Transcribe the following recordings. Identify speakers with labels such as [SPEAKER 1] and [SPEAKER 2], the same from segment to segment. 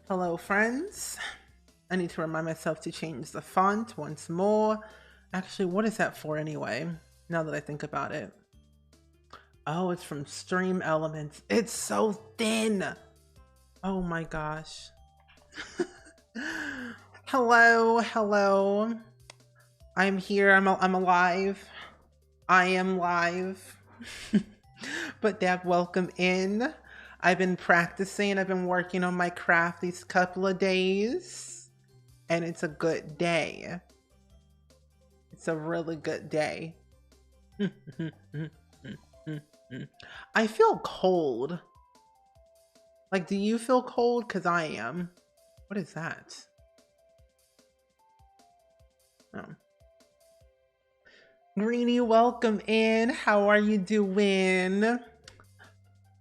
[SPEAKER 1] Hello, friends. I need to remind myself to change the font once more. Actually, what is that for anyway? Now that I think about it. Oh, it's from Stream Elements. It's so thin. Oh my gosh. Hello. I'm here. I'm alive. I am live. But Dad, welcome in. I've been practicing. I've been working on my craft these couple of days, and it's a good day. It's a really good day. I feel cold. Like, do you feel cold? Because I am. What is that? Oh. Greenie, welcome in. How are you doing?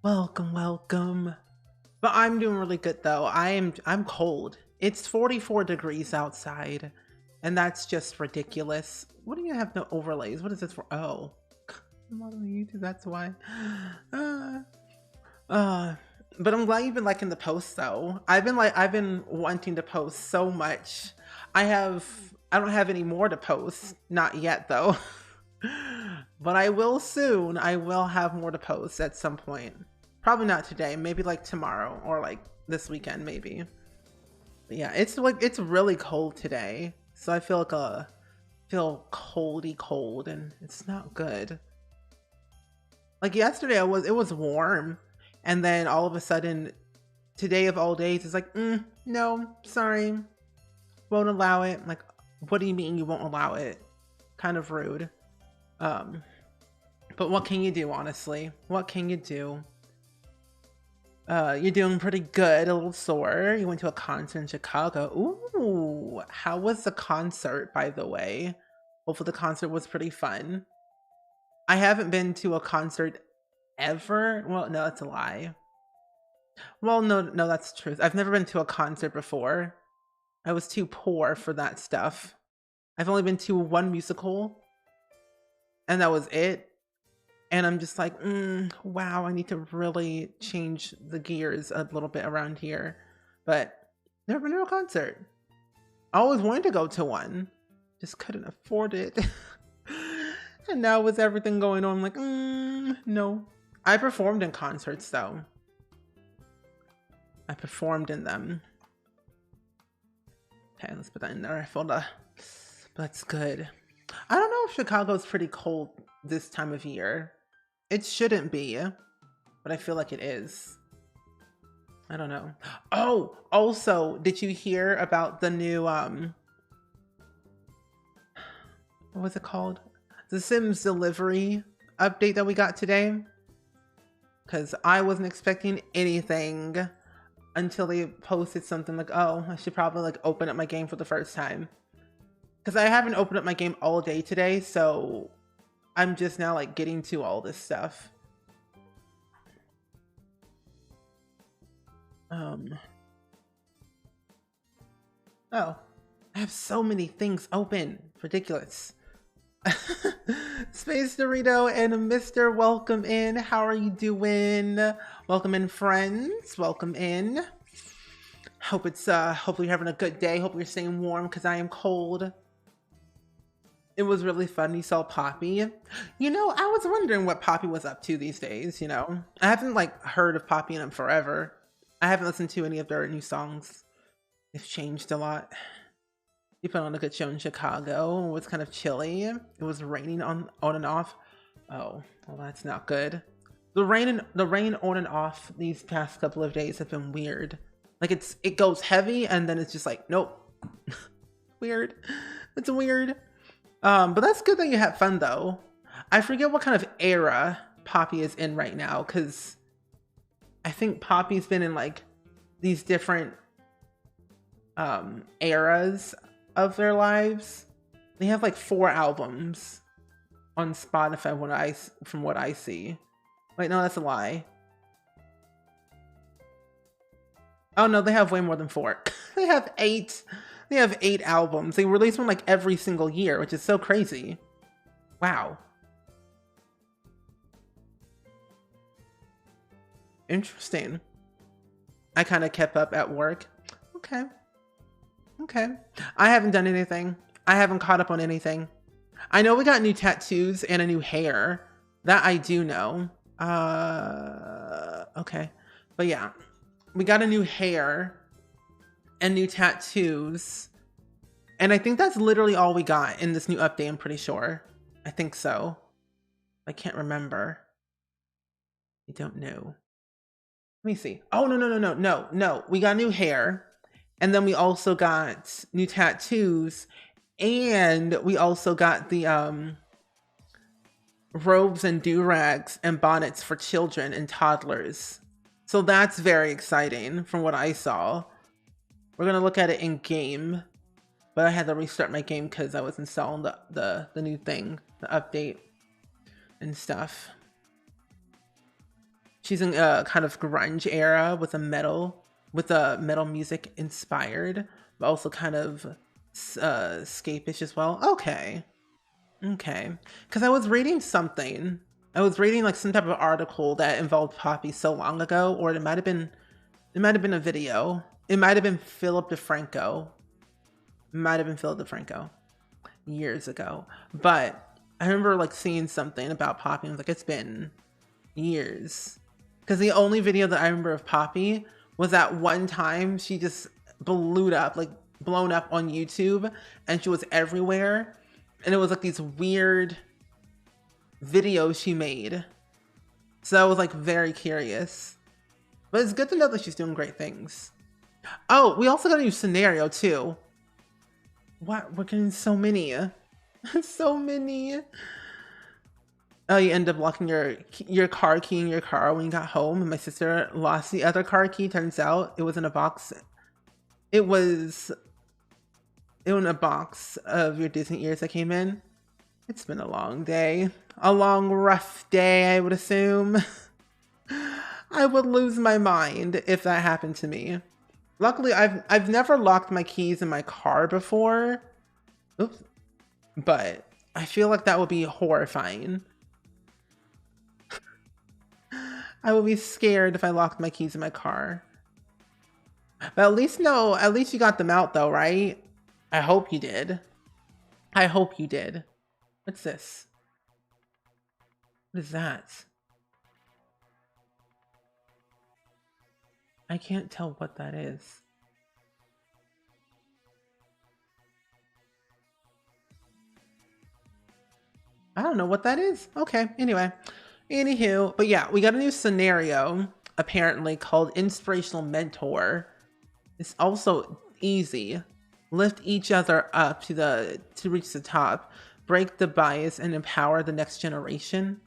[SPEAKER 1] Welcome. But I'm doing really good though. I'm cold. It's 44 degrees outside, and that's just ridiculous. What do you have no overlays? What is this for? Oh, I'm on YouTube. That's why. But I'm glad you've been liking the posts though. I've been wanting to post so much. I don't have any more to post. Not yet though. But I will soon. I will have more to post at some point. Probably not today, maybe like tomorrow or like this weekend maybe. But yeah, it's really cold today. So I feel feel cold and it's not good. Like yesterday it was warm, and then all of a sudden today of all days it's like, no, sorry. Won't allow it. I'm like, what do you mean you won't allow it? Kind of rude. But what can you do, honestly? What can you do? You're doing pretty good, a little sore. You went to a concert in Chicago. Ooh, how was the concert, by the way? Hopefully the concert was pretty fun. I haven't been to a concert ever. Well, no, that's a lie. Well, no, that's the truth. I've never been to a concert before. I was too poor for that stuff. I've only been to one musical, and that was it. And I'm just like, wow, I need to really change the gears a little bit around here. But never been to a concert. I always wanted to go to one, just couldn't afford it. And now with everything going on, I'm like, no. I performed in concerts though. I performed in them. Okay, let's put that in there. I feel that's good. I don't know if Chicago's pretty cold this time of year. It shouldn't be, but I feel like it is. I don't know. Oh, also, did you hear about the new, what was it called? The Sims delivery update that we got today? Because I wasn't expecting anything until they posted something like, oh, I should probably like open up my game for the first time. Because I haven't opened up my game all day today, so I'm just now like getting to all this stuff. Oh, I have so many things open. Ridiculous. Space Dorito and Mr. Welcome in. How are you doing? Welcome in, friends. Welcome in. Hopefully you're having a good day. Hope you're staying warm because I am cold. It was really fun. You saw Poppy. You know, I was wondering what Poppy was up to these days, you know? I haven't like heard of Poppy in them forever. I haven't listened to any of their new songs. They've changed a lot. You put on a good show in Chicago. It was kind of chilly. It was raining on and off. Oh, well, that's not good. The rain on and off these past couple of days have been weird. Like it goes heavy and then it's just like, nope. Weird. It's weird. But that's good that you had fun though. I forget what kind of era Poppy is in right now, because I think Poppy's been in like these different eras of their lives. They have like 4 albums on Spotify from what I see. Wait, no, that's a lie. Oh no, they have way more than 4. They have 8. They have 8 albums. They release one like every single year, which is so crazy. Wow. Interesting. I kind of kept up at work. Okay. Okay. I haven't done anything. I haven't caught up on anything. I know we got new tattoos and a new hair. That I do know. Okay. But yeah, we got a new hair and new tattoos. And I think that's literally all we got in this new update, I'm pretty sure. I think so. I can't remember. I don't know. Let me see. Oh, no. We got new hair. And then we also got new tattoos. And we also got the robes and do-rags and bonnets for children and toddlers. So that's very exciting from what I saw. We're going to look at it in game. But I had to restart my game because I was installing the new thing, the update and stuff. She's in a kind of grunge era with a metal music inspired, but also kind of escapish as well. Okay. Because I was reading something. I was reading like some type of article that involved Poppy so long ago, or it might have been a video. It might have been Philip DeFranco. Years ago. But I remember like seeing something about Poppy and I was like, it's been years. Because the only video that I remember of Poppy was that one time she just blown up on YouTube and she was everywhere. And it was like these weird videos she made. So I was like very curious. But it's good to know that she's doing great things. Oh, we also got a new scenario too. What? We're getting so many. So many. Oh, you end up locking your car key in your car when you got home. And my sister lost the other car key. Turns out it was in a box. It was in a box of your Disney ears that came in. It's been a long day. A long, rough day, I would assume. I would lose my mind if that happened to me. Luckily, I've never locked my keys in my car before. Oops. But I feel like that would be horrifying. I would be scared if I locked my keys in my car. But at least you got them out though, right? I hope you did. What's this? What is that? I can't tell what that is. I don't know what that is. Okay, anyway. Anywho, but yeah, we got a new scenario, apparently, called Inspirational Mentor. It's also easy. Lift each other up to reach the top. Break the bias and empower the next generation.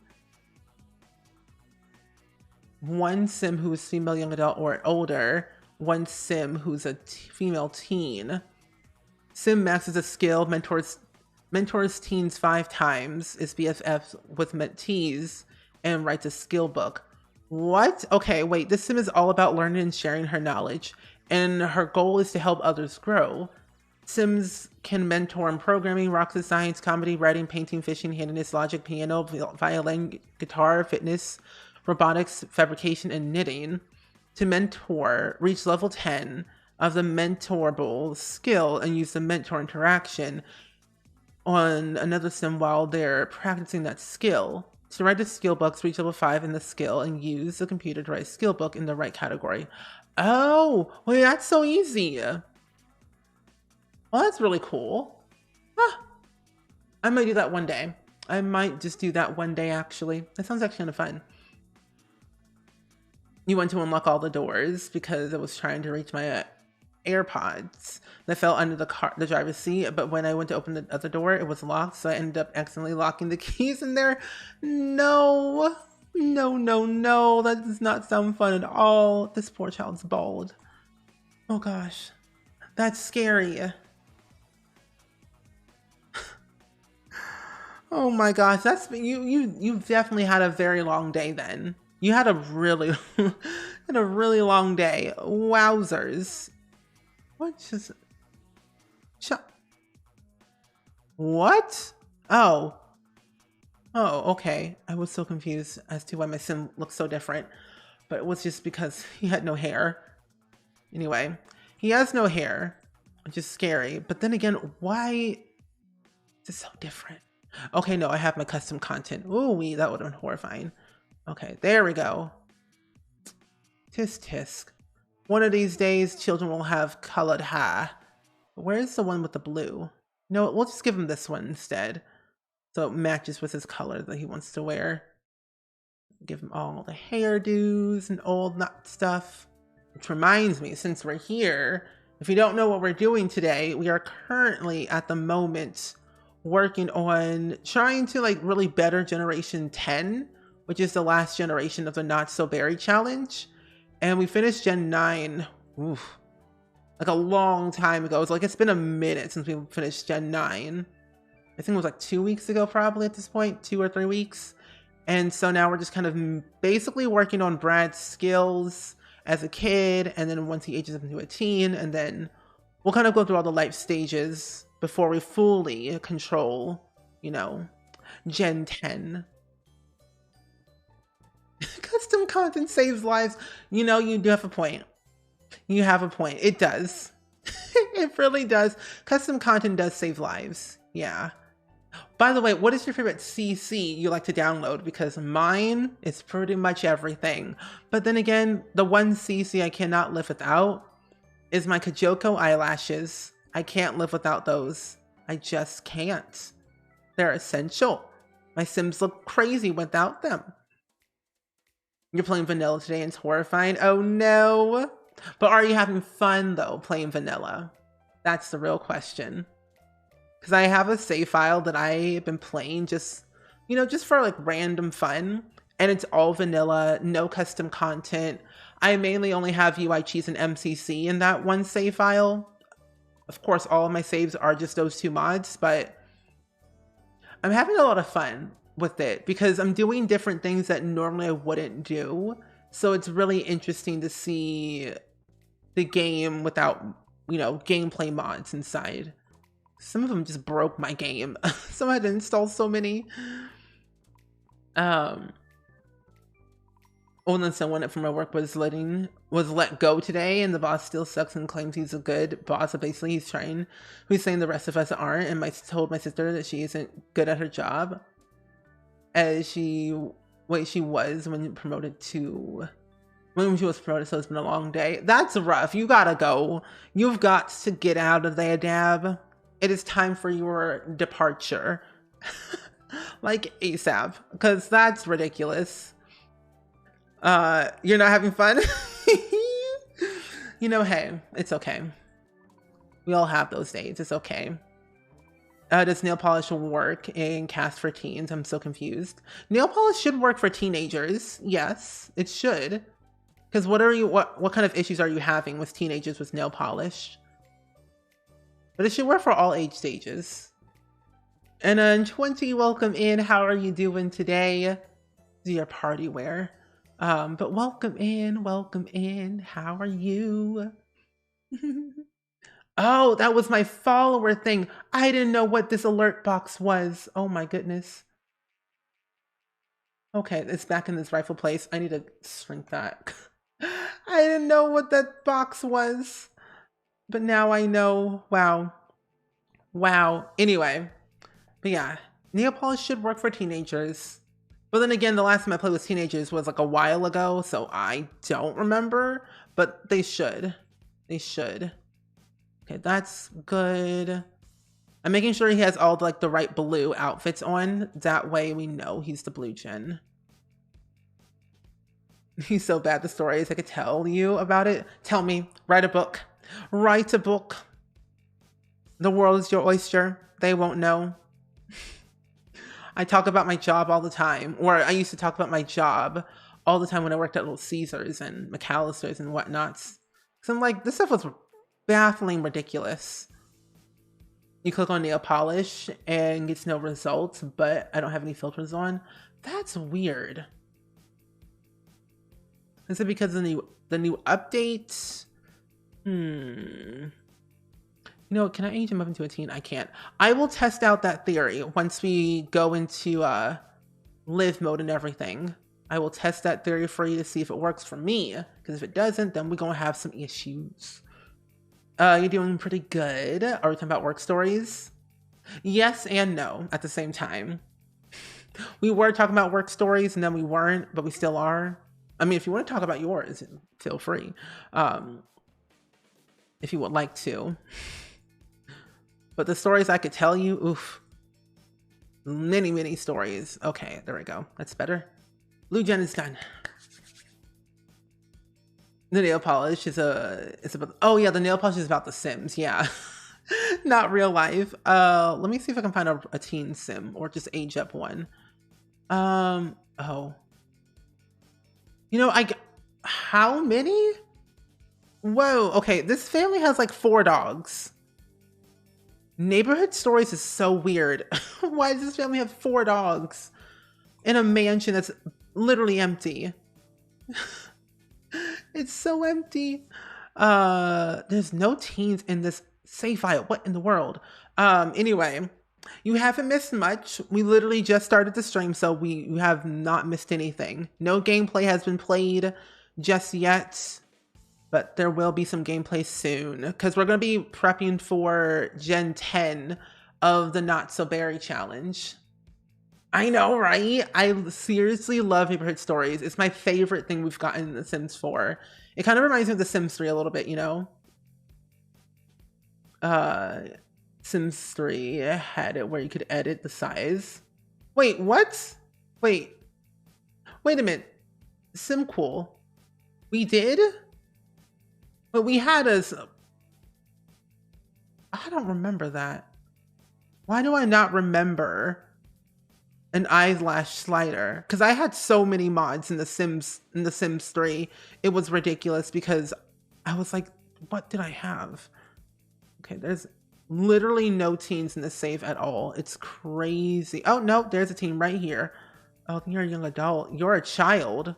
[SPEAKER 1] One sim who is female, young adult, or older. One sim who's a female teen. Sim maxes a skill, mentors teens 5 times, is BFF with mentees, and writes a skill book. What? Okay, wait, this sim is all about learning and sharing her knowledge, and her goal is to help others grow. Sims can mentor in programming, rocket science, comedy, writing, painting, fishing, handiness, logic, piano, violin, guitar, fitness, robotics, fabrication, and knitting. To mentor, reach level 10 of the mentorable skill and use the mentor interaction on another sim while they're practicing that skill. To write the skill books, reach level 5 in the skill and use the computer to write a skill book in the right category. Oh, well, that's so easy. Well, that's really cool. Huh. I might do that one day. I might just do that one day, actually. That sounds actually kind of fun. You went to unlock all the doors because I was trying to reach my AirPods that fell under the driver's seat, but when I went to open the other door, it was locked, so I ended up accidentally locking the keys in there. No, that does not sound fun at all. This poor child's bald. Oh gosh, that's scary. Oh my gosh, that's you've definitely had a very long day then. You had a really long day. Wowzers. What just... What? Oh, okay. I was so confused as to why my sim looked so different, but it was just because he had no hair. Anyway, He has no hair, which is scary. But then again, why is this so different? Okay, no, I have my custom content. Ooh, that would have been horrifying. Okay, there we go. Tisk tisk. One of these days, children will have colored hair. Where's the one with the blue? No, we'll just give him this one instead. So it matches with his color that he wants to wear. Give him all the hairdos and all that stuff. Which reminds me, since we're here, if you don't know what we're doing today, we are currently at the moment working on trying to like really better Generation 10, which is the last generation of the Not So Berry challenge. And we finished Gen 9, oof, like a long time ago. It's been a minute since we finished Gen 9. I think it was like 2 weeks ago, probably at this point, 2 or 3 weeks. And so now we're just kind of basically working on Brad's skills as a kid. And then once he ages up into a teen, and then we'll kind of go through all the life stages before we fully control, you know, Gen 10. Custom content saves lives. You know, you do have a point. You have a point. It does. It really does. Custom content does save lives. Yeah. By the way, what is your favorite CC you like to download? Because mine is pretty much everything. But then again, the one CC I cannot live without is my Kajoko eyelashes. I can't live without those. I just can't. They're essential. My Sims look crazy without them. You're playing vanilla today and it's horrifying. Oh no. But are you having fun though, playing vanilla? That's the real question. Because I have a save file that I've been playing just, you know, just for like random fun. And it's all vanilla, no custom content. I mainly only have UI Cheese and MCC in that one save file. Of course, all of my saves are just those 2 mods, but I'm having a lot of fun with it because I'm doing different things that normally I wouldn't do. So it's really interesting to see the game without, you know, gameplay mods inside. Some of them just broke my game. So I had to install so many. Oh, and then someone from my work was let go today, and the boss still sucks and claims he's a good boss. So basically he's saying the rest of us aren't, and told my sister that she isn't good at her job. As she was when she was promoted, so it's been a long day. That's rough. You gotta go. You've got to get out of there, Dab. It is time for your departure. Like ASAP, because that's ridiculous. You're not having fun? You know, hey, it's okay. We all have those days. It's okay. Does nail polish work in cast for teens? I'm so confused. Nail polish should work for teenagers. Yes, it should. Because what kind of issues are you having with teenagers with nail polish? But it should work for all age stages. And then 20, welcome in. How are you doing today? This is your party wear. But welcome in, welcome in. How are you? Oh, that was my follower thing. I didn't know what this alert box was. Oh my goodness. Okay, it's back in this rightful place. I need to shrink that. I didn't know what that box was. But now I know. Wow. Wow. Anyway. But yeah, nail polish should work for teenagers. But then again, the last time I played with teenagers was like a while ago, so I don't remember. But they should. They should. Okay, that's good. I'm making sure he has all like the right blue outfits on. That way we know he's the blue gen. He's so bad, the stories. I could tell you about it. Tell me. Write a book. Write a book. The world is your oyster. They won't know. I talk about my job all the time. Or I used to talk about my job all the time when I worked at Little Caesars and McAllister's and whatnots. Because I'm like, this stuff was baffling ridiculous. You click on nail polish and gets no results, but I don't have any filters on. That's weird. Is it because of the new update? You know, can I age him up into a teen? I can't. I will test out that theory once we go into live mode and everything. I will test that theory for you to see if it works for me. Because if it doesn't, then we're going to have some issues. You're doing pretty good. Are we talking about work stories? Yes and no at the same time. We were talking about work stories and then we weren't, but we still are. I mean, if you want to talk about yours, feel free. If you would like to. But the stories I could tell you, oof. Many, many stories. Okay, there we go. That's better. Blue Gen is done. The nail polish is it's about, oh yeah, the nail polish is about the Sims, yeah. Not real life. Let me see if I can find a teen sim or just age up one. Oh. You know, how many? Whoa, okay, this family has like 4 dogs. Neighborhood Stories is so weird. Why does this family have 4 dogs in a mansion that's literally empty? It's so empty. There's no teens in this save file. What in the world? Anyway, you haven't missed much. We literally just started the stream, so we have not missed anything. No gameplay has been played just yet, but there will be some gameplay soon because we're going to be prepping for Gen 10 of the Not So Berry Challenge. I know, right? I seriously love Neighborhood Stories. It's my favorite thing we've gotten in The Sims 4. It kind of reminds me of The Sims 3 a little bit, you know? Sims 3 had it where you could edit the size. Wait, what? Wait a minute. SimCool. We did? But we had I don't remember that. Why do I not remember an eyelash slider? Because I had so many mods in The Sims 3. It was ridiculous because I was like, what did I have? Okay, there's literally no teens in the save at all. It's crazy. Oh no, there's a teen right here. Oh, you're a young adult. You're a child.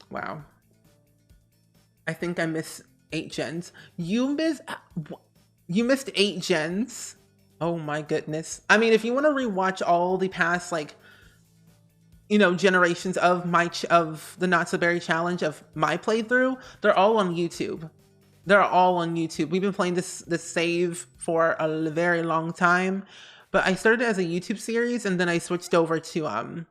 [SPEAKER 1] Wow. I think I missed 8 gens. You missed 8 gens. Oh my goodness. I mean, if you want to rewatch all the past, like, you know, generations of the Not So Berry Challenge of my playthrough, they're all on YouTube. They're all on YouTube. We've been playing this save for a very long time, but I started as a YouTube series and then I switched over to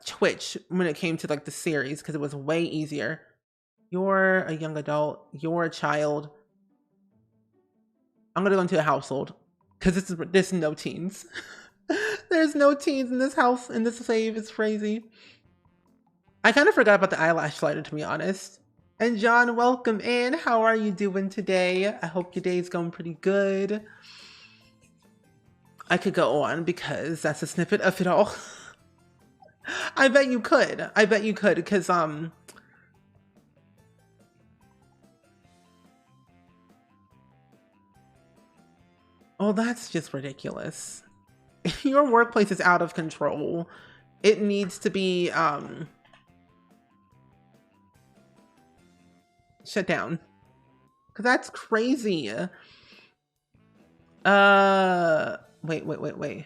[SPEAKER 1] Twitch when it came to like the series because it was way easier. You're a young adult. You're a child. I'm gonna go into a household because there's no teens. There's no teens in this house, in this save. It's crazy. I kind of forgot about the eyelash slider, to be honest. And John, welcome in. How are you doing today? I hope your day's going pretty good. I could go on because that's a snippet of it all. I bet you could. I bet you could because oh, that's just ridiculous. Your workplace is out of control. It needs to be shut down. Cause that's crazy. Wait.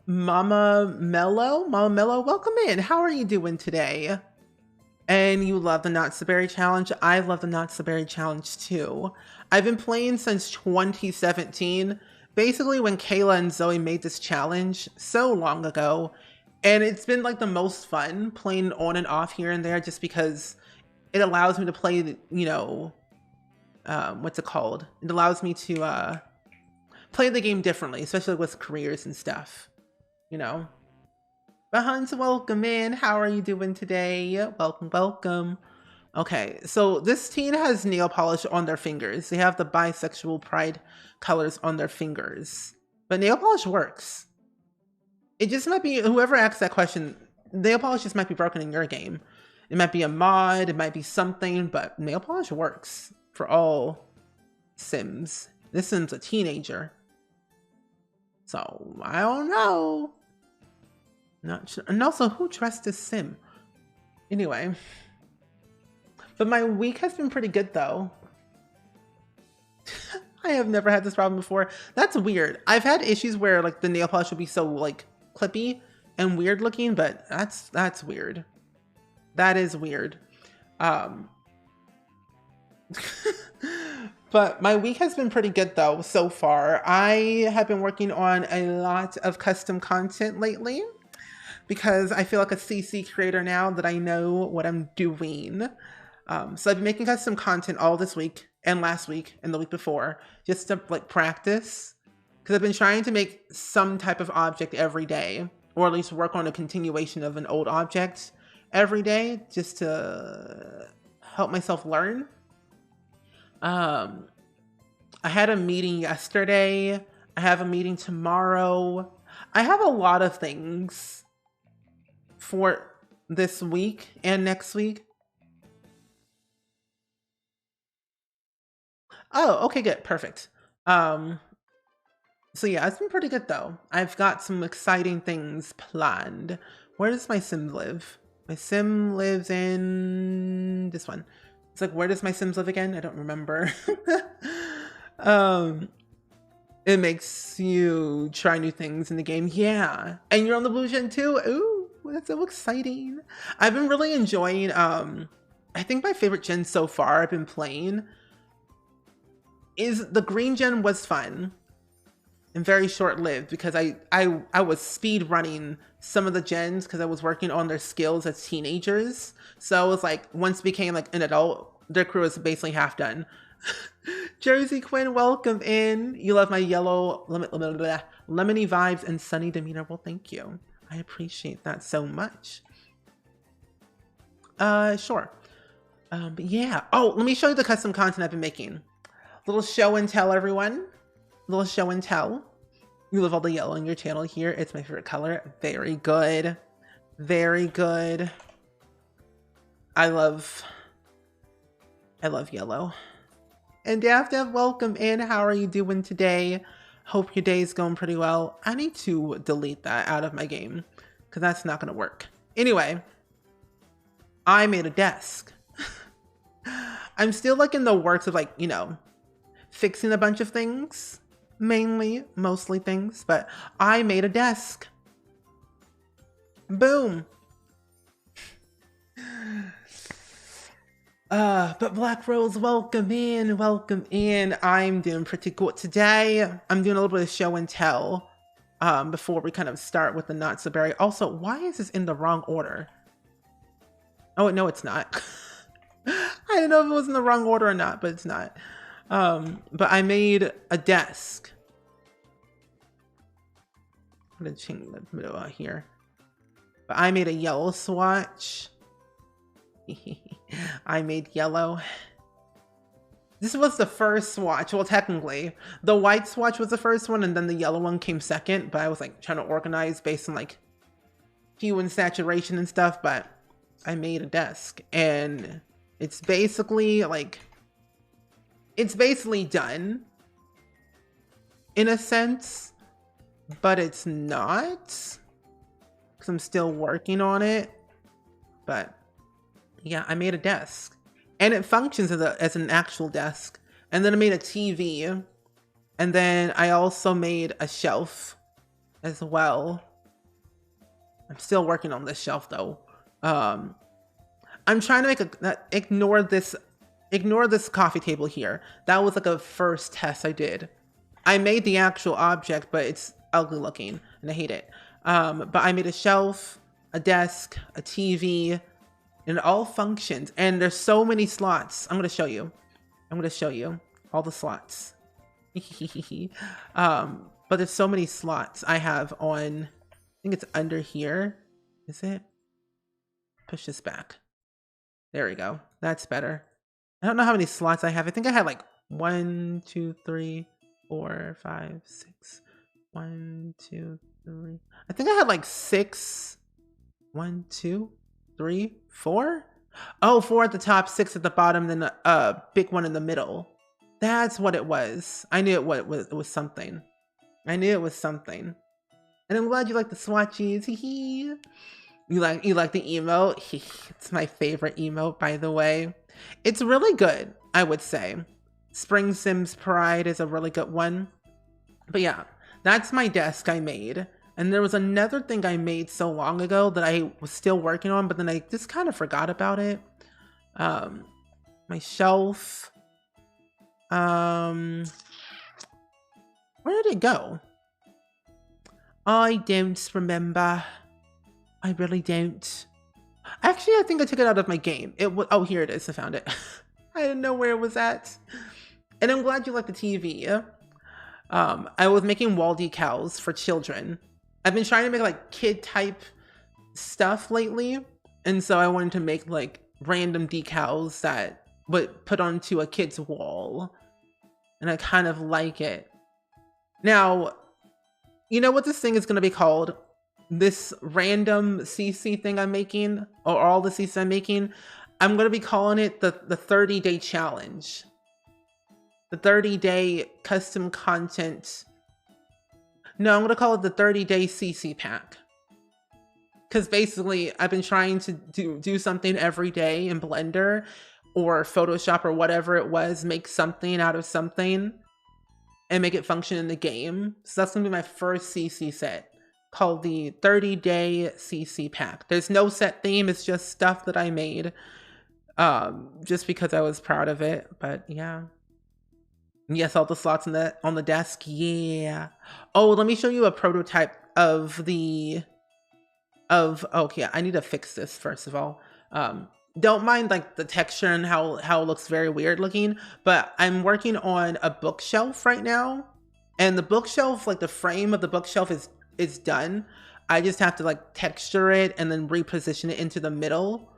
[SPEAKER 1] Mama Mello, welcome in. How are you doing today? And you love the Not So Berry Challenge. I love the Not So Berry Challenge too. I've been playing since 2017, basically when Kayla and Zoe made this challenge so long ago. And it's been like the most fun playing on and off here and there just because it allows me to play, you know, what's it called? It allows me to play the game differently, especially with careers and stuff, you know? Bahans, welcome in. How are you doing today? Welcome. Okay, so this teen has nail polish on their fingers. They have the bisexual pride colors on their fingers. But nail polish works. It just might be, whoever asked that question, nail polish just might be broken in your game. It might be a mod, it might be something, but nail polish works for all Sims. This Sim's a teenager. So, I don't know. Not sure. And also, who dressed as Sim? Anyway. But my week has been pretty good, though. I have never had this problem before. That's weird. I've had issues where, like, the nail polish would be so, like, clippy and weird looking, but that's weird. That is weird. Um, but my week has been pretty good though so far. I have been working on a lot of custom content lately because I feel like a CC creator now that I know what I'm doing. So I've been making custom content all this week and last week and the week before just to like practice, because I've been trying to make some type of object every day, or at least work on a continuation of an old object every day just to help myself learn. I had a meeting yesterday. I have a meeting tomorrow. I have a lot of things for this week and next week. Oh, okay, good. Perfect. So yeah, it's been pretty good though. I've got some exciting things planned. Where does my sim live? My sim lives in this one. It's like, where does my sims live again? I don't remember. um, it makes you try new things in the game. Yeah. And you're on the blue gen too? Ooh, that's so exciting. I've been really enjoying, I think my favorite gen so far I've been playing is the green gen. Was fun and very short-lived because I was speed running some of the gens because I was working on their skills as teenagers. So it was like, once became like an adult, their crew is basically half done. Jersey Quinn, welcome in. You love my yellow lemony vibes and sunny demeanor. Well, thank you. I appreciate that so much. Sure. But yeah. Oh, let me show you the custom content I've been making. Little show and tell, everyone. Little show and tell. You love all the yellow in your channel here. It's my favorite color. Very good. Very good. I love yellow. And Dav, welcome in. How are you doing today? Hope your day's going pretty well. I need to delete that out of my game because that's not going to work. Anyway, I made a desk. I'm still like in the works of like, you know, fixing a bunch of things. Mostly things, but I made a desk. Boom. But Black Rose, welcome in, welcome in. I'm doing pretty good today. I'm doing a little bit of show and tell before we kind of start with the not so berry. Also, why is this in the wrong order? Oh, no, it's not. I didn't know if it was in the wrong order or not, but it's not. But I made a desk. I'm gonna change the middle out here. But I made a yellow swatch. I made yellow. This was the first swatch. Well, technically, the white swatch was the first one, and then the yellow one came second. But I was like trying to organize based on like hue and saturation and stuff. But I made a desk, and it's basically like, it's basically done in a sense, but it's not because I'm still working on it. But yeah, I made a desk and it functions as an actual desk. And then I made a TV, and then I also made a shelf as well. I'm still working on this shelf though. I'm trying to make ignore this coffee table here. That was like a first test I did. I made the actual object, but it's ugly looking and I hate it. But I made a shelf, a desk, a TV, and it all functions. And there's so many slots. I'm going to show you. I'm going to show you all the slots. But there's so many slots I have on, I think it's under here. Is it? Push this back. There we go. That's better. I don't know how many slots I have. I think I had like 1, 2, 3, 4, 5, 6. 1, 2, 3. I think I had like 6. 1, 2, 3, 4. Oh, 4 at the top, 6 at the bottom, then a big one in the middle. That's what it was. I knew it was something. I knew it was something. And I'm glad you like the swatches. You like the emote? It's my favorite emote, by the way. It's really good, I would say. SpringSims Pride is a really good one. But yeah, that's my desk I made. And there was another thing I made so long ago that I was still working on, but then I just kind of forgot about it. My shelf. Where did it go? I don't remember. I really don't. Actually, I think I took it out of my game. Oh, here it is. I found it. I didn't know where it was at. And I'm glad you like the TV. I was making wall decals for children. I've been trying to make like kid type stuff lately. And so I wanted to make like random decals that would put onto a kid's wall. And I kind of like it. Now, you know what this thing is going to be called? This random CC thing I'm making, or all the CC I'm making, I'm going to be calling it the 30-day challenge. The 30-day custom content. No, I'm going to call it the 30-day CC pack. Because basically, I've been trying to do something every day in Blender or Photoshop or whatever it was, make something out of something and make it function in the game. So that's going to be my first CC set, called the 30-day CC pack. There's no set theme, it's just stuff that I made just because I was proud of it. But yeah. Yes, all the slots on the desk. Yeah. Oh, let me show you a prototype of okay, I need to fix this first of all. Don't mind like the texture and how it looks very weird looking, but I'm working on a bookshelf right now, and the bookshelf, like the frame of the bookshelf is done. I just have to like texture it and then reposition it into the middle.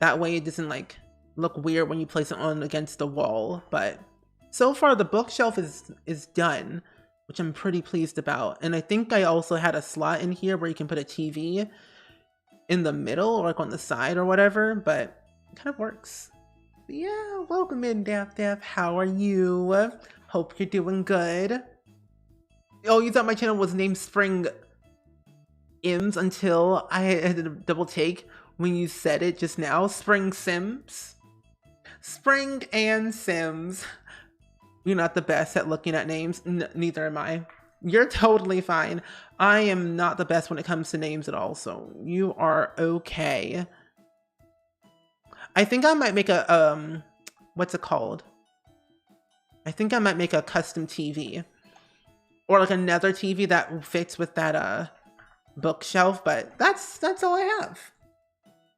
[SPEAKER 1] That way it doesn't like look weird when you place it on against the wall. But so far the bookshelf is done, which I'm pretty pleased about. And I think I also had a slot in here where you can put a TV in the middle or like on the side or whatever, but it kind of works. But yeah, welcome in, Daph. How are you? Hope you're doing good. Oh, you thought my channel was named SpringSims until I had to double take when you said it just now. SpringSims. Spring and Sims. You're not the best at looking at names. Neither am I. You're totally fine. I am not the best when it comes to names at all, so you are okay. I think I might make a, what's it called? I think I might make a custom TV. Or like another TV that fits with that bookshelf, but that's all I have.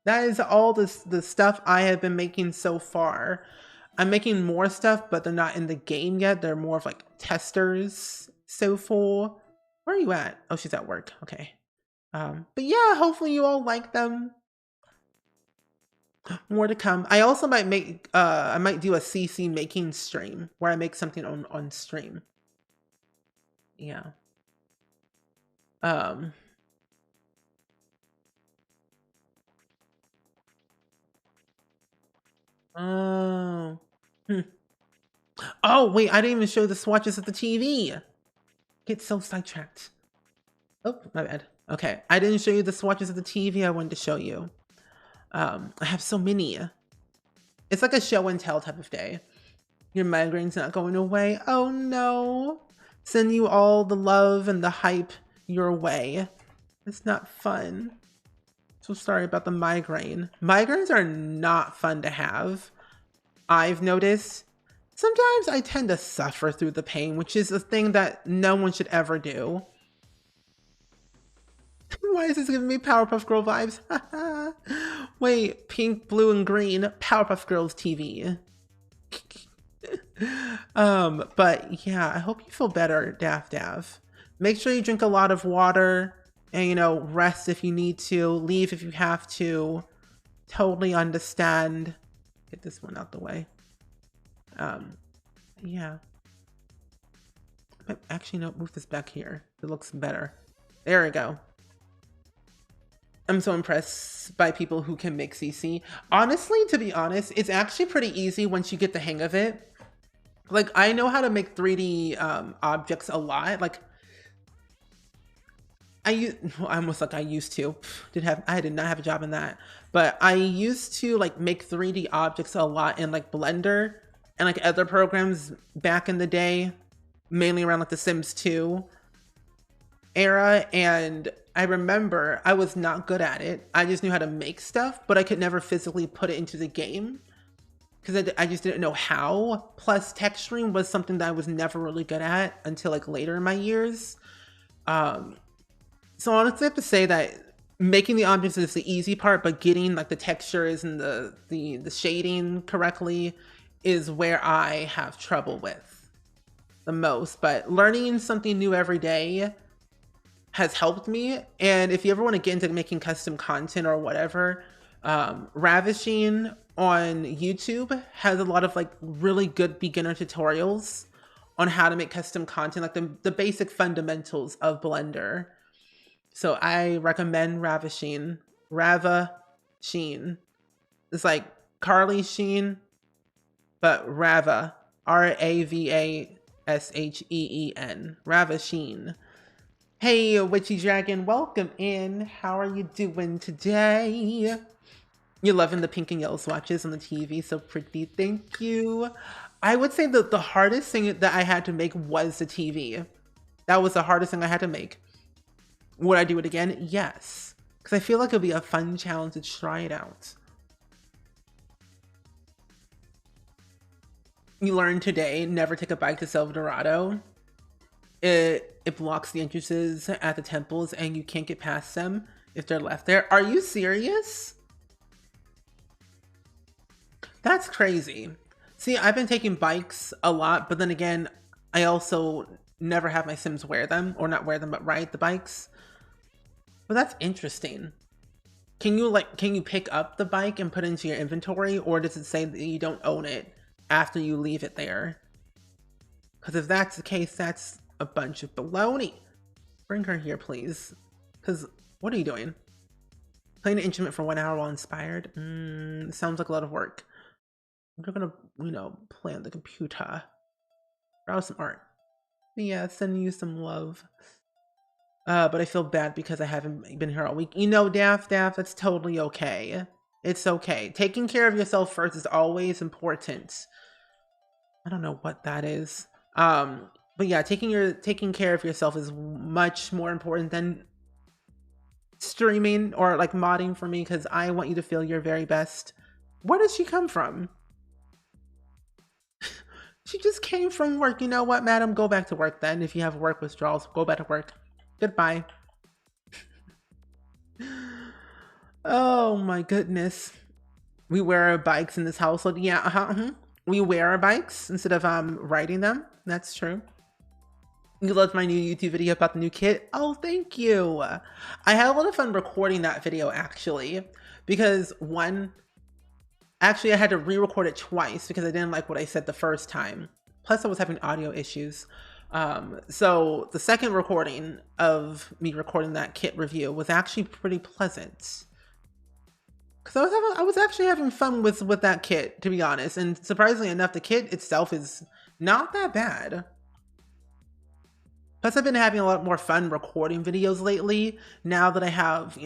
[SPEAKER 1] That is all the stuff I have been making so far. I'm making more stuff, but they're not in the game yet. They're more of like testers so far. Where are you at? Oh, she's at work. Okay. But yeah, hopefully you all like them. More to come. I also might make, I might do a CC making stream where I make something on stream. Yeah. Oh. Oh, wait, I didn't even show the swatches of the TV. Get so sidetracked. Oh, my bad. Okay, I didn't show you the swatches of the TV I wanted to show you. I have so many. It's like a show and tell type of day. Your migraine's not going away. Oh no. Send you all the love and the hype your way. It's not fun. So sorry about the migraine. Migraines are not fun to have. I've noticed. Sometimes I tend to suffer through the pain, which is a thing that no one should ever do. Why is this giving me Powerpuff Girl vibes? Wait, pink, blue, and green, Powerpuff Girls TV. But yeah, I hope you feel better, Daph. Make sure you drink a lot of water and, you know, rest if you need to, leave if you have to. Totally understand. Get this one out the way. Yeah. But actually, no, move this back here. It looks better. There we go. I'm so impressed by people who can make CC. Honestly, to be honest, it's actually pretty easy once you get the hang of it. Like, I know how to make 3D objects a lot. Like, I used to. I did not have a job in that. But I used to like make 3D objects a lot in like Blender and like other programs back in the day, mainly around like the Sims 2 era. And I remember I was not good at it. I just knew how to make stuff, but I could never physically put it into the game. because I just didn't know how. Plus, texturing was something that I was never really good at until like later in my years. So honestly, I have to say that making the objects is the easy part, but getting like the textures and the shading correctly is where I have trouble with the most. But learning something new every day has helped me. And if you ever want to get into making custom content or whatever, Ravishing on YouTube has a lot of like really good beginner tutorials on how to make custom content, like the basic fundamentals of Blender. So I recommend Ravishing. Rava Sheen. It's like Carly Sheen, but Rava. Ravasheen. Ravisheen. Hey, Witchy Dragon, welcome in. How are you doing today? You're loving the pink and yellow swatches on the TV. So pretty. Thank you. I would say that the hardest thing that I had to make was the TV. That was the hardest thing I had to make. Would I do it again? Yes. Because I feel like it'll be a fun challenge to try it out. You learned today, never take a bike to Silverado. It blocks the entrances at the temples and you can't get past them if they're left there. Are you serious? That's crazy. See, I've been taking bikes a lot, but then again, I also never have my Sims wear them, or not wear them, but ride the bikes. But that's interesting. Can you pick up the bike and put it into your inventory, or does it say that you don't own it after you leave it there? Because if that's the case, that's a bunch of baloney. Bring her here, please. Because what are you doing? Playing an instrument for 1 hour while inspired? Sounds like a lot of work. We're gonna, play on the computer. Browse some art. Yeah, sending you some love. But I feel bad because I haven't been here all week. Daff, that's totally okay. It's okay. Taking care of yourself first is always important. I don't know what that is. But yeah, taking care of yourself is much more important than streaming or like modding for me, because I want you to feel your very best. Where does she come from? She just came from work. You know what, madam? Go back to work then. If you have work withdrawals, go back to work. Goodbye. Oh my goodness. We wear our bikes in this household. Yeah, we wear our bikes instead of riding them. That's true. You loved my new YouTube video about the new kit. Oh, thank you. I had a lot of fun recording that video actually, because actually I had to re-record it twice because I didn't like what I said the first time. Plus I was having audio issues. So the second recording of me recording that kit review was actually pretty pleasant. Because I was actually having fun with that kit, to be honest. And surprisingly enough, the kit itself is not that bad. Plus, I've been having a lot more fun recording videos lately, now that I have,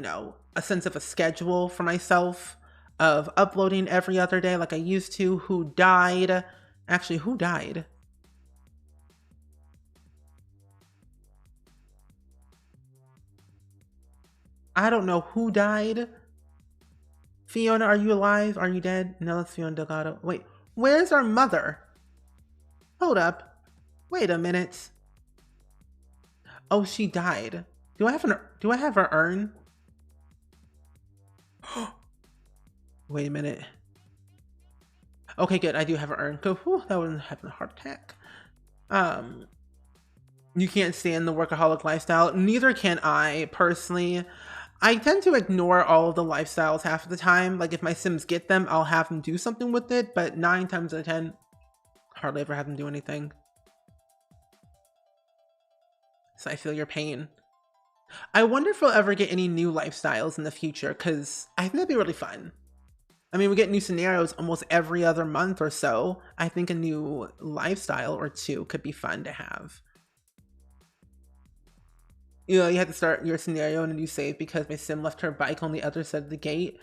[SPEAKER 1] a sense of a schedule for myself of uploading every other day like I used to. Who died? Actually, who died? I don't know who died. Fiona, are you alive? Are you dead? No, that's Fiona Delgado. Wait, where's our mother? Hold up. Wait a minute. Oh, she died. Do I have her urn? Wait a minute. Okay, good. I do have her urn. Go. Whew, that wasn't having a heart attack. You can't stand the workaholic lifestyle. Neither can I, personally. I tend to ignore all of the lifestyles half of the time. Like, if my Sims get them, I'll have them do something with it. But 9 times out of 10, hardly ever have them do anything. So I feel your pain. I wonder if we'll ever get any new lifestyles in the future, because I think that'd be really fun. I mean, we get new scenarios almost every other month or so. I think a new lifestyle or two could be fun to have. You have to start your scenario in a new save because my Sim left her bike on the other side of the gate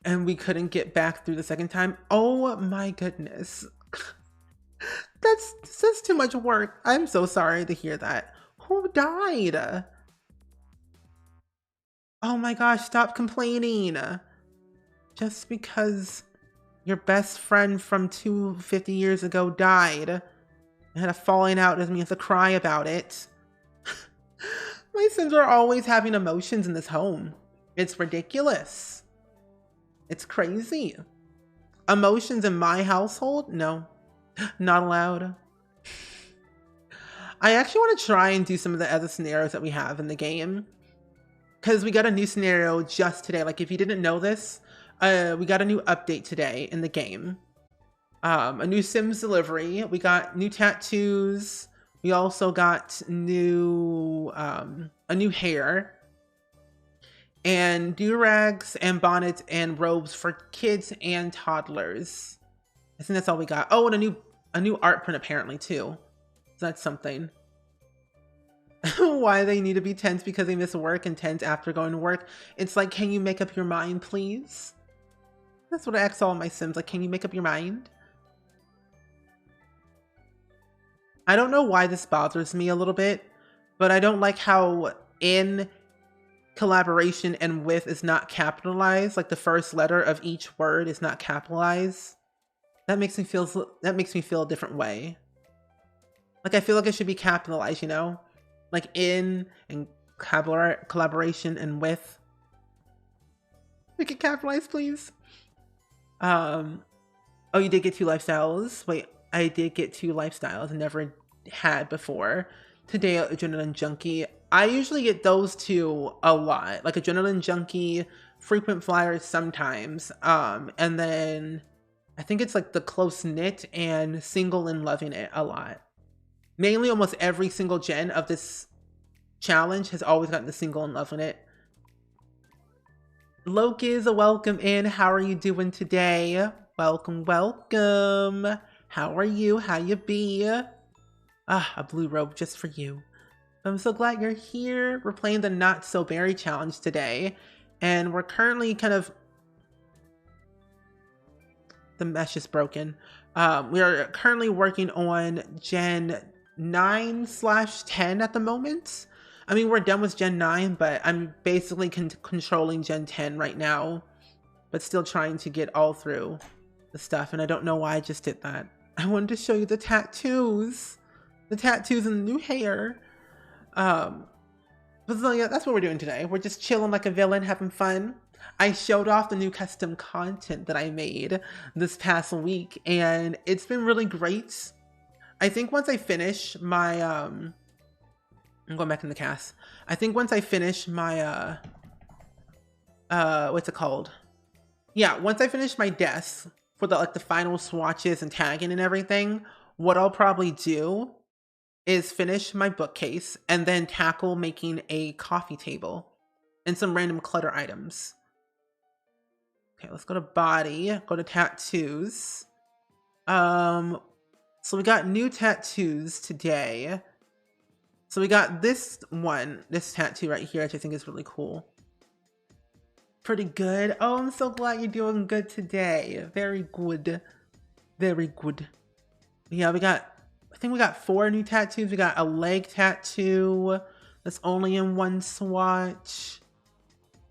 [SPEAKER 1] and we couldn't get back through the second time. Oh my goodness. That's too much work. I'm so sorry to hear that. Who died? Oh my gosh, stop complaining. Just because Your best friend from 250 years ago died. I had a falling out, doesn't mean you have to cry about it. My Sims are always having emotions in this home. It's ridiculous. It's crazy. Emotions in my household? No, not allowed. I actually want to try and do some of the other scenarios that we have in the game, because we got a new scenario just today. Like, if you didn't know this, we got a new update today in the game. A new Sims delivery. We got new tattoos. We also got a new hair, and do-rags and bonnets and robes for kids and toddlers. I think that's all we got. Oh, and a new art print apparently too. So that's something. Why they need to be tense because they miss work and tense after going to work. It's like, can you make up your mind, please? That's what I ask all my Sims. Like, can you make up your mind? I don't know why this bothers me a little bit, but I don't like how in collaboration and with is not capitalized. Like, the first letter of each word is not capitalized. That makes me feel a different way. Like, I feel like it should be capitalized, you know? Like, in and collaboration and with. Make it capitalized, please. Oh, you did get 2 lifestyles. Wait, I did get 2 lifestyles. I never had before. Today, Adrenaline Junkie. I usually get those 2 a lot. Like, Adrenaline Junkie, Frequent Flyers sometimes. And then I think it's like the Close Knit and Single and Loving It a lot. Mainly almost every single gen of this challenge has always gotten the Single and Loving It. Loki is a welcome in. How are you doing today? Welcome, welcome. How are you? How you be? Ah, a blue robe just for you. I'm so glad you're here. We're playing the Not So Berry challenge today. And we're currently kind of... The mesh is broken. We are currently working on Gen 9/10 at the moment. I mean, we're done with Gen 9, but I'm basically controlling Gen 10 right now. But still trying to get all through the stuff. And I don't know why I just did that. I wanted to show you the tattoos. The tattoos and the new hair. But so yeah, that's what we're doing today. We're just chilling like a villain, having fun. I showed off the new custom content that I made this past week, and it's been really great. I think once I finish my, I'm going back in the cast. I think once I finish my, what's it called? Yeah, once I finish my desk for the final swatches and tagging and everything, what I'll probably do is finish my bookcase and then tackle making a coffee table and some random clutter items. Okay, let's go to body, go to tattoos. So we got new tattoos today. So we got this one, this tattoo right here, which I think is really cool. Pretty good. Oh, I'm so glad you're doing good today. Very good. Very good. Yeah, I think we got 4 new tattoos. We got a leg tattoo that's only in 1 swatch.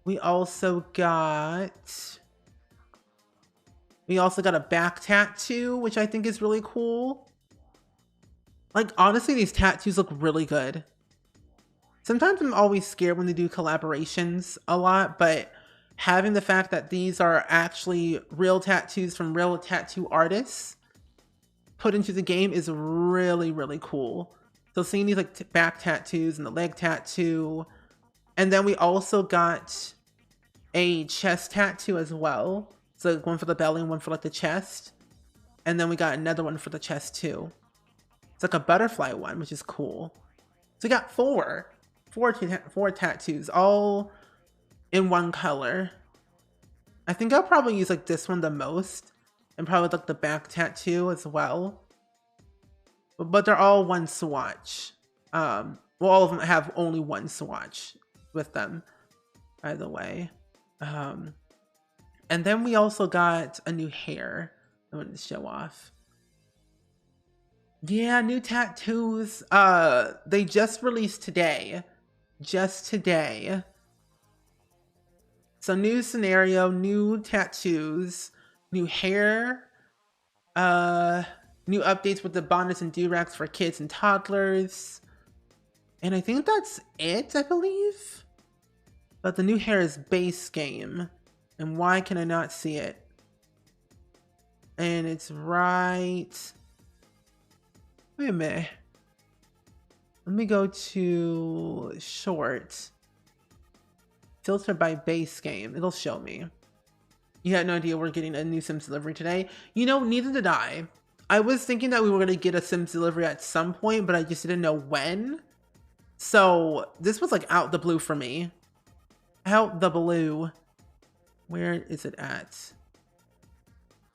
[SPEAKER 1] We also got a back tattoo, which I think is really cool. Like, honestly, these tattoos look really good. Sometimes I'm always scared when they do collaborations a lot, but having the fact that these are actually real tattoos from real tattoo artists put into the game is really, really cool. So seeing these like back tattoos and the leg tattoo, and then we also got a chest tattoo as well. So one for the belly and one for like the chest. And then we got another one for the chest too. It's like a butterfly one, which is cool. So we got four tattoos, all in 1 color. I think I'll probably use like this one the most, and probably like the back tattoo as well. But they're all 1 swatch. Well, all of them have only 1 swatch with them, by the way. And then we also got a new hair I wanted to show off. Yeah, new tattoos. They just released today. Just today. So new scenario, new tattoos. New hair. New updates with the bonnets and durags for kids and toddlers. And I think that's it, I believe. But the new hair is base game. And why can I not see it? And it's right... Wait a minute. Let me go to short. Filter by base game. It'll show me. You had no idea we're getting a new Sims delivery today. You know, neither did I. I was thinking that we were going to get a Sims delivery at some point, but I just didn't know when. So this was like out the blue for me. Out the blue. Where is it at?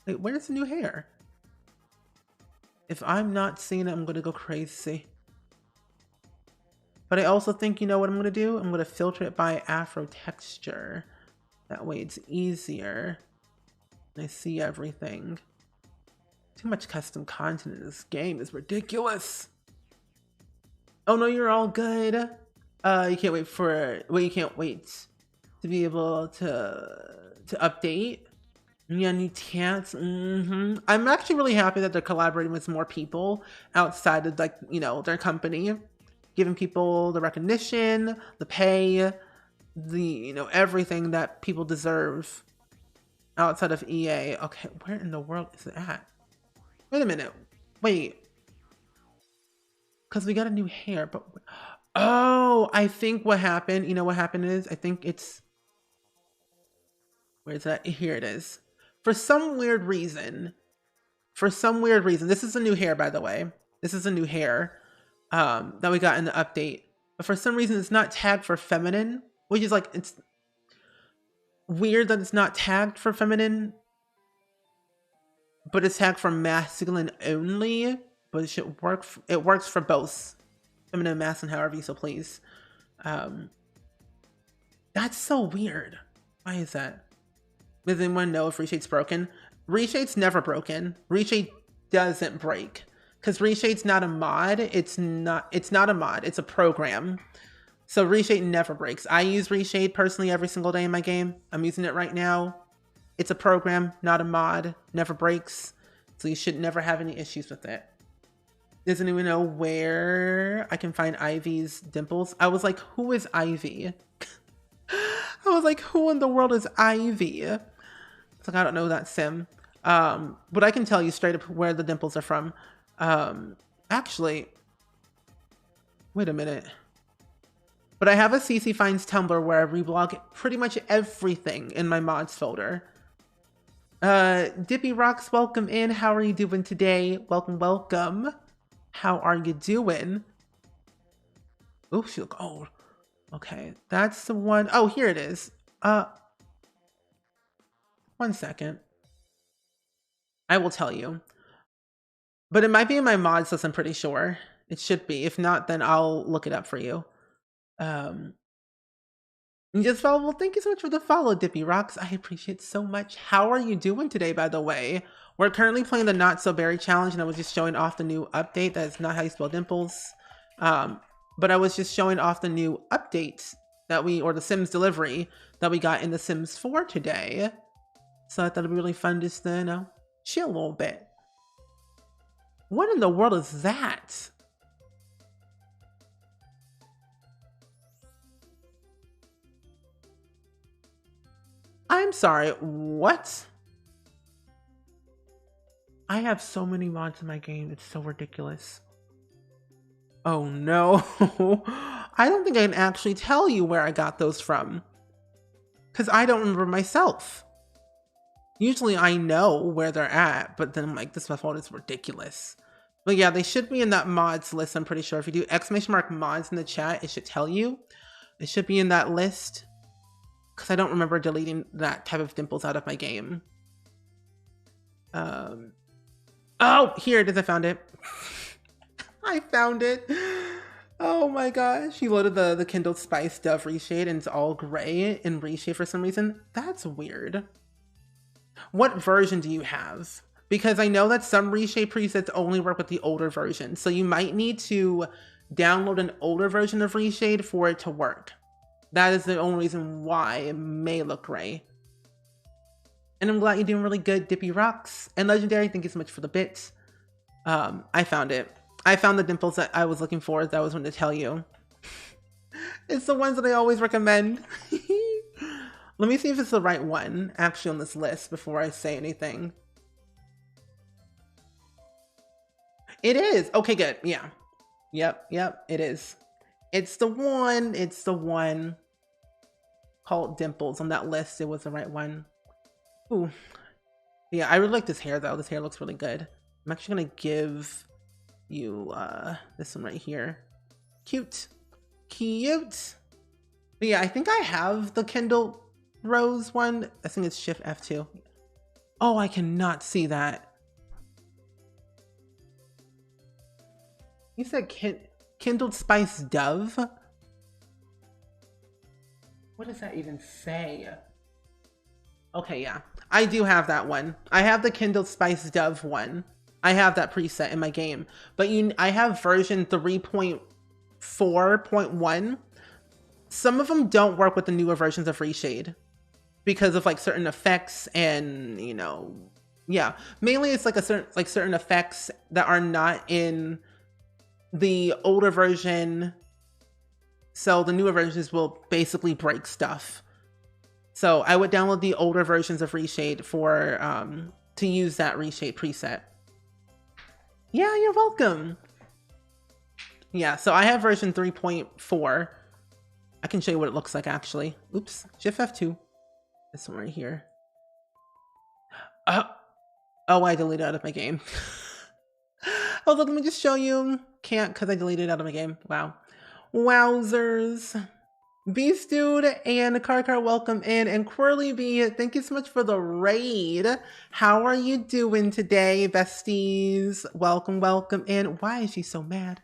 [SPEAKER 1] Wait, where's the new hair? If I'm not seeing it, I'm going to go crazy. But I also think, you know what I'm going to do? I'm going to filter it by Afro texture. That way it's easier. And I see everything. Too much custom content in this game is ridiculous. Oh no, you're all good. You can't wait for... Well, you can't wait to be able to update. Yeah, new tats. I'm actually really happy that they're collaborating with more people outside of, like, you know, their company. Giving people the recognition, the pay, the, you know, everything that people deserve outside of EA. Okay, where in the world is it at? Wait a minute. Wait. Because we got a new hair, but... Oh, I think what happened, you know what happened is, I think it's... Where is that? Here it is. For some weird reason, this is a new hair, by the way. This is a new hair that we got in the update. But for some reason, it's not tagged for feminine, which is like, it's weird that it's not tagged for feminine, but it's tagged for masculine only. But it should work. It works for both feminine and masculine, however you so please. That's so weird. Why is that? Does anyone know if Reshade's broken? Reshade's never broken. Reshade doesn't break. Because Reshade's not a mod. It's not a mod. It's a program. So Reshade never breaks. I use Reshade personally every single day in my game. I'm using it right now. It's a program, not a mod. Never breaks. So you should never have any issues with it. Does anyone know where I can find Ivy's dimples? I was like, who is Ivy? I was like, who in the world is Ivy? It's like, I don't know that sim. But I can tell you straight up where the dimples are from. Actually, wait a minute. But I have a CC Finds Tumblr where I reblog pretty much everything in my mods folder. Dippy Rocks, welcome in. How are you doing today? Welcome, welcome. How are you doing? Oh, she look old. Okay, that's the one. Oh, here it is. 1 second. I will tell you. But it might be in my mods list, I'm pretty sure. It should be. If not, then I'll look it up for you. You just follow. Well, thank you so much for the follow, Dippy Rocks. I appreciate it so much. How are you doing today, by the way? We're currently playing the Not So Berry Challenge, and I was just showing off the new update. That is not how you spell dimples. But I was just showing off the new update that or the Sims delivery that we got in The Sims 4 today. So I thought it'd be really fun just to, you know, chill a little bit. What in the world is that? I'm sorry, what? I have so many mods in my game, it's so ridiculous. Oh no. I don't think I can actually tell you where I got those from. Because I don't remember myself. Usually I know where they're at, but then I'm like, this phone is ridiculous. But yeah, they should be in that mods list, I'm pretty sure. If you do !mods in the chat, it should tell you. It should be in that list. Because I don't remember deleting that type of dimples out of my game. Oh, here it is, I found it. I found it. Oh my gosh. You loaded the Kindle Spice Dove Reshade and it's all gray in Reshade for some reason. That's weird. What version do you have? Because I know that some Reshade presets only work with the older version. So you might need to download an older version of Reshade for it to work. That is the only reason why it may look gray. And I'm glad you're doing really good, Dippy Rocks. And Legendary, thank you so much for the bits. I found it. I found the dimples that I was looking for, that I was going to tell you. It's the ones that I always recommend. Let me see if it's the right one, actually, on this list before I say anything. It is. Okay, good. Yeah. Yep, it is. It's the one called Dimples on that list. It was the right one. Ooh. Yeah, I really like this hair, though. This hair looks really good. I'm actually going to give you this one right here. Cute. But yeah, I think I have the Kindle Rose one. I think it's Shift F2. Oh, I cannot see that. You said Kindled Spice Dove? What does that even say? Okay, yeah. I do have that one. I have the Kindled Spice Dove one. I have that preset in my game. But I have version 3.4.1. Some of them don't work with the newer versions of Reshade because of like certain effects and, you know, yeah. Mainly it's like certain effects that are not in the older version. So the newer versions will basically break stuff. So I would download the older versions of Reshade for to use that Reshade preset. Yeah, you're welcome. Yeah, so I have version 3.4. I can show you what it looks like actually. Oops, Shift F2. This one right here. Oh, I deleted it out of my game. Oh, look, let me just show you. Can't because I deleted it out of my game. Wow. Wowzers. Beast Dude and Car welcome in, and Quirly B, thank you so much for the raid. How are you doing today, besties? Welcome in. Why is she so mad?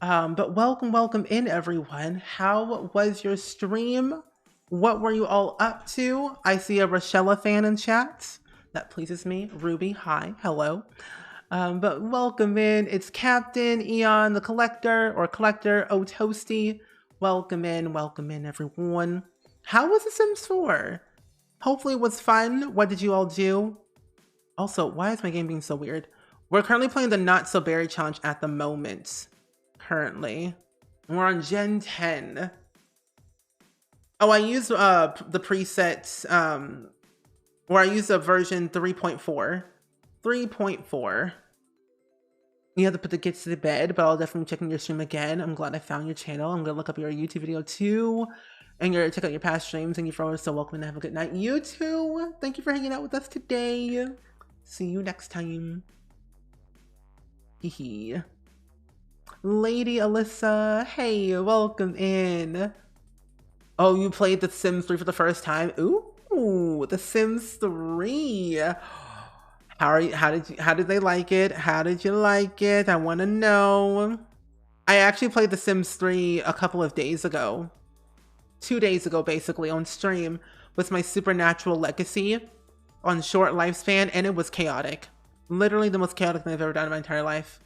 [SPEAKER 1] But welcome in, everyone. How was your stream? What were you all up to? I see a Rochella fan in chat. That pleases me. Ruby, hi, hello. But welcome in. It's Captain Eon, the Collector, Oh Toasty. Welcome in, everyone. How was The Sims 4? Hopefully it was fun. What did you all do? Also, why is my game being so weird? We're currently playing the Not So Berry Challenge at the moment. Currently. We're on Gen 10. Oh, I used the preset, or I used a version 3.4. 3.4. You have to put the kids to the bed, but I'll definitely check in your stream again. I'm glad I found your channel. I'm gonna look up your YouTube video too. And you're check out your past streams. Thank you for always so welcome and have a good night. You too. Thank you for hanging out with us today. See you next time. Hee. Lady Alyssa, hey, welcome in. Oh, you played The Sims 3 for the first time? Ooh, The Sims 3. How did they like it? How did you like it? I want to know. I actually played The Sims 3 a couple of days ago. 2 days ago, basically, on stream with my Supernatural Legacy on short lifespan, and it was chaotic. Literally the most chaotic thing I've ever done in my entire life.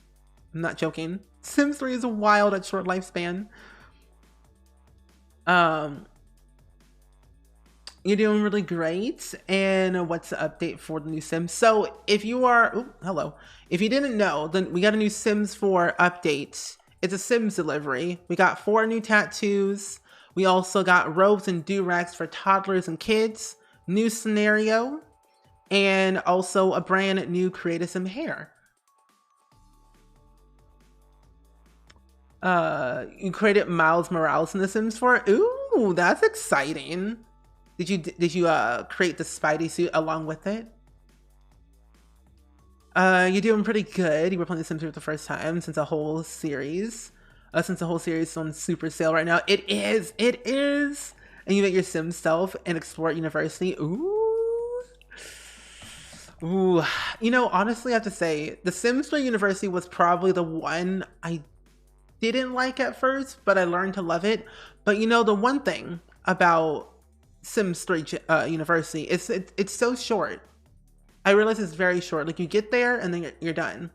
[SPEAKER 1] I'm not joking. Sims 3 is wild at short lifespan. You're doing really great. And what's the update for the new Sims? So if you are, hello. If you didn't know, then we got a new Sims 4 update. It's a Sims delivery. We got 4 new tattoos. We also got robes and do-rags for toddlers and kids. New scenario. And also a brand new Create Sim hair. You created Miles Morales in The Sims 4. Ooh, that's exciting. Did you create the Spidey suit along with it? You're doing pretty good. You were playing The Sims for the first time since the whole series. Since the whole series is on super sale right now. It is. And you make your Sim self and explore at university. Ooh. You know, honestly, I have to say, The Sims 3 University was probably the one I didn't like at first, but I learned to love it. But you know, the one thing about Sims 3 University, it's so short. I realize it's very short. Like, you get there and then you're done.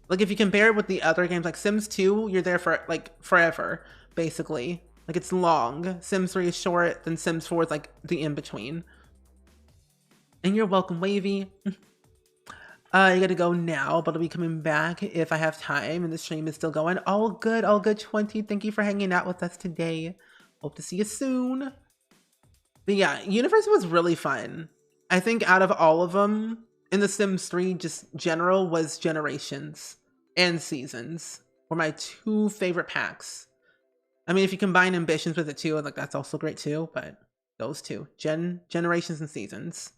[SPEAKER 1] Like, if you compare it with the other games, like Sims 2, you're there for like forever, basically. Like, it's long. Sims 3 is short, then Sims 4 is like the in-between. And you're welcome, Wavy. You gotta go now, but I'll be coming back if I have time and the stream is still going. All good, 20. Thank you for hanging out with us today. Hope to see you soon. But yeah, Universe was really fun. I think out of all of them in The Sims 3, just general was Generations and Seasons were my two favorite packs. I mean, if you combine Ambitions with it too, like that's also great too, but those two, Generations and Seasons.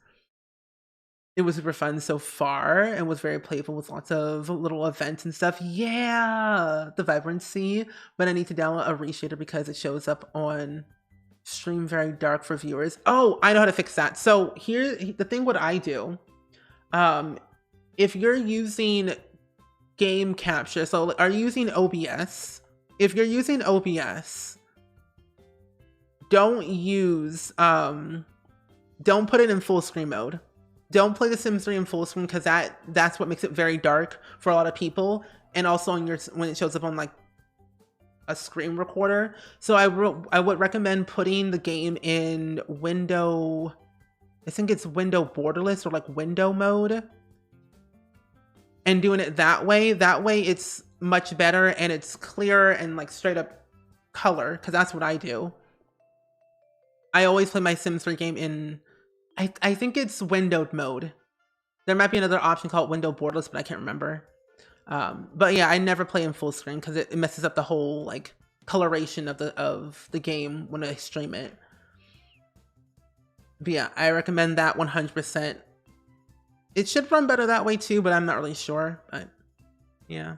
[SPEAKER 1] It was super fun so far and was very playful with lots of little events and stuff. Yeah, the vibrancy, but I need to download a reshader because it shows up on stream very dark for viewers. Oh, I know how to fix that. So here, the thing what I do, if you're using game capture, so are you using OBS? If you're using OBS, don't put it in full screen mode. Don't play The Sims 3 in full screen because that's what makes it very dark for a lot of people, and also on when it shows up on like a screen recorder. So I would recommend putting the game in window. I think it's window borderless or like window mode, and doing it that way. That way it's much better and it's clearer and like straight up color, because that's what I do. I always play my Sims 3 game in. I think it's windowed mode. There might be another option called window borderless, but I can't remember. But yeah, I never play in full screen because it messes up the whole like coloration of the game when I stream it. But yeah, I recommend that 100%. It should run better that way too, but I'm not really sure. But yeah.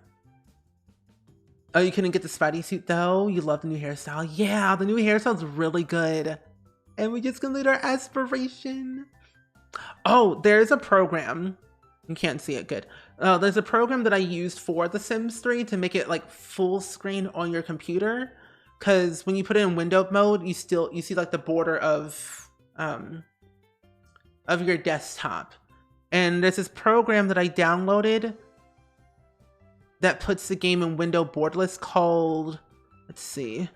[SPEAKER 1] Oh, you couldn't get the Spidey suit though? You love the new hairstyle. Yeah, the new hairstyle's really good. And we just completed our aspiration. Oh, there's a program. You can't see it good. There's a program that I used for The Sims 3 to make it like full screen on your computer. Because when you put it in windowed mode, you see like the border of your desktop. And there's this program that I downloaded that puts the game in window borderless called, let's see.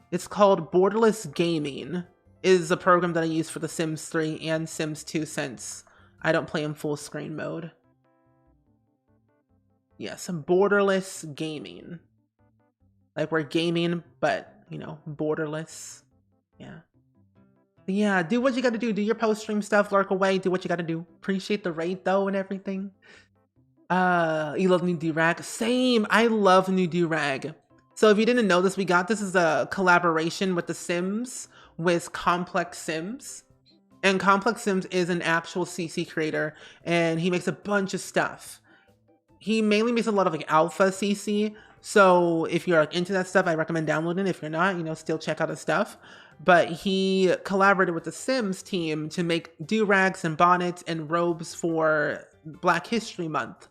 [SPEAKER 1] It's called Borderless Gaming. Is a program that I use for The Sims 3 and Sims 2 since I don't play in full screen mode. Yes, borderless gaming. Like we're gaming, but you know, borderless. Yeah. But yeah, do what you gotta do. Do your post-stream stuff, lurk away, do what you gotta do. Appreciate the raid though and everything. You love new do-rag? Same, I love new do-rag. So if you didn't know this, we got this as a collaboration with The Sims with Complex Sims. And Complex Sims is an actual CC creator and he makes a bunch of stuff. He mainly makes a lot of like alpha CC. So if you're like into that stuff, I recommend downloading it. If you're not, you know, still check out his stuff. But he collaborated with the Sims team to make do-rags and bonnets and robes for Black History Month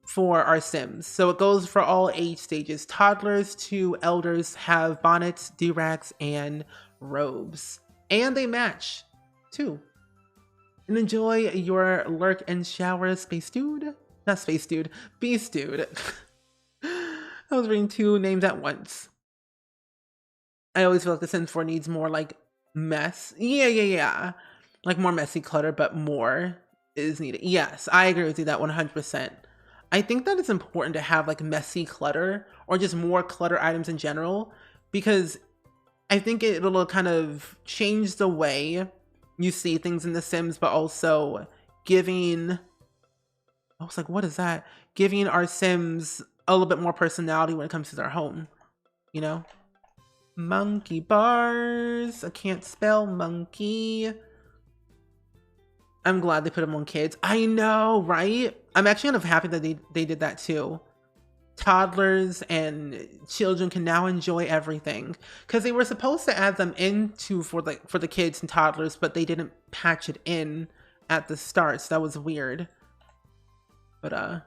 [SPEAKER 1] for our Sims. So it goes for all age stages. Toddlers to elders have bonnets, do-rags, and robes. And they match, too. And enjoy your lurk and shower, Space Dude. Not Space Dude, Beast Dude. I was reading two names at once. I always feel like The Sims 4 needs more, like, mess. Yeah. Like, more messy clutter, but more is needed. Yes, I agree with you that 100%. I think that it's important to have, like, messy clutter or just more clutter items in general, because I think it'll kind of change the way you see things in The Sims, but also giving... I was like, what is that? Giving our Sims a little bit more personality when it comes to their home, you know? Monkey bars. I can't spell monkey. I'm glad they put them on kids. I know, right? I'm actually kind of happy that they did that too. Toddlers and children can now enjoy everything, because they were supposed to add them into for the kids and toddlers, but they didn't patch it in at the start, so that was weird. But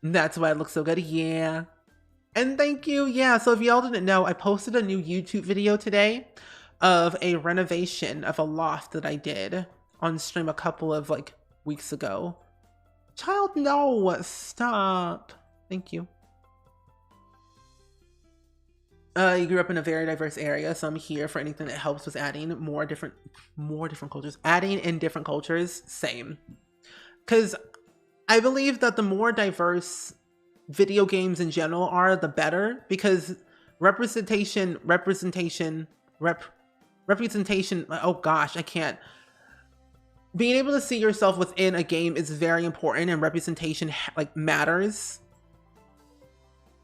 [SPEAKER 1] that's why it looks so good. Yeah. And thank you. Yeah, so if y'all didn't know, I posted a new YouTube video today of a renovation of a loft that I did on stream a couple of like weeks ago. Child, no, stop. Thank you. You grew up in a very diverse area, so I'm here for anything that helps with adding more different cultures. Adding in different cultures, same. Because I believe that the more diverse video games in general are, the better. Because representation. Oh gosh, I can't. Being able to see yourself within a game is very important, and representation like matters.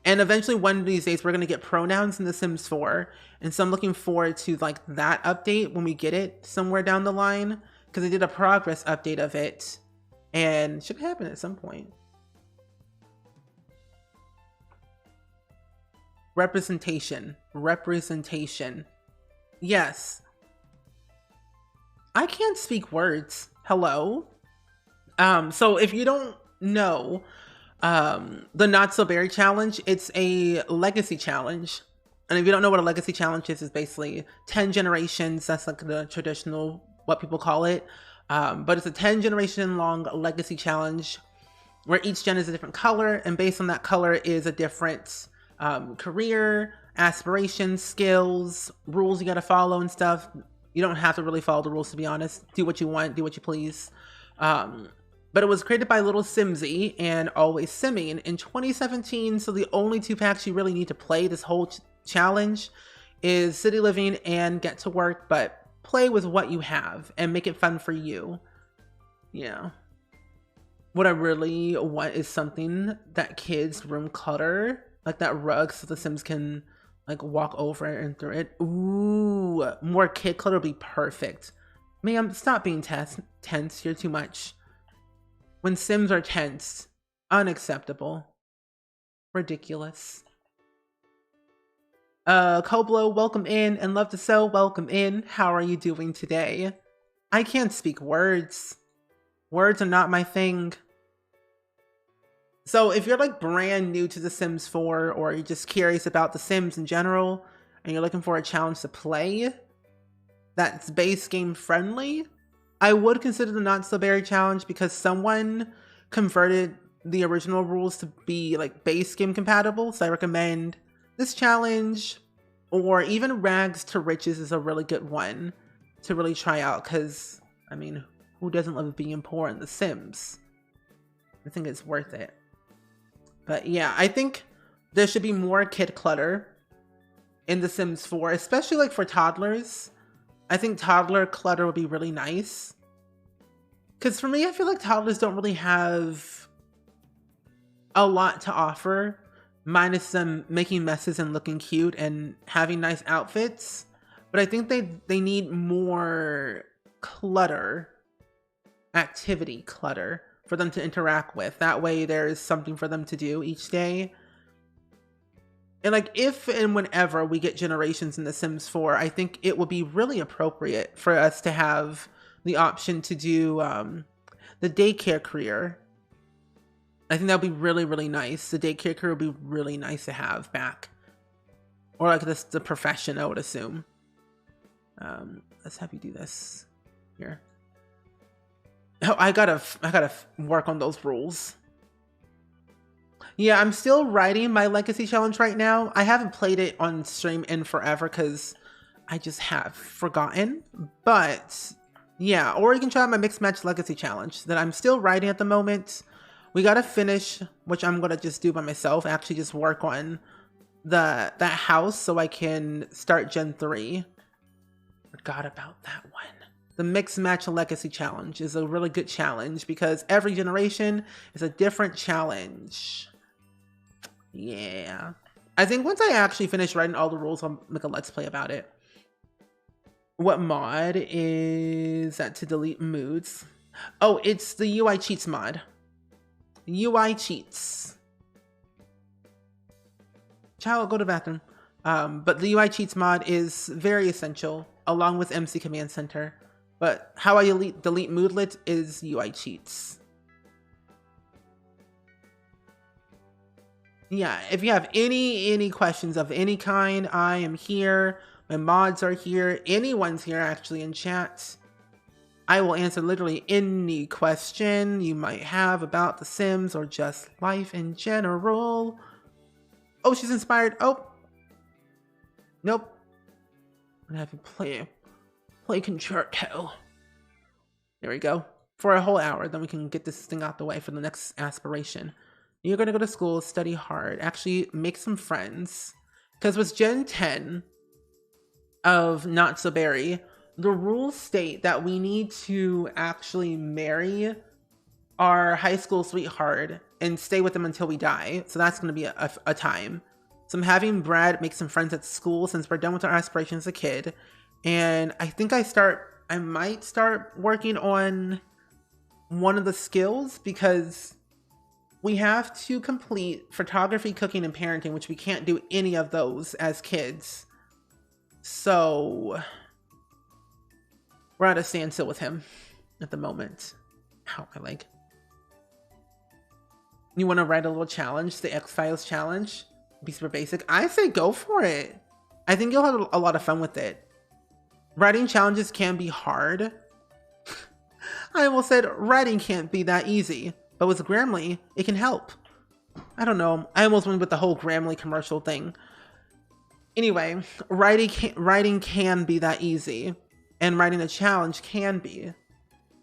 [SPEAKER 1] And eventually one of these days we're going to get pronouns in The Sims 4. And so I'm looking forward to like that update when we get it somewhere down the line. Because I did a progress update of it. And it should happen at some point. Representation. Yes. I can't speak words. Hello? So if you don't know... the Not So Berry Challenge, it's a legacy challenge. And if you don't know what a legacy challenge is, it's basically 10 generations. That's like the traditional, what people call it. But it's a 10 generation long legacy challenge where each gen is a different color. And based on that color is a different career, aspirations, skills, rules you got to follow and stuff. You don't have to really follow the rules, to be honest. Do what you want, do what you please. But it was created by Little Simsy and Always Simming in 2017. So the only 2 packs you really need to play this whole challenge is City Living and Get to Work. But play with what you have and make it fun for you. Yeah. What I really want is something that kids room clutter, like that rug, so the Sims can like walk over and through it. Ooh, more kid clutter would be perfect. Ma'am, stop being tense. You're too much. When Sims are tense, unacceptable, ridiculous. Koblo, welcome in, and Love to Sew, welcome in. How are you doing today? I can't speak words. Words are not my thing. So if you're like brand new to The Sims 4, or you're just curious about The Sims in general, and you're looking for a challenge to play that's base game friendly, I would consider the Not So Berry Challenge because someone converted the original rules to be like base game compatible. So I recommend this challenge, or even Rags to Riches is a really good one to really try out. Because, I mean, who doesn't love being poor in The Sims? I think it's worth it. But yeah, I think there should be more kid clutter in The Sims 4, especially like for toddlers. I think toddler clutter would be really nice. Because for me, I feel like toddlers don't really have a lot to offer, minus them making messes and looking cute and having nice outfits. But I think they need more clutter, activity clutter, for them to interact with. That way there's something for them to do each day. And like if and whenever we get generations in The Sims 4, I think it would be really appropriate for us to have the option to do the daycare career. I think that would be really, really nice. The daycare career would be really nice to have back. Or like the profession, I would assume. Let's have you do this here. Oh, I gotta work on those rules. Yeah, I'm still writing my legacy challenge right now. I haven't played it on stream in forever because I just have forgotten. But yeah, or you can try out my mixed match legacy challenge that I'm still writing at the moment. We gotta finish, which I'm gonna just do by myself. Actually, just work on that house so I can start Gen 3. Forgot about that one. The Mixed Match Legacy Challenge is a really good challenge because every generation is a different challenge. Yeah. I think once I actually finish writing all the rules, I'll make a Let's Play about it. What mod is that to delete moods? Oh, it's the UI Cheats mod. UI Cheats. Child, go to the bathroom. But the UI Cheats mod is very essential, along with MC Command Center. But how I delete moodlet is UI Cheats. Yeah, if you have any questions of any kind, I am here. My mods are here. Anyone's here actually in chat. I will answer literally any question you might have about The Sims or just life in general. Oh, she's inspired. Oh. Nope. I'm gonna have you play concerto. There we go. For a whole hour, then we can get this thing out the way for the next aspiration. You're gonna go to school, study hard, actually make some friends. Because with Gen 10 of Not So Berry, the rules state that we need to actually marry our high school sweetheart and stay with them until we die. So that's gonna be a time. So I'm having Brad make some friends at school since we're done with our aspirations as a kid. And I think I might start working on one of the skills because we have to complete photography, cooking, and parenting, which we can't do any of those as kids. So we're at a standstill with him at the moment. Ow, my leg. You want to write a little challenge, the X-Files challenge? Be super basic. I say go for it. I think you'll have a lot of fun with it. Writing challenges can be hard. I almost said writing can't be that easy, but with Grammarly, it can help. I don't know. I almost went with the whole Grammarly commercial thing. Anyway, writing can be that easy, and writing a challenge can be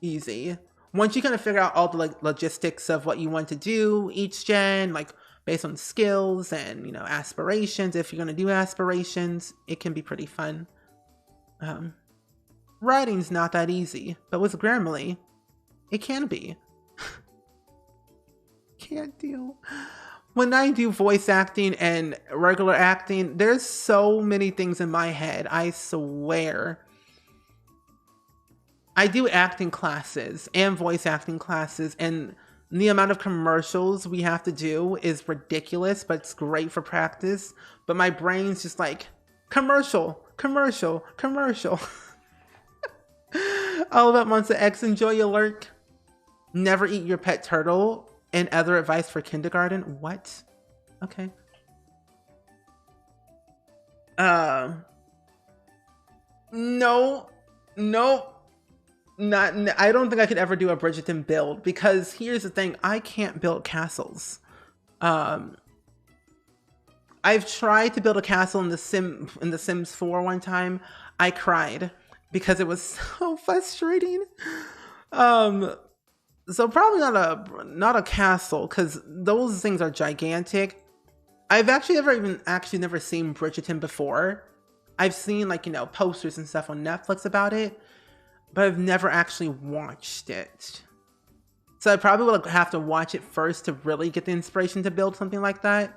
[SPEAKER 1] easy. Once you kind of figure out all the logistics of what you want to do each gen, like based on skills and, you know, aspirations, if you're going to do aspirations, it can be pretty fun. Writing's not that easy, but with Grammarly, it can be. Can't deal. When I do voice acting and regular acting, there's so many things in my head, I swear. I do acting classes and voice acting classes, and the amount of commercials we have to do is ridiculous, but it's great for practice. But my brain's just like, commercial, commercial, commercial. All about Monster X, enjoy your lurk. Never eat your pet turtle. And other advice for kindergarten. What? Okay. No. I don't think I could ever do a Bridgerton build because here's the thing. I can't build castles. I've tried to build a castle in the Sims 4 one time. I cried because it was so frustrating. So probably not a castle because those things are gigantic. I've actually never seen Bridgerton before. I've seen posters and stuff on Netflix about it, but I've never actually watched it. So I probably would have to watch it first to really get the inspiration to build something like that.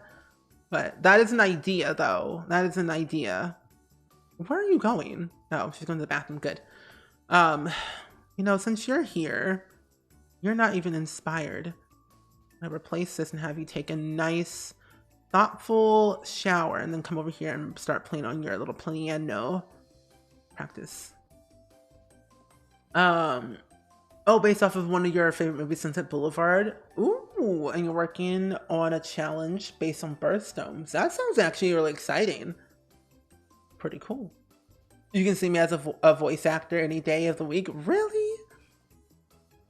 [SPEAKER 1] But that is an idea, though. That is an idea. Where are you going? Oh, she's going to the bathroom. Good. Since you're here, you're not even inspired. I replace this and have you take a nice, thoughtful shower and then come over here and start playing on your little piano. Practice. Based off of one of your favorite movies, Sunset Boulevard. Ooh, and you're working on a challenge based on birthstones. That sounds actually really exciting. Pretty cool. You can see me as a voice actor any day of the week. Really?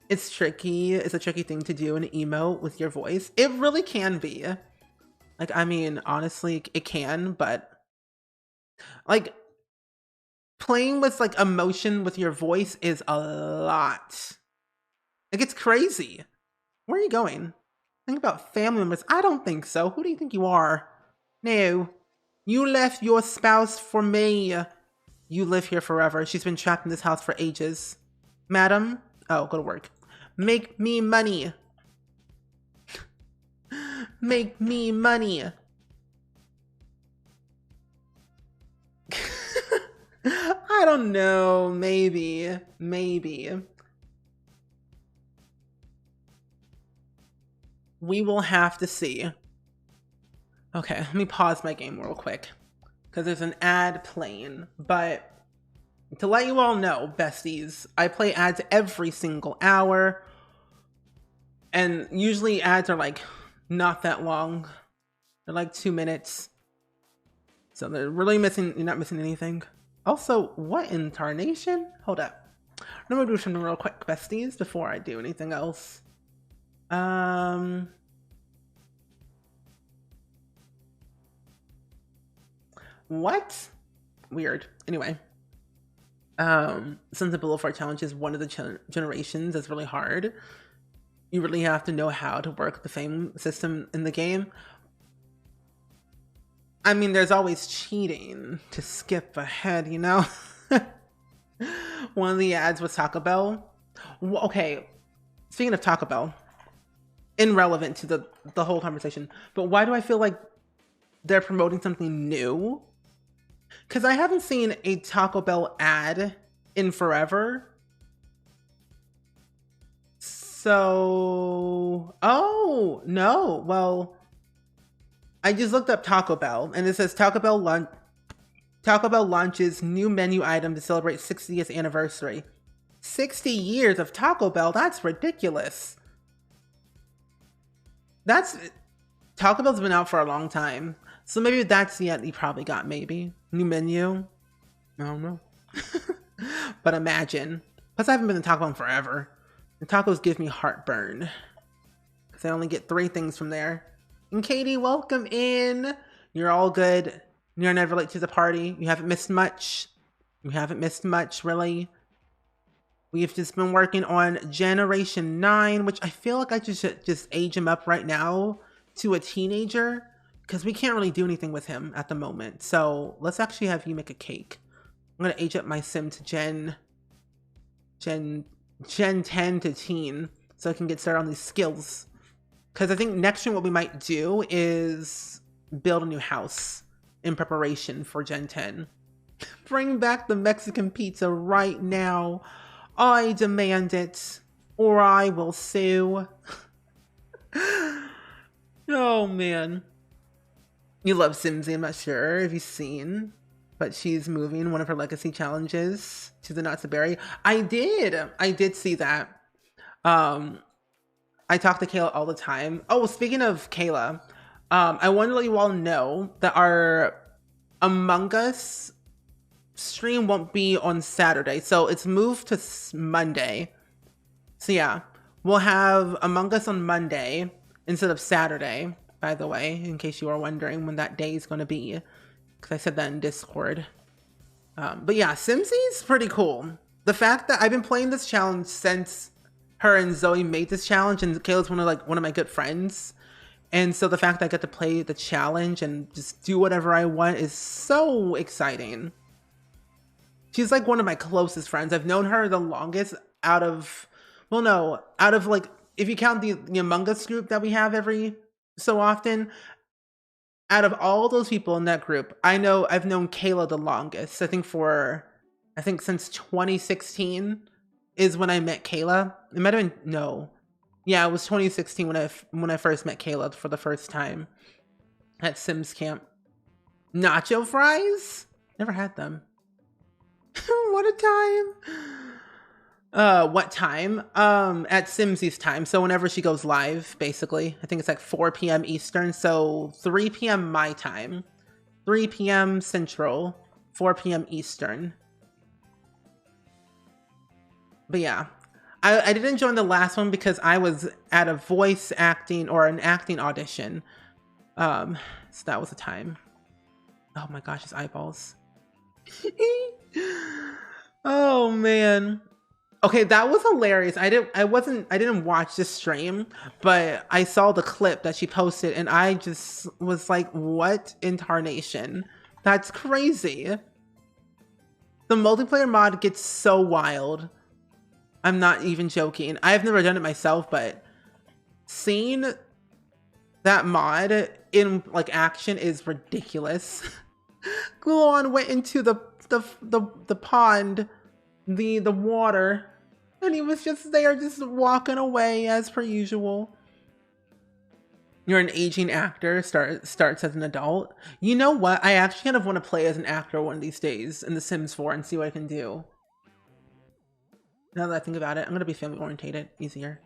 [SPEAKER 1] It's tricky. It's a tricky thing to do an emote with your voice. It really can be. Honestly, it can, but playing with emotion with your voice is a lot. It's crazy. Where are you going? Think about family members. I don't think so. Who do you think you are? No. You left your spouse for me. You live here forever. She's been trapped in this house for ages. Madam? Oh, go to work. Make me money. Make me money. I don't know. Maybe. We will have to see. Okay, let me pause my game real quick because there's an ad playing. But to let you all know, besties, I play ads every single hour. And usually ads are not that long. They're 2 minutes. So they're really you're not missing anything. Also, what in tarnation? Hold up. I'm gonna do something real quick, besties, before I do anything else. What? weird. Anyway, since the below 4 challenge is one of the generations that's really hard, you really have to know how to work the fame system in the game. I mean, there's always cheating to skip ahead, you know? One of the ads was Taco Bell. Okay, speaking of Taco Bell, irrelevant to the whole conversation, but why do I feel like they're promoting something new? Because I haven't seen a Taco Bell ad in forever. So, oh, no. Well, I just looked up Taco Bell and it says Taco Bell launches new menu item to celebrate 60th anniversary. 60 years of Taco Bell? That's ridiculous. Taco Bell's been out for a long time. So maybe that's the end you probably got, maybe. New menu? I don't know. But imagine. Plus I haven't been to Taco Bell in forever. The tacos give me heartburn. Because I only get 3 things from there. And Katie, welcome in. You're all good. You're never late to the party. You haven't missed much. You haven't missed much, really. We've just been working on Generation 9, which I feel like I should just age him up right now to a teenager. Because we can't really do anything with him at the moment. So let's actually have you make a cake. I'm going to age up my sim to Gen 10 to teen. So I can get started on these skills. Because I think next year what we might do is build a new house in preparation for Gen 10. Bring back the Mexican pizza right now. I demand it, or I will sue. Oh, man. You love Simsy, I'm not sure if you've seen, but she's moving one of her legacy challenges to the Natsuberry. I did see that. I talk to Kayla all the time. Oh, speaking of Kayla, I want to let you all know that our Among Us stream won't be on Saturday. So it's moved to Monday. So yeah, we'll have Among Us on Monday instead of Saturday, by the way, in case you are wondering when that day is going to be. Because I said that in Discord. But yeah, Simsy's pretty cool. The fact that I've been playing this challenge since her and Zoe made this challenge, and Kayla's one of my good friends. And so the fact that I get to play the challenge and just do whatever I want is so exciting. She's like one of my closest friends. I've known her the longest out of like, if you count the Among Us group that we have every so often, out of all those people in that group, I've known Kayla the longest. I think since 2016 is when I met Kayla. It might have been, no. Yeah, it was 2016 when I first met Kayla for the first time at Sims Camp. Nacho fries? Never had them. What a time. What time? At Simsy's time. So whenever she goes live, basically. I think it's like 4 p.m. Eastern. So 3 p.m. my time. 3 p.m. Central. 4 p.m. Eastern. But yeah. I didn't join the last one because I was at a voice acting or an acting audition. So that was the time. Oh my gosh, his eyeballs. Oh man. Okay, that was hilarious. I didn't watch this stream, but I saw the clip that she posted and I just was like, what in tarnation? That's crazy. The multiplayer mod gets so wild. I'm not even joking. I've never done it myself, but seeing that mod in like action is ridiculous. Gluon went into the pond, the water, and he was just there, just walking away as per usual. You're an aging actor, starts as an adult. You know what? I actually kind of want to play as an actor one of these days in The Sims 4 and see what I can do. Now that I think about it, I'm gonna be family orientated. Easier.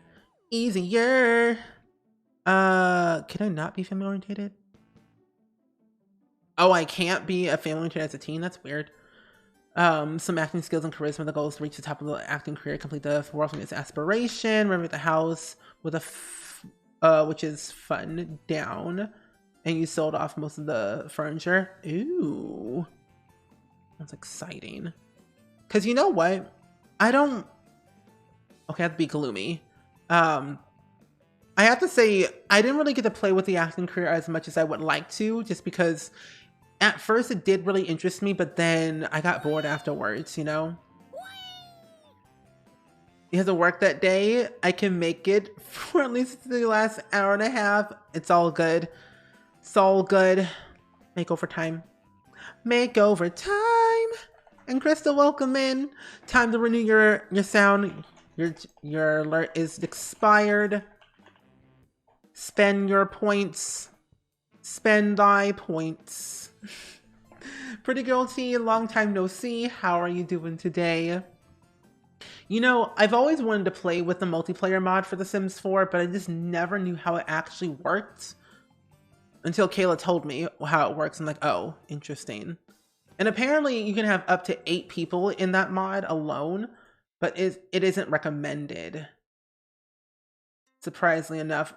[SPEAKER 1] Can I not be family orientated? Oh, I can't be a family orientated as a teen? That's weird. Some acting skills and charisma. The goal is to reach the top of the acting career, complete the world famous aspiration, renovate the house with which is fun down, and you sold off most of the furniture. Ooh. That's exciting. Because you know what? I don't... Okay, I have to be gloomy. I have to say, I didn't really get to play with the acting career as much as I would like to, just because at first it did really interest me, but then I got bored afterwards, you know? You have to work that day. I can make it for at least the last hour and a half. It's all good. It's all good. Makeover time. Makeover time. And Crystal, welcome in. Time to renew your sound. Your alert is expired. Spend your points. Spend thy points. Pretty girl T, long time no see. How are you doing today? You know, I've always wanted to play with the multiplayer mod for The Sims 4, but I just never knew how it actually worked until Kayla told me how it works. I'm like, oh, interesting. And apparently you can have up to 8 people in that mod alone, but it isn't recommended. Surprisingly enough.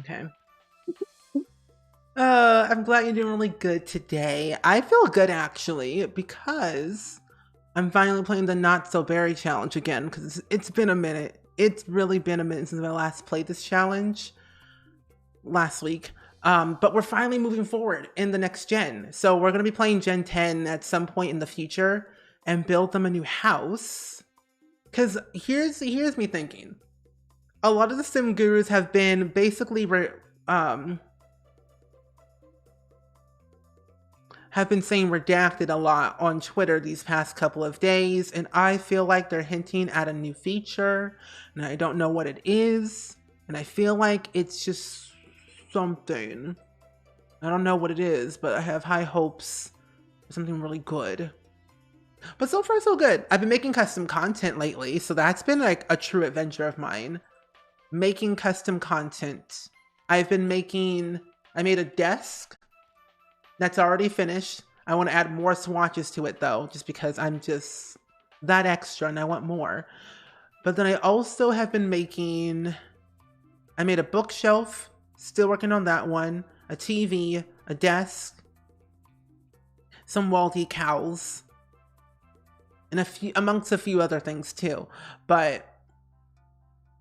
[SPEAKER 1] Okay. I'm glad you're doing really good today. I feel good actually because I'm finally playing the Not So Berry challenge again because it's been a minute. It's really been a minute since I last played this challenge last week. But we're finally moving forward in the next gen. So we're going to be playing Gen 10 at some point in the future and build them a new house. Because here's me thinking. A lot of the sim gurus have been basically have been saying redacted a lot on Twitter these past couple of days, and I feel like they're hinting at a new feature, and I don't know what it is, and I feel like it's just something. I don't know what it is, but I have high hopes for something really good. But so far, so good. I've been making custom content lately, so that's been like a true adventure of mine. Making custom content. I made a desk that's already finished. I want to add more swatches to it though, just because I'm just that extra and I want more. But then I also have been I made a bookshelf, still working on that one, a TV, a desk, some wall decals, and amongst a few other things too. But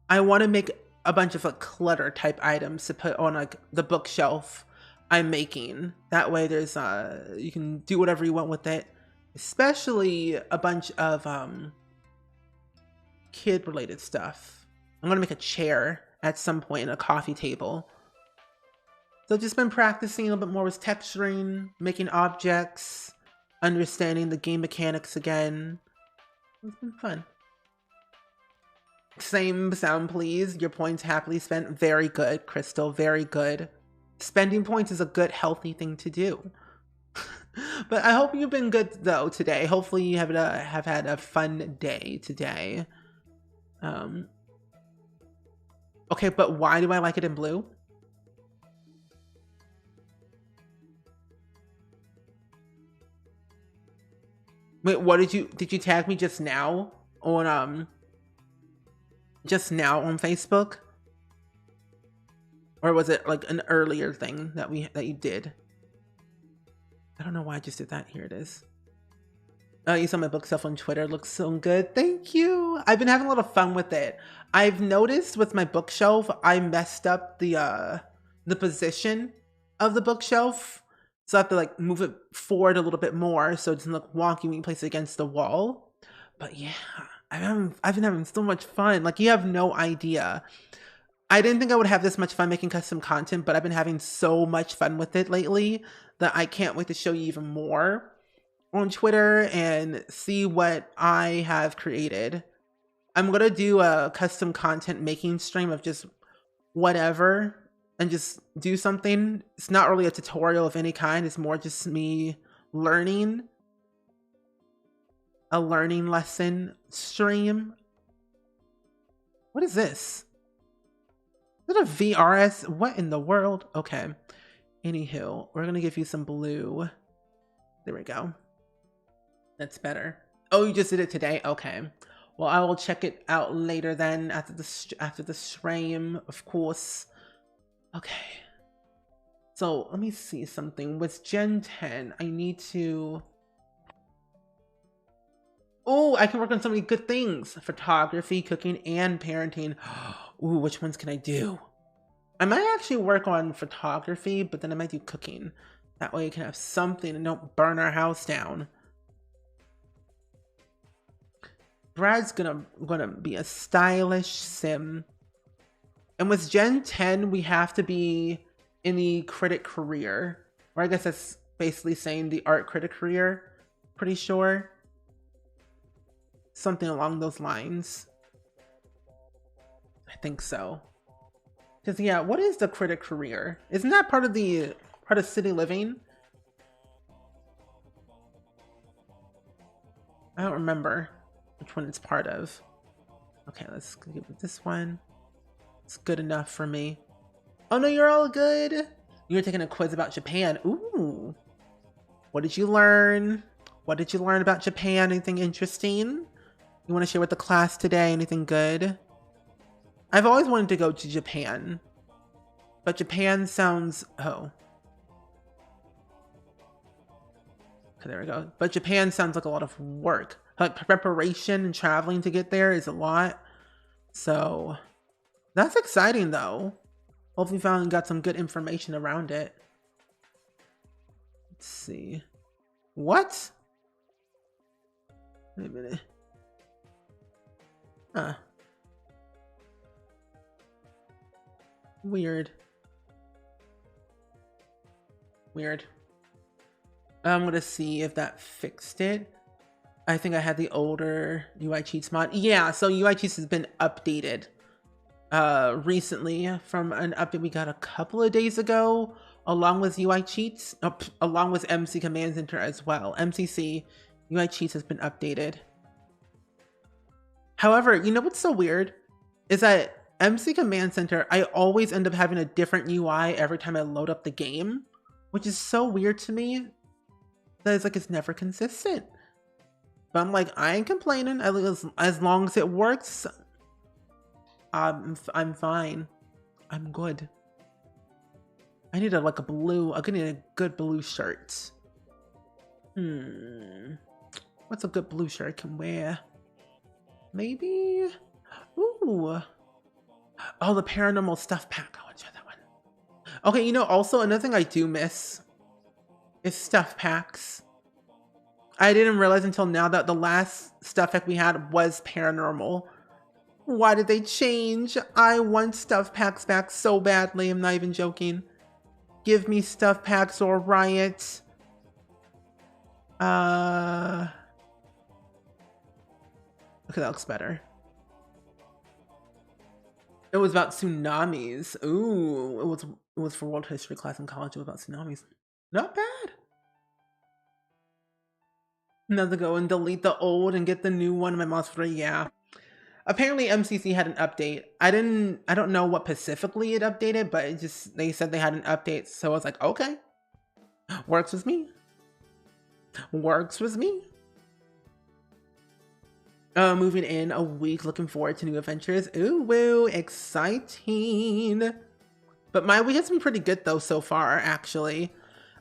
[SPEAKER 1] I want to make a bunch of like clutter type items to put on like the bookshelf I'm making. That way there's you can do whatever you want with it, especially a bunch of kid related stuff. I'm gonna make a chair at some point and a coffee table. So I've just been practicing a little bit more with texturing, making objects, understanding the game mechanics again. It's been fun. Same sound, please. Your points happily spent. Very good, Crystal. Very good. Spending points is a good, healthy thing to do. But I hope you've been good, though, today. Hopefully you have had a fun day today. Okay, but why do I like it in blue? Wait, what did you tag me just now on Facebook? Or was it like an earlier thing that you did? I don't know why I just did that. Here it is. You saw my bookshelf on Twitter. Looks so good. Thank you. I've been having a lot of fun with it. I've noticed with my bookshelf, I messed up the position of the bookshelf. So I have to like move it forward a little bit more so it doesn't look wonky when you place it against the wall. But yeah, I've been having so much fun. Like, you have no idea. I didn't think I would have this much fun making custom content, but I've been having so much fun with it lately that I can't wait to show you even more on Twitter and see what I have created. I'm going to do a custom content making stream of just whatever and just do something. It's not really a tutorial of any kind. It's more just me learning. a learning lesson stream. What is this? Is it a VRS? What in the world? Okay. Anywho, we're gonna give you some blue. There we go. That's better. Oh, you just did it today? Okay. Well, I will check it out later then after the stream, of course. Okay. So let me see something. With Gen 10, I need to... Oh, I can work on so many good things. Photography, cooking, and parenting. Ooh, which ones can I do? I might actually work on photography, but then I might do cooking. That way I can have something and don't burn our house down. Brad's gonna be a stylish sim. And with Gen 10, we have to be in the critic career. Or I guess that's basically saying the art critic career. Pretty sure. Something along those lines. I think so. Because yeah, what is the critic career? Isn't that part of city living? I don't remember which one it's part of. Okay, let's give it this one. It's good enough for me. Oh no, you're all good. You're taking a quiz about Japan. Ooh. What did you learn? What did you learn about Japan? Anything interesting? You want to share with the class today? Anything good? I've always wanted to go to Japan. But Japan sounds... Oh. Okay, there we go. But Japan sounds like a lot of work. Like preparation and traveling to get there is a lot. So that's exciting though. Hopefully finally got some good information around it. Let's see. What? Wait a minute. Huh. Weird. Weird. I'm gonna see if that fixed it. I think I had the older UI cheats mod. Yeah, so UI cheats has been updated recently from an update we got a couple of days ago, along with UI cheats, along with MC Command Center as well. MCC UI cheats has been updated. However, you know what's so weird is that MC Command Center, I always end up having a different UI every time I load up the game, which is so weird to me. That it's like it's never consistent. But I'm like, I ain't complaining. As long as it works, I'm fine. I'm good. I need like a blue. I'm gonna need a good blue shirt. What's a good blue shirt I can wear? Maybe. Ooh. Oh, the paranormal stuff pack. I want to try that one. Okay, you know, also another thing I do miss is stuff packs. I didn't realize until now that the last stuff pack we had was paranormal. Why did they change? I want stuff packs back so badly. I'm not even joking. Give me stuff packs or riot. Okay, that looks better. It was about tsunamis. Ooh, it was for world history class in college. It was about tsunamis. Not bad. Now to go and delete the old and get the new one in my mouse free. Yeah. Apparently MCC had an update. I don't know what specifically it updated, but it just, they said they had an update. So I was like, okay. Works with me. Works with me. Moving in a week, looking forward to new adventures. Ooh, woo, exciting. But my week has been pretty good though so far, actually.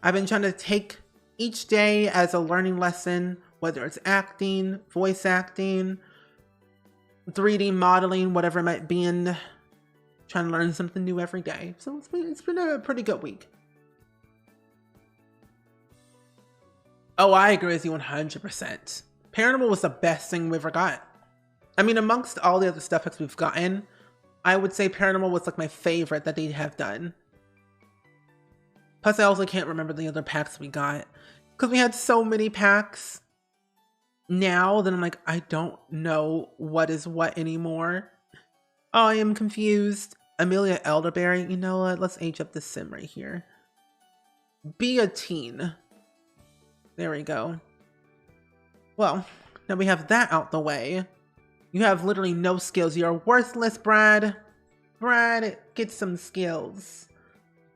[SPEAKER 1] I've been trying to take each day as a learning lesson, whether it's acting, voice acting, 3D modeling, whatever it might be, in trying to learn something new every day. So it's been a pretty good week. Oh, I agree with you 100%. Paranormal was the best thing we ever got. I mean, amongst all the other stuff packs we've gotten, I would say Paranormal was like my favorite that they have done. Plus, I also can't remember the other packs we got because we had so many packs. Now that I'm like, I don't know what is what anymore. Oh, I am confused. Amelia Elderberry, you know what? Let's age up this sim right here. Be a teen. There we go. Well, Now we have that out the way. You have literally no skills. You're worthless, Brad. Brad, get some skills.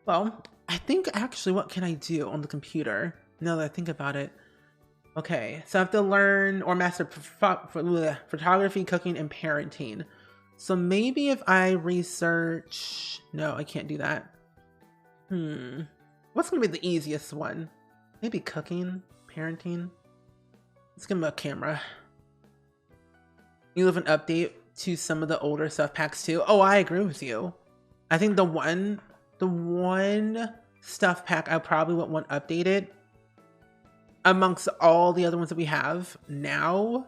[SPEAKER 1] Well, I think actually, what can I do on the computer? Now that I think about it. Okay, so I have to learn or master photography, cooking, and parenting. So maybe if I research... No, I can't do that. What's gonna be the easiest one? Maybe cooking, parenting. Let's give him a camera. You have an update to some of the older stuff packs too. Oh, I agree with you. I think the one stuff pack I probably would want updated amongst all the other ones that we have now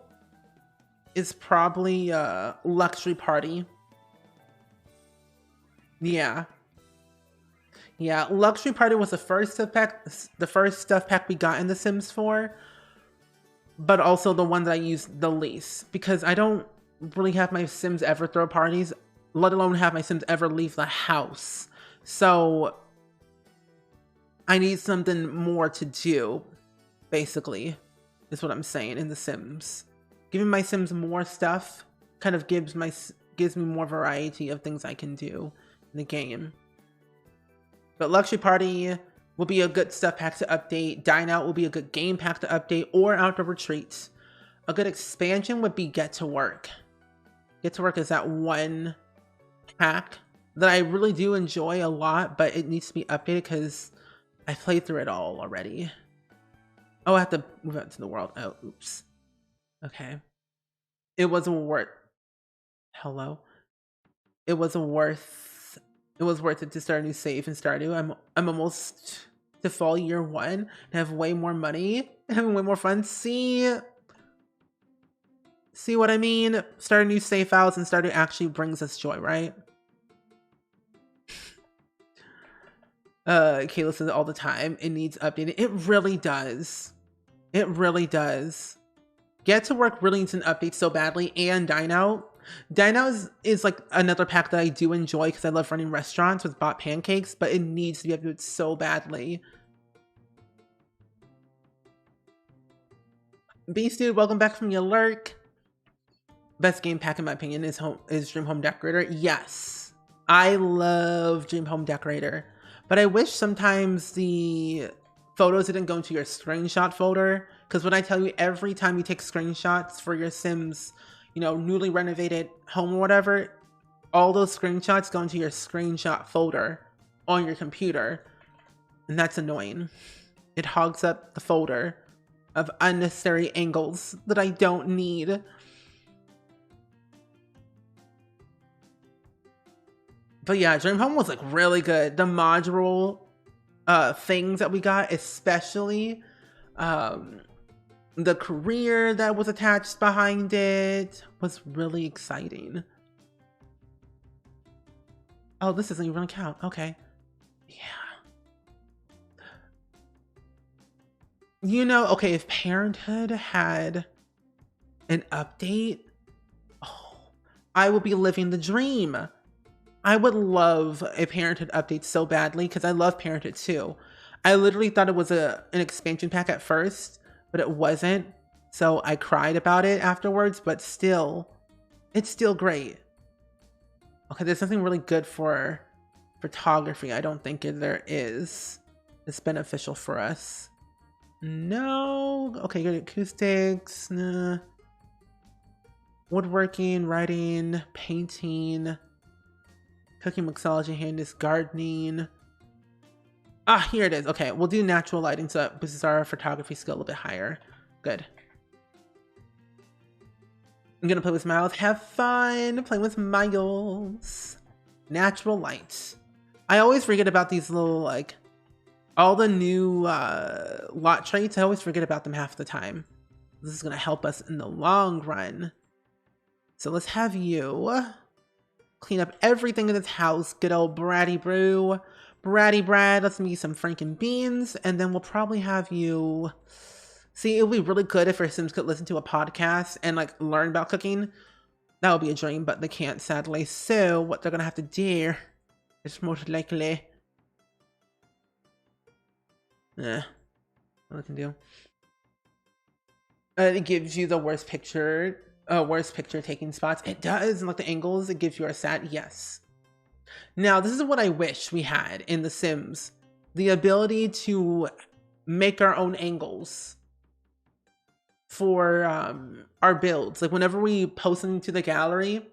[SPEAKER 1] is probably Luxury Party. Yeah, Luxury Party was the first stuff pack we got in The Sims 4, but also the one that I used the least because I don't really have my Sims ever throw parties, let alone have my Sims ever leave the house. So I need something more to do, basically, is what I'm saying in The Sims. Giving my Sims more stuff kind of gives me more variety of things I can do in the game. But Luxury Party will be a good stuff pack to update. Dine Out will be a good game pack to update, or Outdoor Retreat. A good expansion would be Get to Work. Get to Work is that one pack that I really do enjoy a lot, but it needs to be updated because I played through it all already. Oh, I have to move out to the world. Oh, oops. Okay. It wasn't worth... Hello? It was worth it to start a new save in Stardew. I'm almost to fall year 1 and have way more money and having way more fun. See what I mean? Start a new save files and Stardew actually brings us joy, right? Kayla says it all the time. It needs updating. It really does. It really does. Get to Work really needs an update so badly, and Dine Out. Dine Out is like another pack that I do enjoy because I love running restaurants with bot pancakes, but it needs to be updated so badly. Beast Dude, welcome back from your lurk. Best game pack in my opinion is Dream Home Decorator. Yes, I love Dream Home Decorator, but I wish sometimes the photos didn't go into your screenshot folder, because when I tell you every time you take screenshots for your Sims, you know, newly renovated home or whatever, all those screenshots go into your screenshot folder on your computer, and that's annoying. It hogs up the folder of unnecessary angles that I don't need. But yeah, Dream Home was like really good. The modular things that we got, especially the career that was attached behind it, was really exciting. Oh, this doesn't even count. Okay. Yeah. You know, okay, if Parenthood had an update, oh, I would be living the dream. I would love a Parenthood update so badly because I love Parenthood too. I literally thought it was an expansion pack at first, but it wasn't. So I cried about it afterwards, but still, it's still great. Okay, there's something really good for photography. I don't think there is. It's beneficial for us. No. Okay, good acoustics. Nah. Woodworking, writing, painting, cooking, mixology, handiness, gardening. Ah, here it is. Okay, we'll do natural lighting so that boosts our photography skill a little bit higher. Good. I'm gonna play with Miles. Have fun playing with Miles. Natural light. I always forget about these little, like, all the new lot traits. I always forget about them half the time. This is gonna help us in the long run. So let's have you clean up everything in this house. Good old Bratty Brew. Bratty Brad, let's make some Franken beans, and then we'll probably have you... See, it would be really good if our Sims could listen to a podcast and, like, learn about cooking. That would be a dream, but they can't, sadly. So, what they're gonna have to do is most likely... what I can do. It gives you the worst picture taking spots. It does, and like the angles it gives you are sad. Yes. Now this is what I wish we had in The Sims: the ability to make our own angles for our builds. Like whenever we post them to the gallery,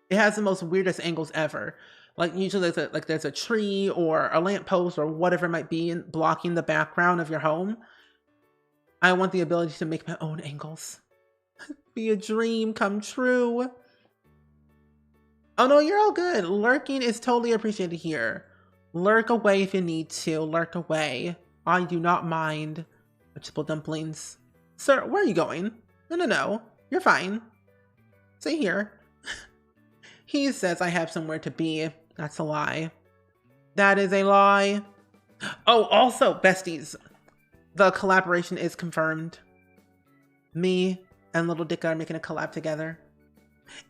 [SPEAKER 1] it has the most weirdest angles ever. Like usually there's a tree or a lamppost or whatever it might be blocking the background of your home. I want the ability to make my own angles. Be a dream come true. Oh no, you're all good. Lurking is totally appreciated here. Lurk away if you need to. Lurk away. I do not mind. Vegetable dumplings. Sir, where are you going? No. You're fine. Stay here. He says I have somewhere to be. That's a lie. That is a lie. Oh, also, besties. The collaboration is confirmed. Me and Little Dick are making a collab together.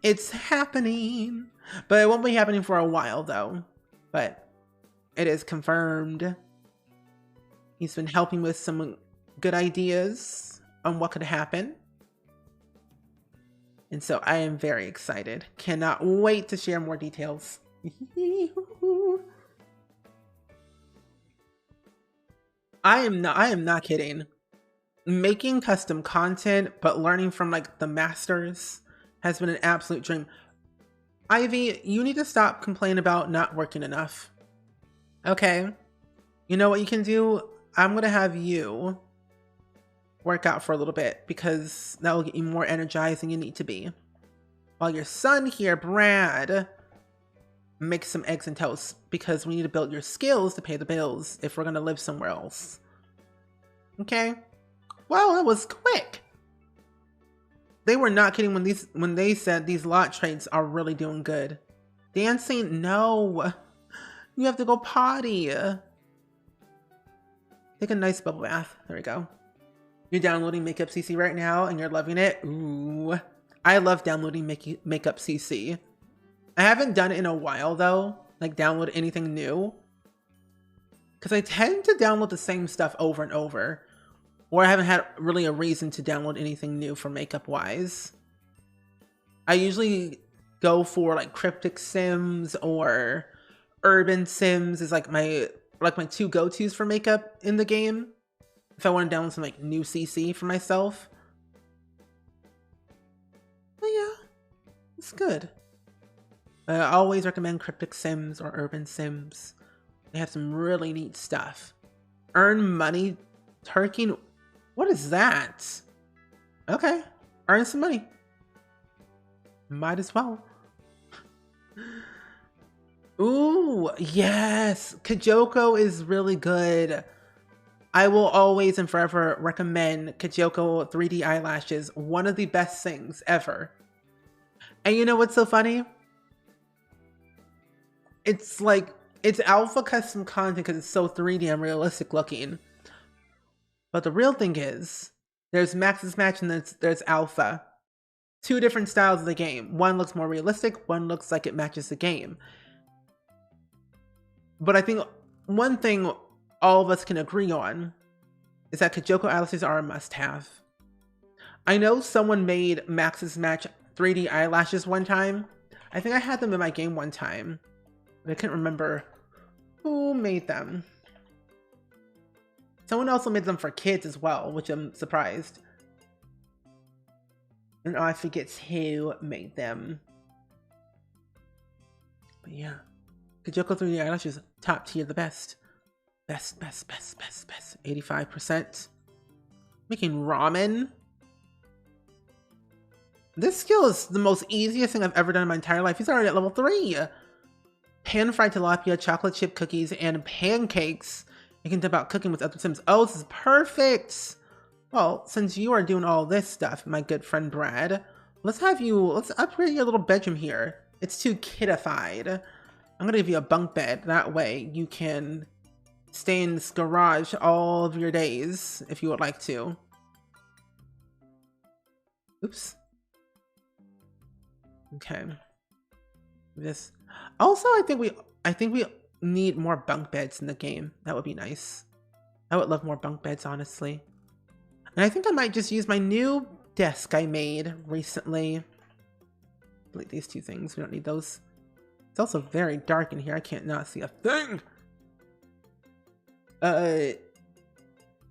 [SPEAKER 1] It's happening. But it won't be happening for a while, though. But it is confirmed. He's been helping with some good ideas on what could happen. And so I am very excited. Cannot wait to share more details. I am not kidding. Making custom content, but learning from like the masters has been an absolute dream. Ivy, you need to stop complaining about not working enough. Okay. You know what you can do? I'm gonna have you work out for a little bit because that will get you more energized than you need to be. While your son here, Brad, makes some eggs and toast because we need to build your skills to pay the bills if we're gonna live somewhere else. Okay. Well, it was quick. They were not kidding when they said these lot trades are really doing good. Dancing? No. You have to go potty. Take a nice bubble bath. There we go. You're downloading Makeup CC right now and you're loving it. Ooh. I love downloading Makeup CC. I haven't done it in a while though. Like download anything new. Because I tend to download the same stuff over and over. Or I haven't had really a reason to download anything new for makeup wise. I usually go for like Cryptic Sims or Urban Sims is like my two go-tos for makeup in the game. If I want to download some like new CC for myself. But yeah, it's good. I always recommend Cryptic Sims or Urban Sims. They have some really neat stuff. Earn money turkey. What is that? Okay, earn some money. Might as well. Ooh, yes. Kajoko is really good. I will always and forever recommend Kajoko 3D eyelashes. One of the best things ever. And you know what's so funny? It's like, it's alpha custom content because it's so 3D and realistic looking. But the real thing is, there's Max's Match and there's Alpha. Two different styles of the game. One looks more realistic, one looks like it matches the game. But I think one thing all of us can agree on is that Kajoko eyelashes are a must-have. I know someone made Max's Match 3D eyelashes one time. I think I had them in my game one time. But I can't remember who made them. Someone also made them for kids as well, which I'm surprised. And I forget who made them. But yeah. Kajoko 3D eyelashes, top tier, the best. Best. 85%. Making ramen. This skill is the most easiest thing I've ever done in my entire life. He's already at level 3. Pan-fried tilapia, chocolate chip cookies, and pancakes. You can dump out cooking with other Sims. Oh, this is perfect. Well, since you are doing all this stuff, my good friend Brad, let's upgrade your little bedroom here. It's too kidified. I'm gonna give you a bunk bed. That way you can stay in this garage all of your days if you would like to. Oops. Okay. This. Also, I think we need more bunk beds in the game. That would be nice. I would love more bunk beds, honestly. And I think I might just use my new desk I made recently. Delete these two things. We don't need those. It's also very dark in here. I can't not see a thing.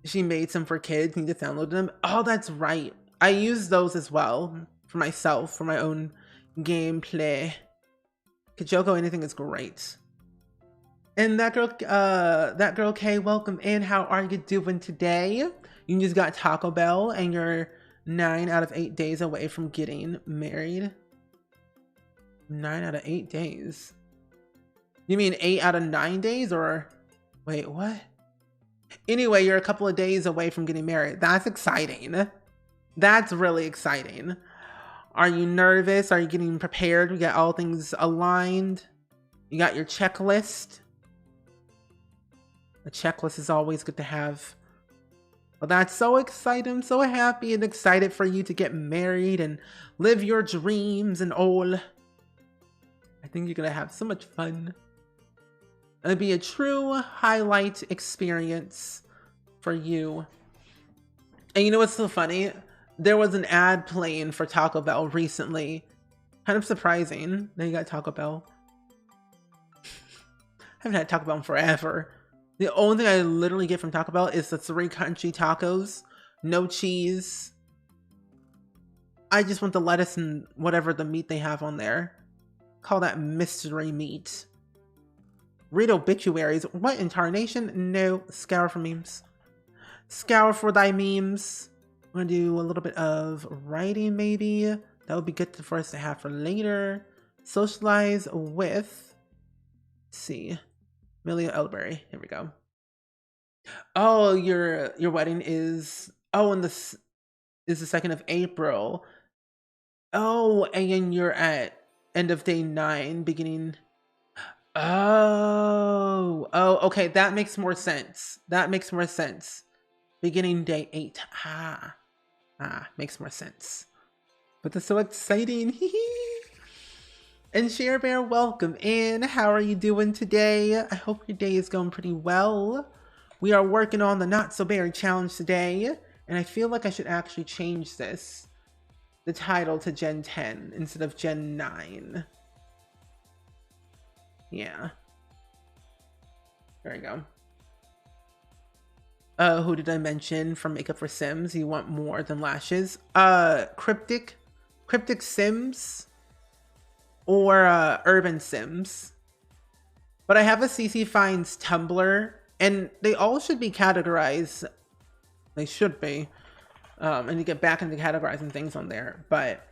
[SPEAKER 1] She made some for kids. Need to download them. Oh, that's right. I use those as well for myself, for my own gameplay. Kajoko, anything is great. And that girl Kay, welcome in. How are you doing today? You just got Taco Bell and you're 9 out of 8 days away from getting married. 9 out of 8 days. You mean 8 out of 9 days, or wait, what? Anyway, you're a couple of days away from getting married. That's exciting. That's really exciting. Are you nervous? Are you getting prepared? We got all things aligned. You got your checklist. The checklist is always good to have. Well, that's so exciting. I'm so happy and excited for you to get married and live your dreams and all. I think you're going to have so much fun. It'll be a true highlight experience for you. And you know what's so funny? There was an ad playing for Taco Bell recently. Kind of surprising that you got Taco Bell. I haven't had Taco Bell in forever. The only thing I literally get from Taco Bell is the 3 country tacos. No cheese. I just want the lettuce and whatever the meat they have on there. Call that mystery meat. Read obituaries. What in tarnation? No. Scour for memes. Scour for thy memes. I'm gonna do a little bit of writing maybe. That would be good for us to have for later. Socialize with, let's see, Amelia Elberry. Here we go. Oh, your wedding is, oh, and this is the 2nd of April. Oh, and you're at end of day 9, beginning. Oh, okay. That makes more sense. That makes more sense. Beginning day 8. Makes more sense. But that's so exciting. And Share Bear, welcome in. How are you doing today? I hope your day is going pretty well. We are working on the Not So Berry Challenge today, and I feel like I should actually change this, the title, to Gen 10 instead of Gen 9. Yeah. There we go. Who did I mention from Makeup for Sims? You want more than lashes? Cryptic Sims or Urban Sims. But I have a CC Finds Tumblr, and they all should be categorized. They should be. And you get back into categorizing things on there. But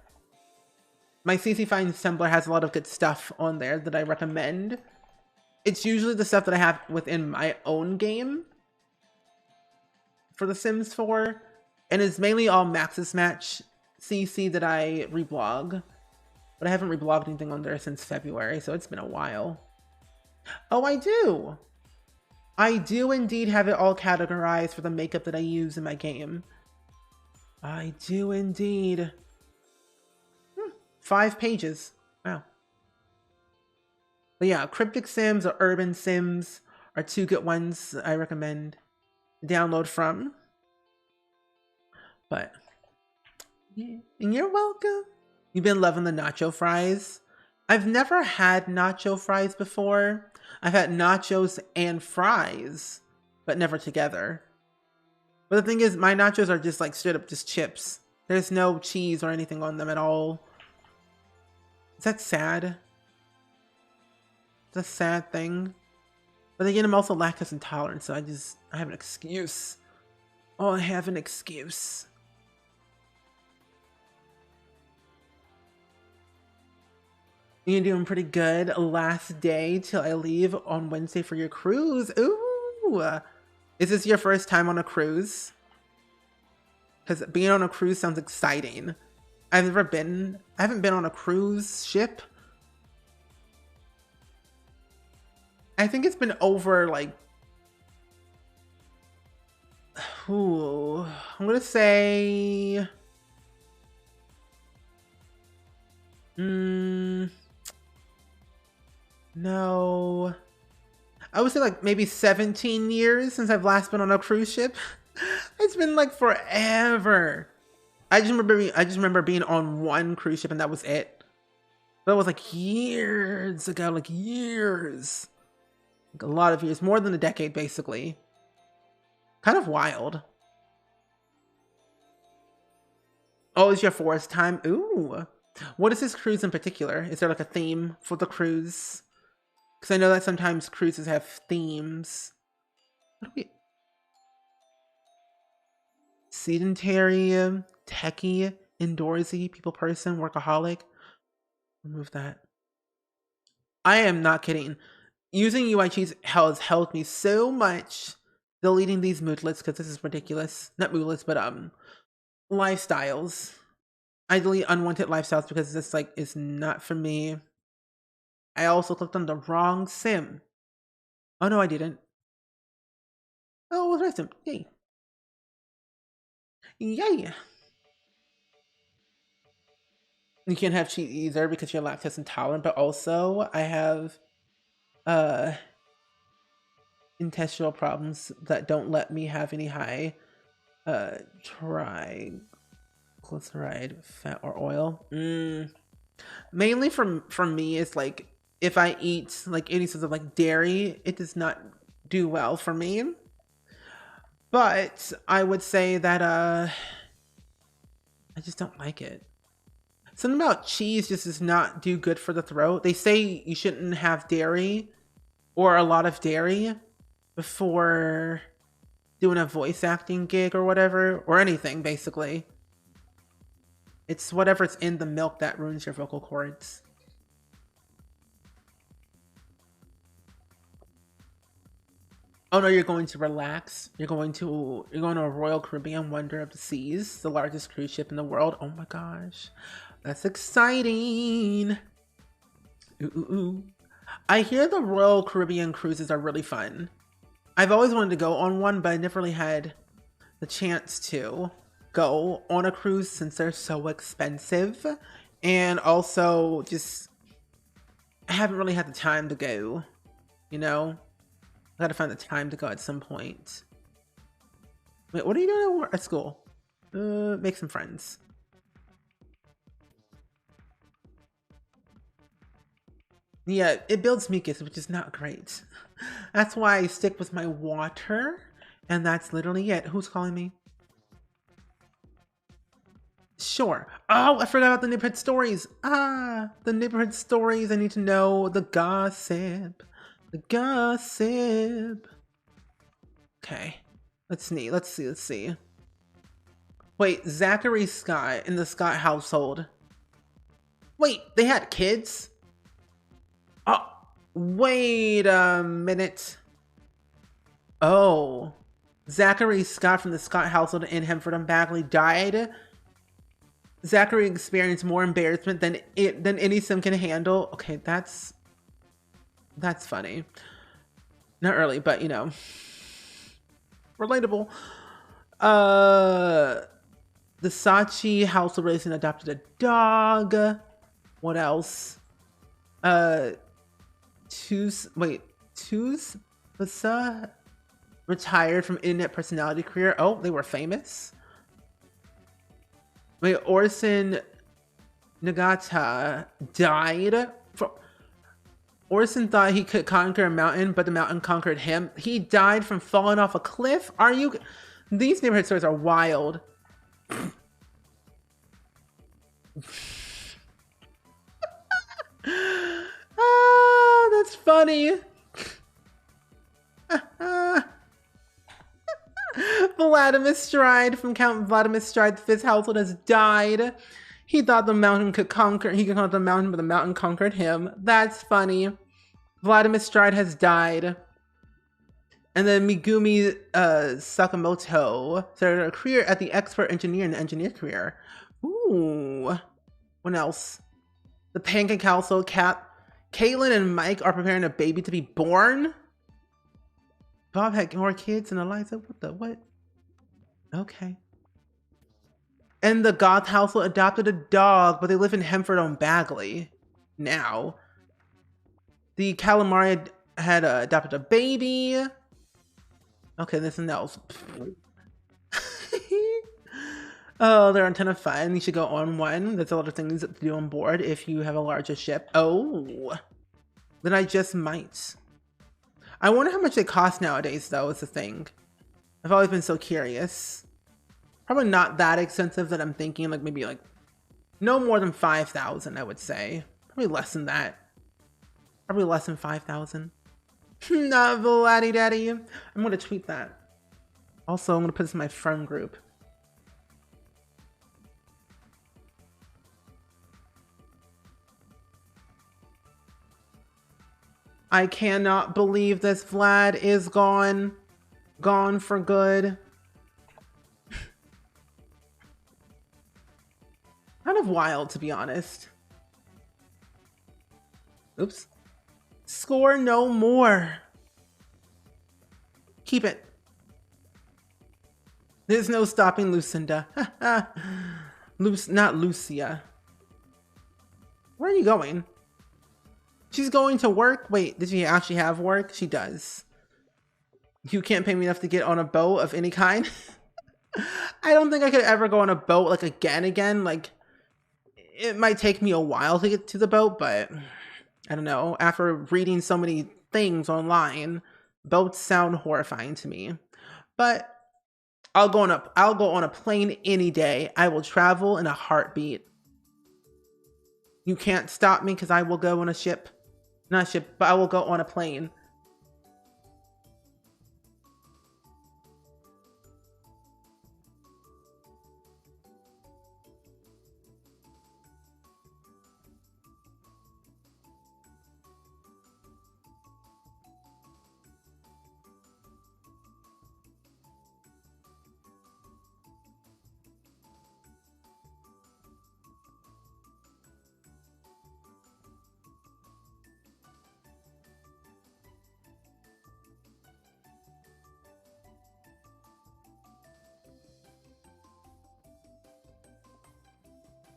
[SPEAKER 1] my CC Finds Tumblr has a lot of good stuff on there that I recommend. It's usually the stuff that I have within my own game for The Sims 4, and it's mainly all Maxis Match CC that I reblog, but I haven't reblogged anything on there since February, so it's been a while. Oh, I do indeed have it all categorized for the makeup that I use in my game. I do indeed. 5 pages. Wow. But yeah, Cryptic Sims or Urban Sims are 2 good ones that I recommend download from. But yeah, and you're welcome. You've been loving the nacho fries. I've never had nacho fries before. I've had nachos and fries, but never together. But the thing is, my nachos are just like straight up just chips. There's no cheese or anything on them at all. Is that sad? It's a sad thing. But again, I'm also lactose intolerant, so I have an excuse. Oh, I have an excuse. You're doing pretty good. Last day till I leave on Wednesday for your cruise. Ooh! Is this your first time on a cruise? Because being on a cruise sounds exciting. I haven't been on a cruise ship. I think it's been over like, ooh, I'm gonna say, no, I would say like maybe 17 years since I've last been on a cruise ship. It's been like forever. I just remember being on one cruise ship and that was it. That was like years ago, like years. Like a lot of years, more than a decade, basically. Kind of wild. Oh, it's your forest time. Ooh. What is this cruise in particular? Is there like a theme for the cruise? Because I know that sometimes cruises have themes. What do we... Sedentary, techie, indoorsy, people person, workaholic. Remove that. I am not kidding. Using UI cheats has helped me so much deleting these moodlets because this is ridiculous. Not moodlets, but lifestyles. I delete unwanted lifestyles because this like is not for me. I also clicked on the wrong sim. Oh no, I didn't. Oh, it was my sim. Yay. Yay. You can't have cheat either because you're lactose intolerant, but also I have intestinal problems that don't let me have any high triglyceride fat or oil. Mainly from me, it's like if I eat like any sort of like dairy, it does not do well for me. But I would say that I just don't like it. Something about cheese just does not do good for the throat. They say you shouldn't have dairy or a lot of dairy before doing a voice acting gig or whatever, or anything basically. It's whatever's in the milk that ruins your vocal cords. Oh no, you're going to relax. You're going to a Royal Caribbean Wonder of the Seas, the largest cruise ship in the world. Oh my gosh. That's exciting. Ooh. I hear the Royal Caribbean cruises are really fun. I've always wanted to go on one, but I never really had the chance to go on a cruise since they're so expensive. And also just, I haven't really had the time to go, you know? I gotta find the time to go at some point. Wait, what are you doing at school? Make some friends. Yeah, it builds mucus, which is not great. That's why I stick with my water, and that's literally it. Who's calling me? Sure. Oh, I forgot about the neighborhood stories. The neighborhood stories. I need to know the gossip. The gossip. Okay. Let's see. Wait, Zachary Scott in the Scott household. Wait, they had kids? Oh, wait a minute. Oh, Zachary Scott from the Scott household in Hemford and Bagley died. Zachary experienced more embarrassment than any sim can handle. Okay, that's funny. Not really, but you know, relatable. The Sachi household racing adopted a dog. What else? Basa retired from internet personality career. Oh, they were famous. Wait, Orson Nagata died. Orson thought he could conquer a mountain, but the mountain conquered him. He died from falling off a cliff. Are you? These neighborhood stories are wild. That's funny. Vladimir Stride from Count Vladimir Stride, the fifth household, has died. He thought the mountain could conquer. He could conquer the mountain, but the mountain conquered him. That's funny. Vladimir Stride has died. And then Megumi Sakamoto started a career at the expert engineer in the engineer career. Ooh. What else? The Pancake household, Caitlin and Mike are preparing a baby to be born. Bob had more kids than Eliza. What? Okay. And the Goth household adopted a dog, but they live in Hemford on Bagley now. The Calamari had adopted a baby. Okay, this and else. Oh, they're a ton of fun. You should go on one. There's a lot of things to do on board if you have a larger ship. Oh, then I just might. I wonder how much they cost nowadays, though, is the thing. I've always been so curious. Probably not that expensive that I'm thinking, like maybe like no more than 5,000, I would say. Probably less than that. Probably less than 5,000. Not Vladdy Daddy. I'm gonna tweet that. Also, I'm gonna put this in my friend group. I cannot believe this. Vlad is gone. Gone for good. Kind of wild, to be honest. Oops. Score no more. Keep it. There's no stopping Lucinda. Not Lucia. Where are you going? She's going to work? Wait, did she actually have work? She does. You can't pay me enough to get on a boat of any kind? I don't think I could ever go on a boat like again. Like, it might take me a while to get to the boat, but I don't know. After reading so many things online, boats sound horrifying to me. But I'll go on a plane any day. I will travel in a heartbeat. You can't stop me because I will go on a ship. Not a ship, but I will go on a plane.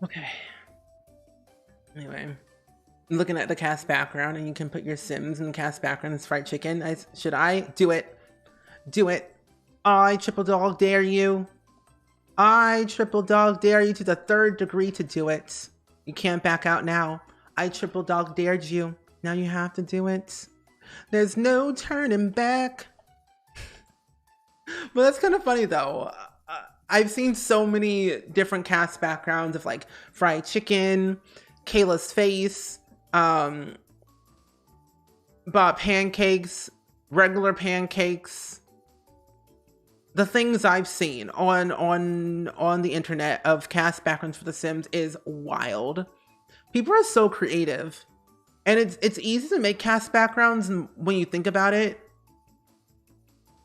[SPEAKER 1] Okay. Anyway, I'm looking at the cast background, and you can put your Sims in the cast background as fried chicken. Should I? Do it. Do it. I triple dog dare you. I triple dog dare you to the 3rd degree to do it. You can't back out now. I triple dog dared you. Now you have to do it. There's no turning back. But that's kind of funny though. I've seen so many different cast backgrounds of like fried chicken, Kayla's face, but pancakes, regular pancakes. The things I've seen on the internet of cast backgrounds for The Sims is wild. People are so creative, and it's easy to make cast backgrounds when you think about it,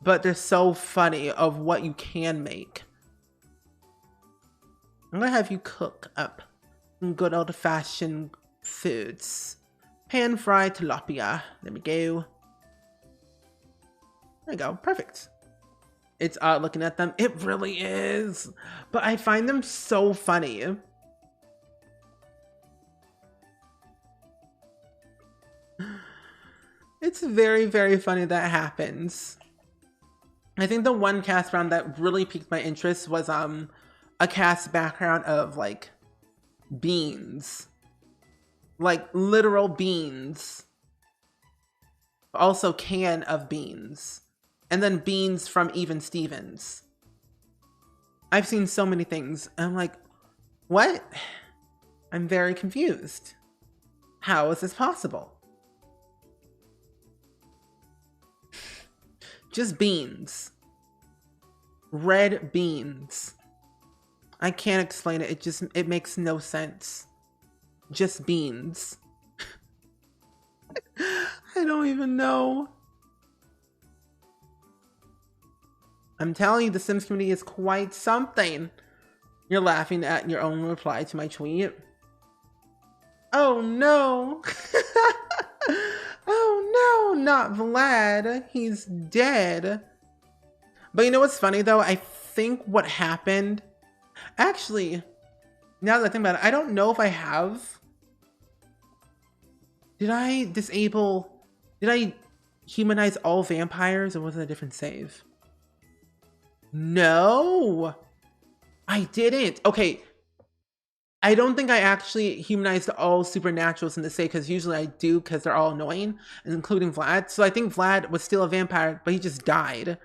[SPEAKER 1] but they're so funny of what you can make. I'm gonna have you cook up some good old-fashioned foods. Pan-fried tilapia. There we go. There we go. Perfect. It's odd looking at them. It really is. But I find them so funny. It's very, very funny that happens. I think the one cast round that really piqued my interest was a cast background of like beans. Like literal beans. Also can of beans. And then beans from Even Stevens. I've seen so many things. I'm like, what? I'm very confused. How is this possible? Just beans. Red beans. I can't explain it. It makes no sense. Just beans. I don't even know. I'm telling you, the Sims community is quite something. You're laughing at your own reply to my tweet. Oh no. Oh no, not Vlad. He's dead. But you know what's funny though? I think what happened... Actually, now that I think about it, I don't know if I have... Did I disable... Did I humanize all vampires, or was it a different save? No! I didn't. Okay. I don't think I actually humanized all supernaturals in the say, because usually I do, because they're all annoying, including Vlad. So I think Vlad was still a vampire, but he just died.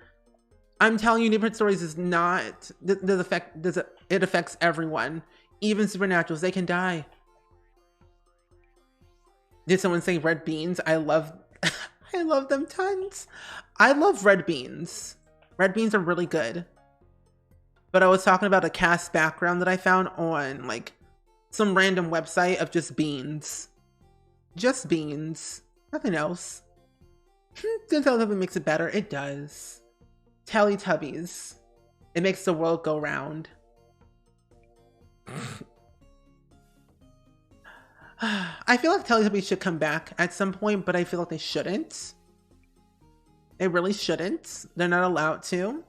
[SPEAKER 1] I'm telling you, Neighborhood Stories is not, it affects everyone. Even supernaturals, they can die. Did someone say red beans? I love, I love them tons. I love red beans. Red beans are really good. But I was talking about a cast background that I found on like some random website of just beans. Just beans. Nothing else. Does Teletubbies makes it better? It does. Teletubbies. It makes the world go round. I feel like Teletubbies should come back at some point, but I feel like they shouldn't. They really shouldn't. They're not allowed to.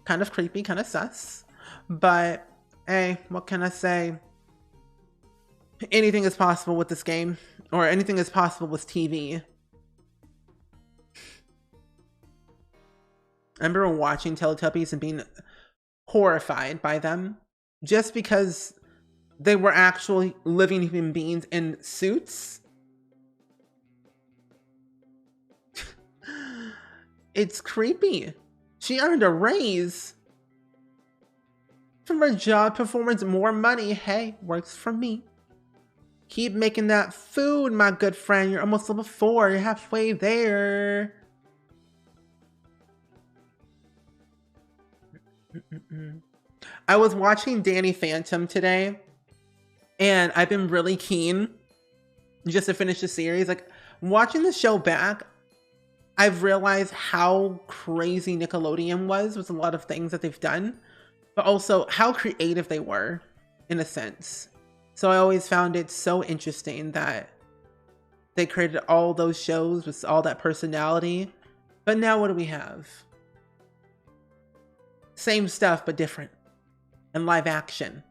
[SPEAKER 1] Kind of creepy, kind of sus. But, hey, what can I say? Anything is possible with this game. Or anything is possible with TV. I remember watching Teletubbies and being horrified by them. Just because they were actually living human beings in suits. It's creepy. She earned a raise from her job performance, more money. Hey, works for me. Keep making that food, my good friend. You're almost level 4. You're halfway there. I was watching Danny Phantom today, and I've been really keen just to finish the series. Like, watching the show back, I've realized how crazy Nickelodeon was with a lot of things that they've done, but also how creative they were, in a sense. So I always found it so interesting that they created all those shows with all that personality. But now what do we have? Same stuff, but different. And live action.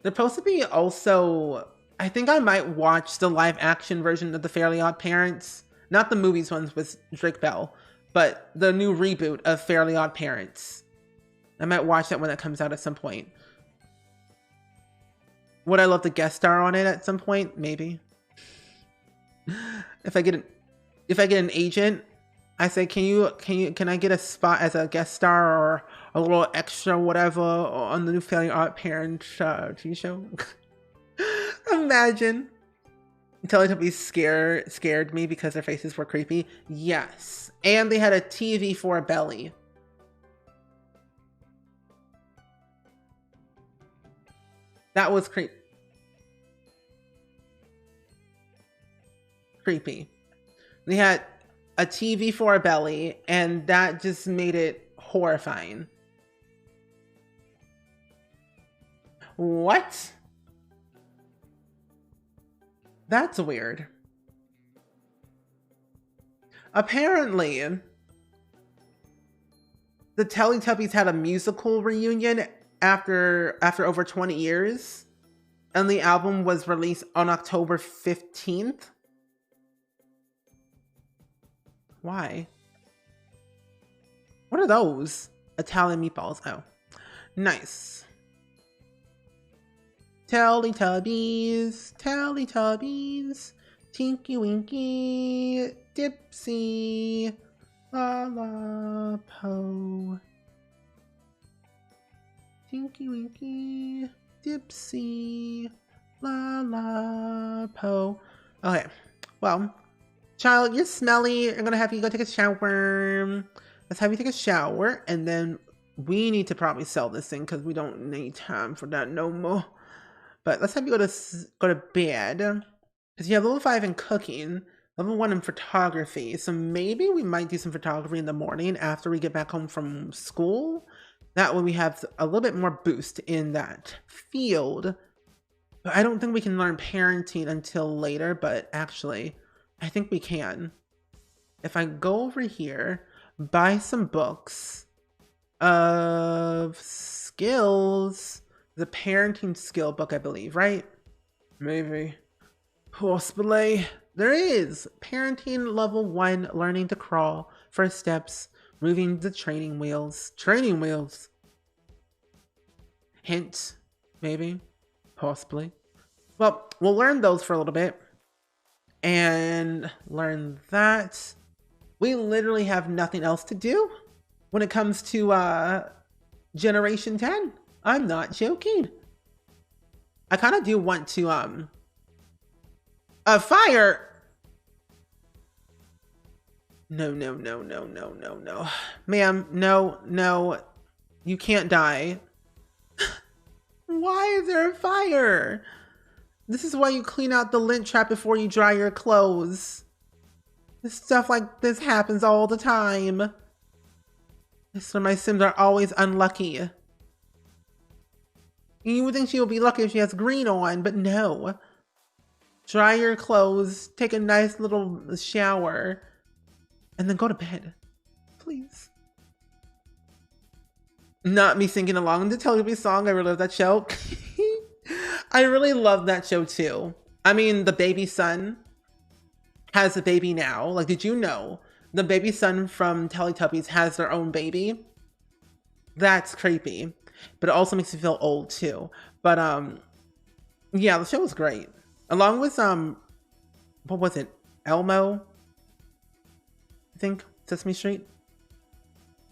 [SPEAKER 1] They're supposed to be also... I think I might watch the live action version of the Fairly Odd Parents. Not the movies ones with Drake Bell, but the new reboot of Fairly Odd Parents. I might watch that when it comes out at some point. Would I love to guest star on it at some point? Maybe. If I get an agent, I say, can I get a spot as a guest star or a little extra whatever on the new Fairly Odd Parents TV show? Imagine. Teletubbies scared me because their faces were creepy. Yes. And they had a TV for a belly. That was creepy. They had a TV for a belly, and that just made it horrifying. What? That's weird. Apparently, the Teletubbies had a musical reunion after over 20 years, and the album was released on October 15th. Why? What are those? Italian meatballs. Oh, nice. Teletubbies, Teletubbies, Tinky Winky, Dipsy, La La Po. Tinky Winky, Dipsy, La La Po. Okay, well, child, you're smelly. I'm gonna have you go take a shower. Let's have you take a shower, and then we need to probably sell this thing because we don't need time for that no more. But let's have you go to bed, because you have level 5 in cooking, level 1 in photography. So maybe we might do some photography in the morning after we get back home from school. That way we have a little bit more boost in that field. But I don't think we can learn parenting until later, but actually, I think we can. If I go over here, buy some books of skills... The parenting skill book, I believe, right? Maybe. Possibly. There is. Parenting level 1, learning to crawl. First steps. Moving the training wheels. Training wheels. Hint, maybe, possibly. Well, we'll learn those for a little bit. And learn that. We literally have nothing else to do when it comes to Generation 10. I'm not joking. I kind of do want to, fire! No. Ma'am, no. You can't die. Why is there a fire? This is why you clean out the lint trap before you dry your clothes. Stuff like this happens all the time. So my Sims are always unlucky. You would think she would be lucky if she has green on, but no. Dry your clothes, take a nice little shower, and then go to bed. Please. Not me singing along to Teletubbies song. I really love that show. I really love that show too. I mean, the baby son has a baby now. Like, did you know the baby son from Teletubbies has their own baby? That's creepy, but it also makes you feel old too. But yeah, the show was great. Along with what was it? Elmo, I think. Sesame Street.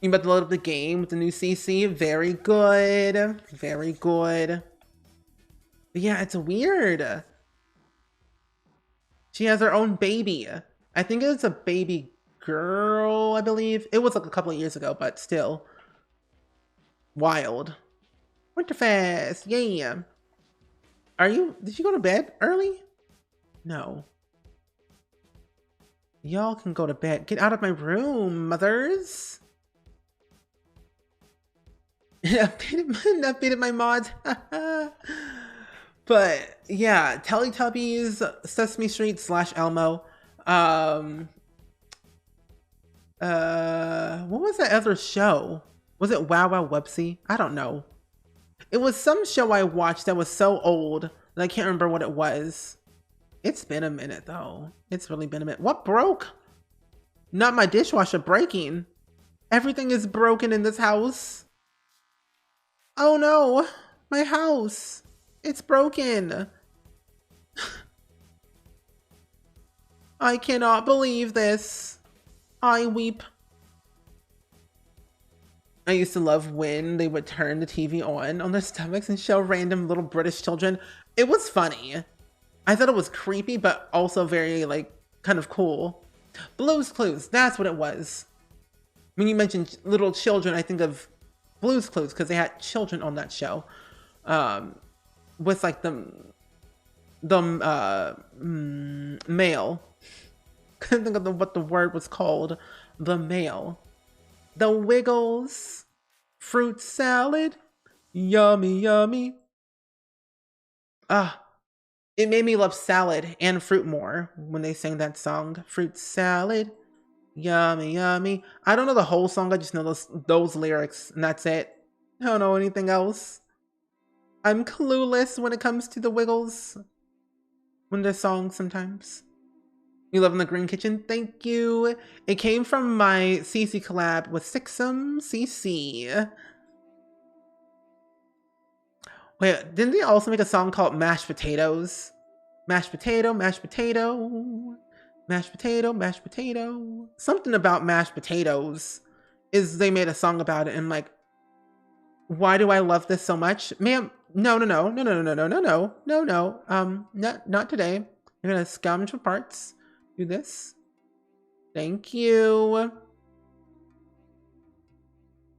[SPEAKER 1] You about to load up the game with the new CC. Very good. Very good. But yeah, it's weird. She has her own baby. I think it's a baby girl, I believe. It was like a couple of years ago, but still. Wild. Winterfest, yeah. Did you go to bed early? No. Y'all can go to bed. Get out of my room, mothers. Updated my mods. But yeah, Teletubbies, Sesame Street / Elmo. What was that other show? Was it Wow Wow Wubsy? I don't know. It was some show I watched that was so old that I can't remember what it was. It's been a minute though. It's really been a minute. What broke? Not my dishwasher breaking. Everything is broken in this house. Oh no, my house. It's broken. I cannot believe this. I weep. I used to love when they would turn the TV on their stomachs and show random little British children. It was funny. I thought it was creepy, but also very, like, kind of cool. Blue's Clues, that's what it was. When you mentioned little children, I think of Blue's Clues because they had children on that show. With like the male. Couldn't think of what the word was called. The male. The Wiggles. Fruit salad. Yummy, yummy. It made me love salad and fruit more when they sang that song. Fruit salad. Yummy, yummy. I don't know the whole song. I just know those lyrics, and that's it. I don't know anything else. I'm clueless when it comes to the Wiggles. When they're songs sometimes. You live in the Green Kitchen? Thank you. It came from my CC collab with SpringSims CC. Wait, didn't they also make a song called Mashed Potatoes? Mashed potato, mashed potato. Mashed potato, mashed potato. Something about mashed potatoes. They made a song about it and like, why do I love this so much? Ma'am, no. Not today. You're gonna scavenge for parts. Do this. Thank you.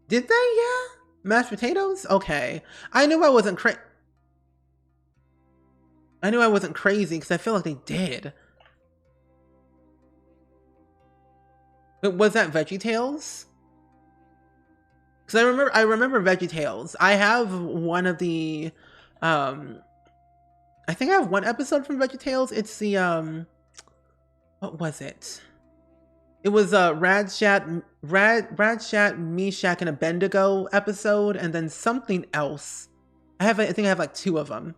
[SPEAKER 1] Did they? Yeah? Mashed potatoes? Okay. I knew I wasn't crazy because I feel like they did. But was that VeggieTales? Because I remember VeggieTales. I have one of the I think I have one episode from VeggieTales. It's the what was it? It was a Radshat, Meshach, and Abednego episode, and then something else. I think I have like two of them.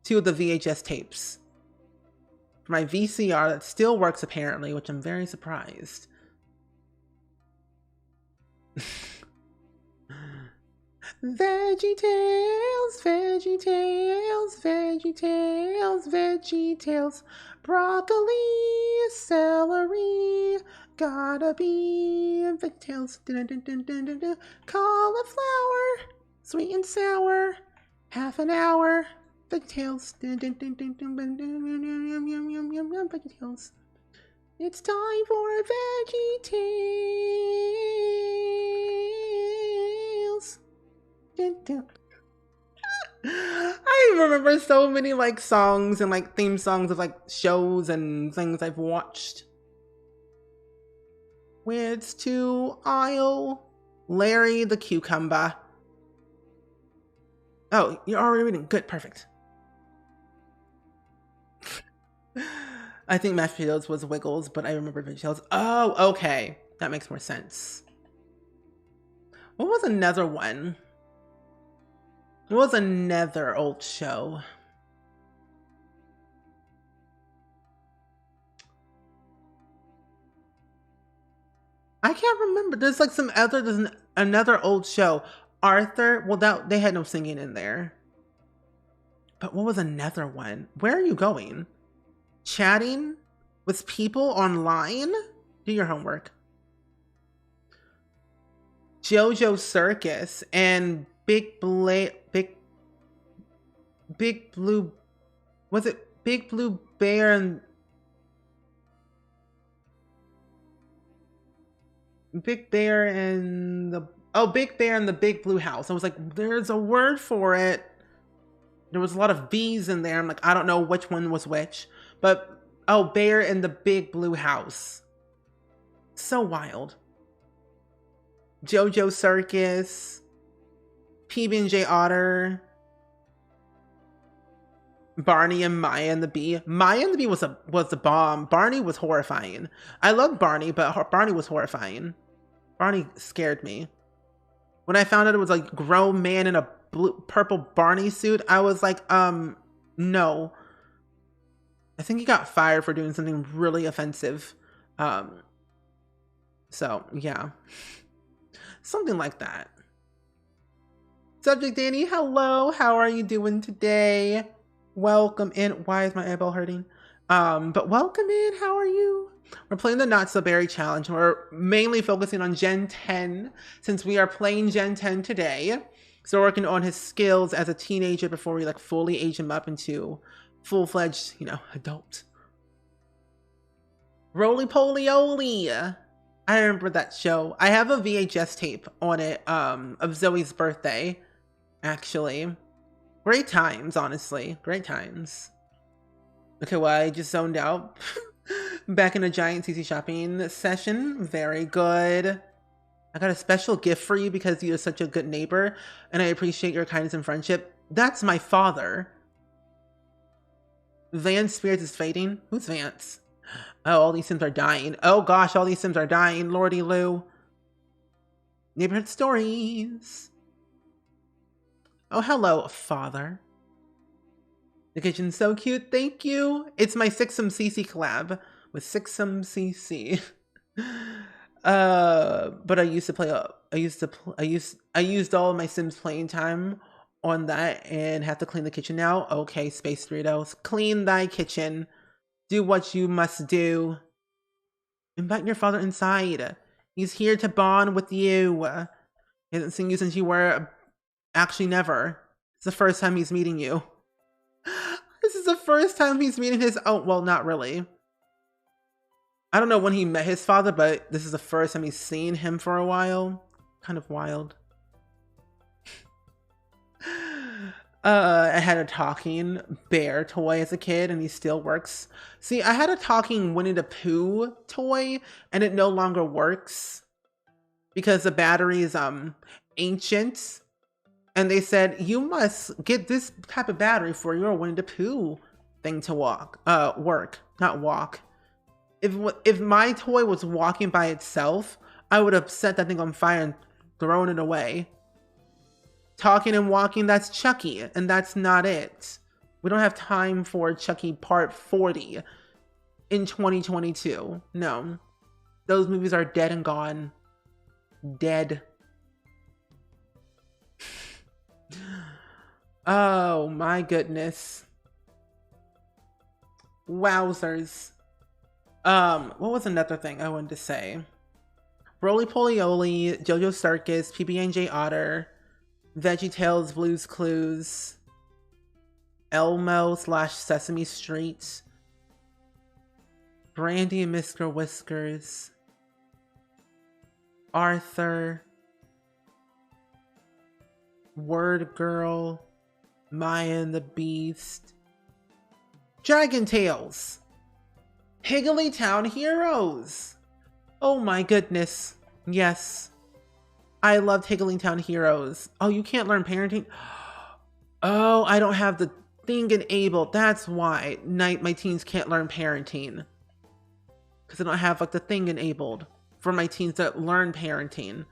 [SPEAKER 1] Two of the VHS tapes. For my VCR that still works apparently, which I'm very surprised. VeggieTales, VeggieTales, VeggieTales, VeggieTales. Broccoli, celery, gotta be VeggieTales. Cauliflower, sweet and sour, half an hour. VeggieTales. VeggieTales. It's time for VeggieTales. I remember so many like songs and like theme songs of like shows and things I've watched. Where's to aisle? Larry the cucumber. Oh, you're already reading. Good, perfect. I think mashed potatoes was Wiggles, but I remember VeggieTales. Oh, okay. That makes more sense. What was another one? What was another old show? I can't remember. There's like there's another old show. Arthur, well, they had no singing in there. But what was another one? Where are you going? Chatting with people online? Do your homework. JoJo Circus and Big Blue, was it Big Blue Bear and Big Bear and the Big Bear and the Big Blue House. I was like, there's a word for it. There was a lot of B's in there. I'm like, I don't know which one was which. But, Bear in the Big Blue House. So wild. JoJo Circus. PB&J Otter. Barney and Maya and the Bee. Maya and the Bee was the bomb. Barney was horrifying. I loved Barney, but Barney was horrifying. Barney scared me. When I found out it was a grown man in a purple Barney suit, I was like, no. I think he got fired for doing something really offensive. So, yeah. Something like that. Subject Danny, hello. How are you doing today? Welcome in. Why is my eyeball hurting? But welcome in. How are you? We're playing the Not So Berry Challenge. We're mainly focusing on Gen 10 since we are playing Gen 10 today. So we're working on his skills as a teenager before we like fully age him up into full-fledged, adult. Roly Poly Oly. I remember that show. I have a VHS tape on it of Zoe's birthday, actually. Great times, honestly. Great times. Okay, well, I just zoned out. Back in a giant CC shopping session. Very good. I got a special gift for you because you're such a good neighbor, and I appreciate your kindness and friendship. That's my father. Van's spirit is fading. Who's Vance? Oh, all these Sims are dying. Oh gosh, all these Sims are dying. Lordy Lou. Neighborhood stories. Oh, hello, father. The kitchen's so cute. Thank you. It's my Sixum CC collab with Sixum CC. But I used to play. I used all of my Sims playing time on that and have to clean the kitchen now. Okay, Space Doritos, clean thy kitchen. Do what you must do. Invite your father inside. He's here to bond with you. He hasn't seen you since you were actually never. It's the first time he's meeting you. This is the first time he's meeting his. Oh, well, not really. I don't know when he met his father, but this is the first time he's seen him for a while. Kind of wild. I had a talking bear toy as a kid, and he still works. See, I had a talking Winnie the Pooh toy, and it no longer works because the battery is ancient. And they said, you must get this type of battery for your Winnie the Pooh thing to work, not walk. If my toy was walking by itself, I would have set that thing on fire and thrown it away. Talking and walking, that's Chucky, and that's not it. We don't have time for Chucky Part 40 in 2022. No. Those movies are dead and gone. Dead. Oh my goodness. Wowzers. What was another thing I wanted to say? Roly Poly Oly, JoJo Circus, PB&J Otter, VeggieTales, Blue's Clues, Elmo / Sesame Street, Brandy and Mr. Whiskers, Arthur, Word Girl, Maya and the Beast, Dragon Tales, Higglytown Heroes. Oh my goodness. Yes. I loved Higglytown Heroes. Oh, you can't learn parenting? Oh, I don't have the thing enabled. That's why my teens can't learn parenting. Because I don't have like the thing enabled for my teens that learn parenting.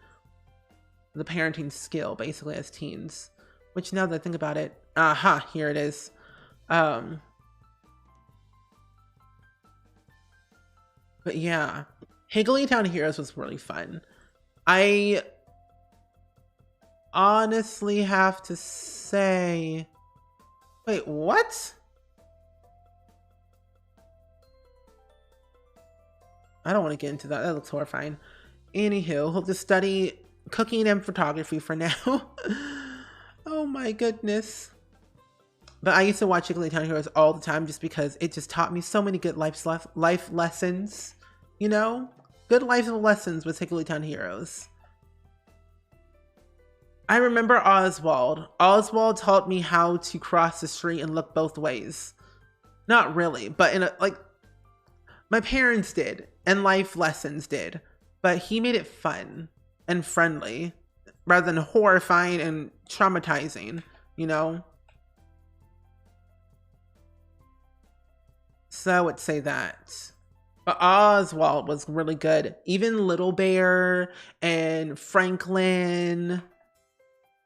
[SPEAKER 1] The parenting skill, basically, as teens. Which, now that I think about it, aha, here it is. But yeah, Higglytown Heroes was really fun. I honestly have to say, wait, what? I don't want to get into that. That looks horrifying. Anywho, he'll just study cooking and photography for now. Oh my goodness. But I used to watch Higglytown Heroes all the time just because it just taught me so many good life lessons. You know? Good life lessons with Higglytown Heroes. I remember Oswald. Oswald taught me how to cross the street and look both ways. Not really, but my parents did, and life lessons did. But he made it fun and friendly, rather than horrifying and traumatizing, you know? So I would say that. But Oswald was really good. Even Little Bear and Franklin.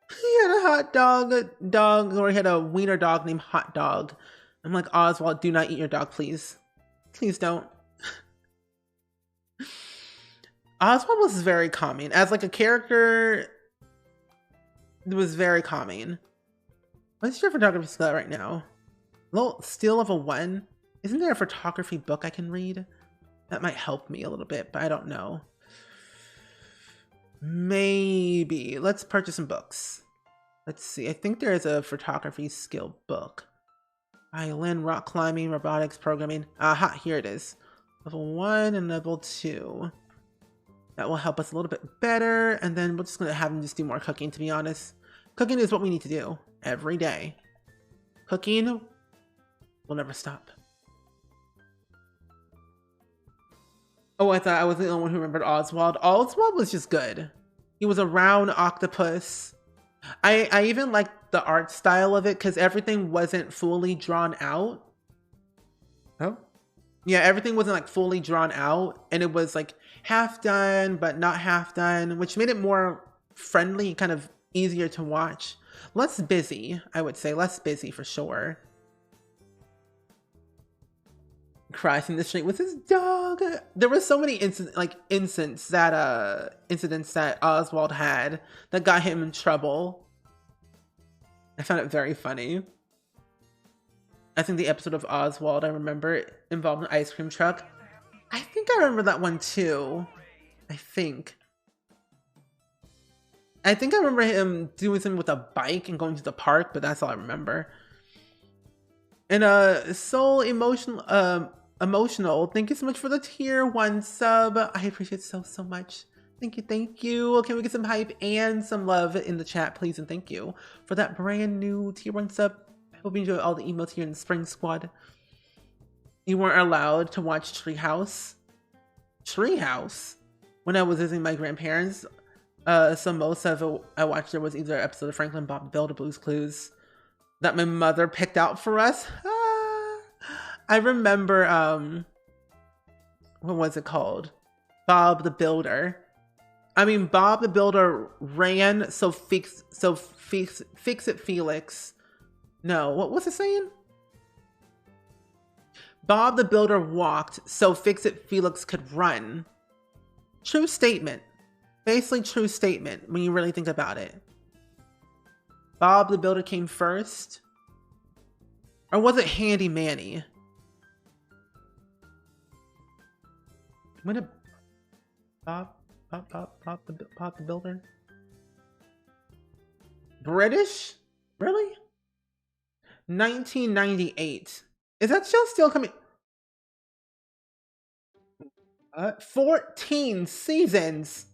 [SPEAKER 1] He had a hot dog, or he had a wiener dog named Hot Dog. I'm like, Oswald, do not eat your dog, please. Please don't. Oswald was very calming. As like a character, it was very calming. What's your photography skill right now? Little Steel Level 1? Isn't there a photography book I can read? That might help me a little bit, but I don't know. Maybe. Let's purchase some books. Let's see. I think there is a photography skill book. Violin, rock climbing, robotics, programming. Aha, here it is. Level 1 and level 2. That will help us a little bit better. And then we're just going to have him just do more cooking, to be honest. Cooking is what we need to do every day. Cooking will never stop. Oh, I thought I was the only one who remembered Oswald. Oswald was just good. He was a round octopus. I even liked the art style of it because everything wasn't fully drawn out. Oh? Yeah, everything wasn't like fully drawn out. And it was like half done, but not half done, which made it more friendly, kind of easier to watch. Less busy, I would say. Less busy for sure. Crossing the street with his dog. There were so many incidents that Oswald had that got him in trouble. I found it very funny. I think the episode of Oswald I remember involved an ice cream truck. I think I remember that one too. I think I remember him doing something with a bike and going to the park, but that's all I remember. And Soul Emotional, thank you so much for the tier 1 sub. I appreciate it so much. Thank you. Can we get some hype and some love in the chat, please? And thank you for that brand new tier 1 sub. I hope you enjoy all the emotes here in the Spring Squad. You weren't allowed to watch Treehouse. When I was visiting my grandparents, so most of it I watched there was either an episode of Franklin, Bob the Builder, Blue's Clues that my mother picked out for us. I remember, what was it called? Bob the Builder. I mean, Bob the Builder ran, so fix it Felix. No, what was it saying? Bob the Builder walked, so Fix It Felix could run. True statement. Basically true statement when you really think about it. Bob the Builder came first? Or was it Handy Manny? When did Bob the Builder? British? Really? 1998. Is that show still coming? 14 seasons.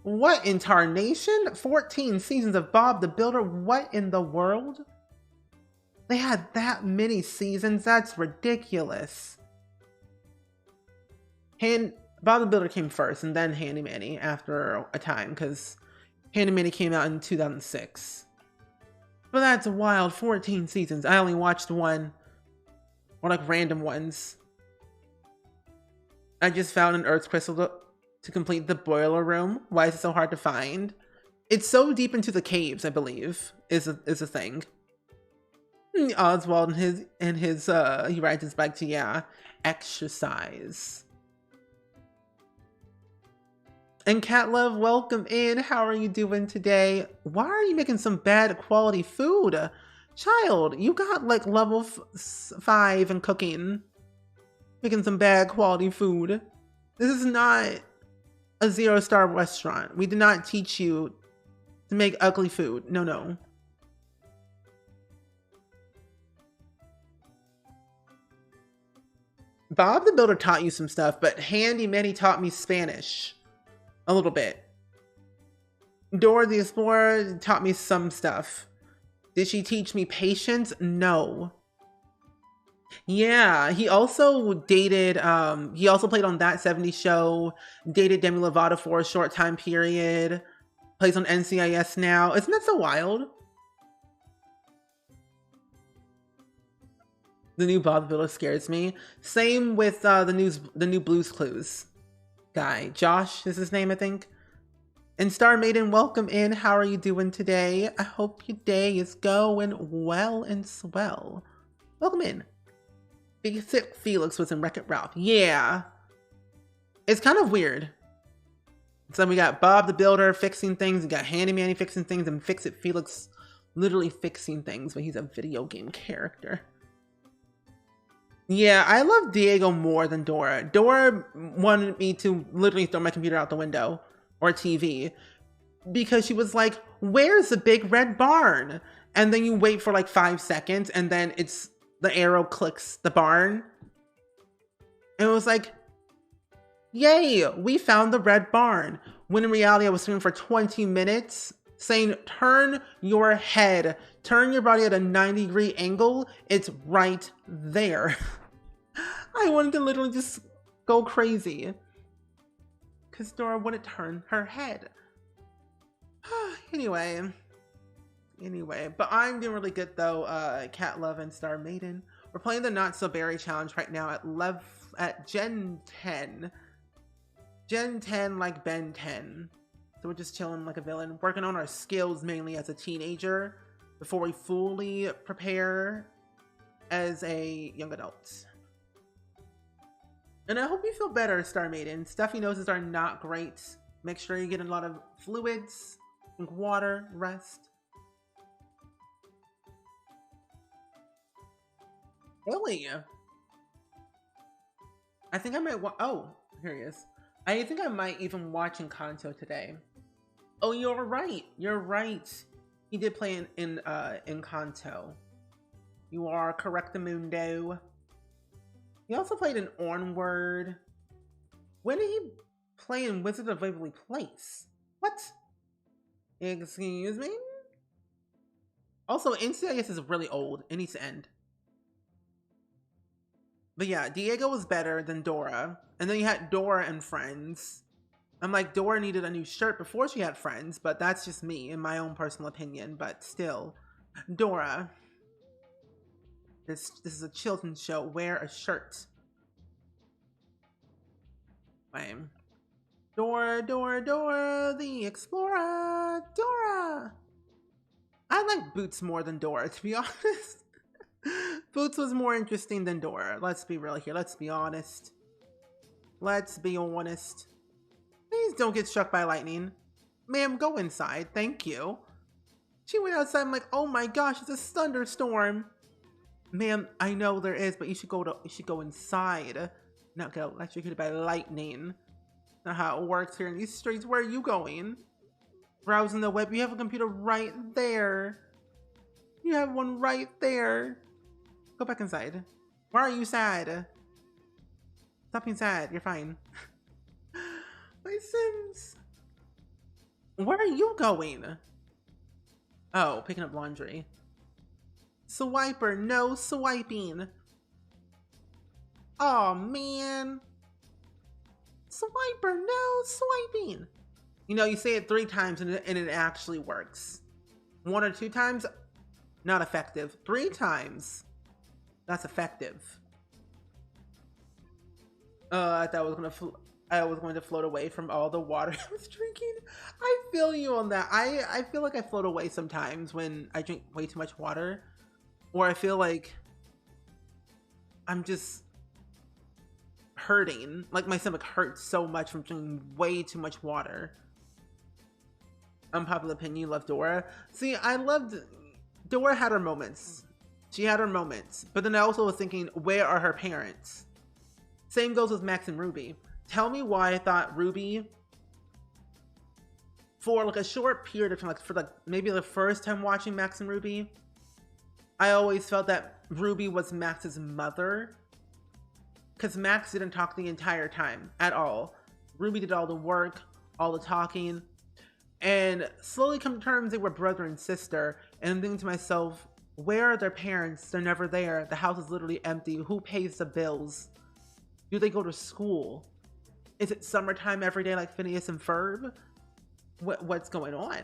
[SPEAKER 1] What in tarnation? 14 seasons of Bob the Builder? What in the world? They had that many seasons? That's ridiculous. Bob the Builder came first, and then Handy Manny after a time, because Handy Manny came out in 2006. But that's wild. 14 seasons. I only watched one, or like random ones. I just found an Earth crystal to complete the boiler room. Why is it so hard to find? It's so deep into the caves, I believe, is a thing. Oswald and his he rides his bike to exercise. And Cat Love, welcome in. How are you doing today? Why are you making some bad quality food? Child, you got like level 5 in cooking. Making some bad quality food. This is not a 0-star restaurant. We did not teach you to make ugly food. No, no. Bob the Builder taught you some stuff, but Handy Manny taught me Spanish. A little bit. Dora the Explorer taught me some stuff. Did she teach me patience? No. Yeah, he also dated, he also played on That 70s Show, dated Demi Lovato for a short time period, plays on NCIS now. Isn't that so wild? The new Bob the Builder scares me. Same with the new Blue's Clues guy. Josh is his name, I think. And Star Maiden, welcome in. How are you doing today? I hope your day is going well and swell. Welcome in. Big Sick Felix was in Wreck-It Ralph. Yeah. It's kind of weird. So we got Bob the Builder fixing things, we got Handy Manny fixing things, and Fix-It Felix literally fixing things, but he's a video game character. Yeah, I love Diego more than Dora. Dora wanted me to literally throw my computer out the window, or TV, because she was like, where's the big red barn? And then you wait for like 5 seconds, and then the arrow clicks the barn. And it was like, yay, we found the red barn. When in reality, I was sitting for 20 minutes saying, turn your head, turn your body at a 90-degree angle. It's right there. I wanted to literally just go crazy because Dora wouldn't turn her head. Anyway, but I'm doing really good though. Cat Love and Star Maiden. We're playing the Not So Berry challenge right now at Gen 10. Gen 10 like Ben 10. So we're just chilling like a villain, working on our skills mainly as a teenager before we fully prepare as a young adult. And I hope you feel better, Star Maiden. Stuffy noses are not great. Make sure you get a lot of fluids, drink water, rest. Really? I think I might oh, here he is. I think I might even watch Encanto today. Oh, you're right. You're right. He did play in Encanto. You are correctamundo. He also played in Onward. When did he play in Wizard of Waverly Place? What? Excuse me? Also, NCIS is really old. It needs to end. But yeah, Diego was better than Dora. And then you had Dora and Friends. I'm like, Dora needed a new shirt before she had Friends, but that's just me, in my own personal opinion. But still, Dora. This is a children's show. Wear a shirt. Lame. Dora, Dora, Dora, the Explorer. Dora. I like Boots more than Dora, to be honest. Boots was more interesting than Dora. Let's be real here. Let's be honest. Let's be honest. Hey, Please don't get struck by lightning. Ma'am, go inside. Thank you. She went outside. I'm like, oh my gosh, it's a thunderstorm. Ma'am, I know there is, but you should go inside. Not get electrocuted by lightning. Not how it works here in these streets. Where are you going? Browsing the web. You have a computer right there. You have one right there. Go back inside. Why are you sad? Stop being sad. You're fine. My Sims. Where are you going? Oh, picking up laundry. Swiper, no swiping. Oh man. Swiper, no swiping. You know, you say it 3 times and it actually works. 1 or 2 times, not effective. 3 times, that's effective. I thought I was going to float away from all the water I was drinking. I feel you on that. I feel like I float away sometimes when I drink way too much water. Or I feel like I'm just hurting. Like my stomach hurts so much from drinking way too much water. Unpopular opinion, you love Dora. See, I loved... Dora had her moments. She had her moments. But then I also was thinking, where are her parents? Same goes with Max and Ruby. Tell me why I thought Ruby, for like a short period of time, like for like maybe the first time watching Max and Ruby, I always felt that Ruby was Max's mother. Because Max didn't talk the entire time at all. Ruby did all the work, all the talking. And slowly come to terms they were brother and sister. And I'm thinking to myself, where are their parents? They're never there. The house is literally empty. Who pays the bills? Do they go to school? Is it summertime every day like Phineas and Ferb? What's going on?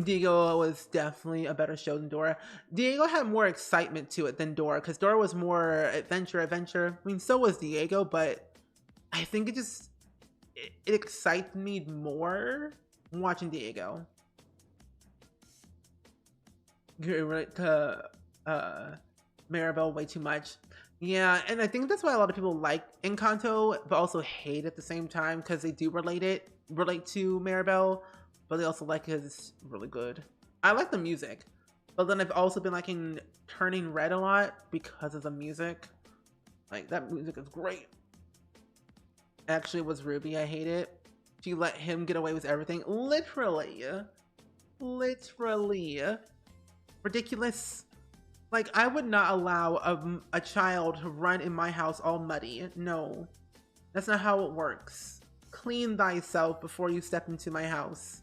[SPEAKER 1] Diego was definitely a better show than Dora. Diego had more excitement to it than Dora, because Dora was more adventure. I mean, so was Diego, but I think it excites me more watching Diego. You relate to Maribel way too much. Yeah, and I think that's why a lot of people like Encanto, but also hate at the same time, because they do relate to Maribel, but they also like it because it's really good. I like the music, but then I've also been liking Turning Red a lot because of the music. Like, that music is great. Actually, it was Ruby. I hate it. She let him get away with everything. Literally. Ridiculous. Like, I would not allow a child to run in my house all muddy. No. That's not how it works. Clean thyself before you step into my house.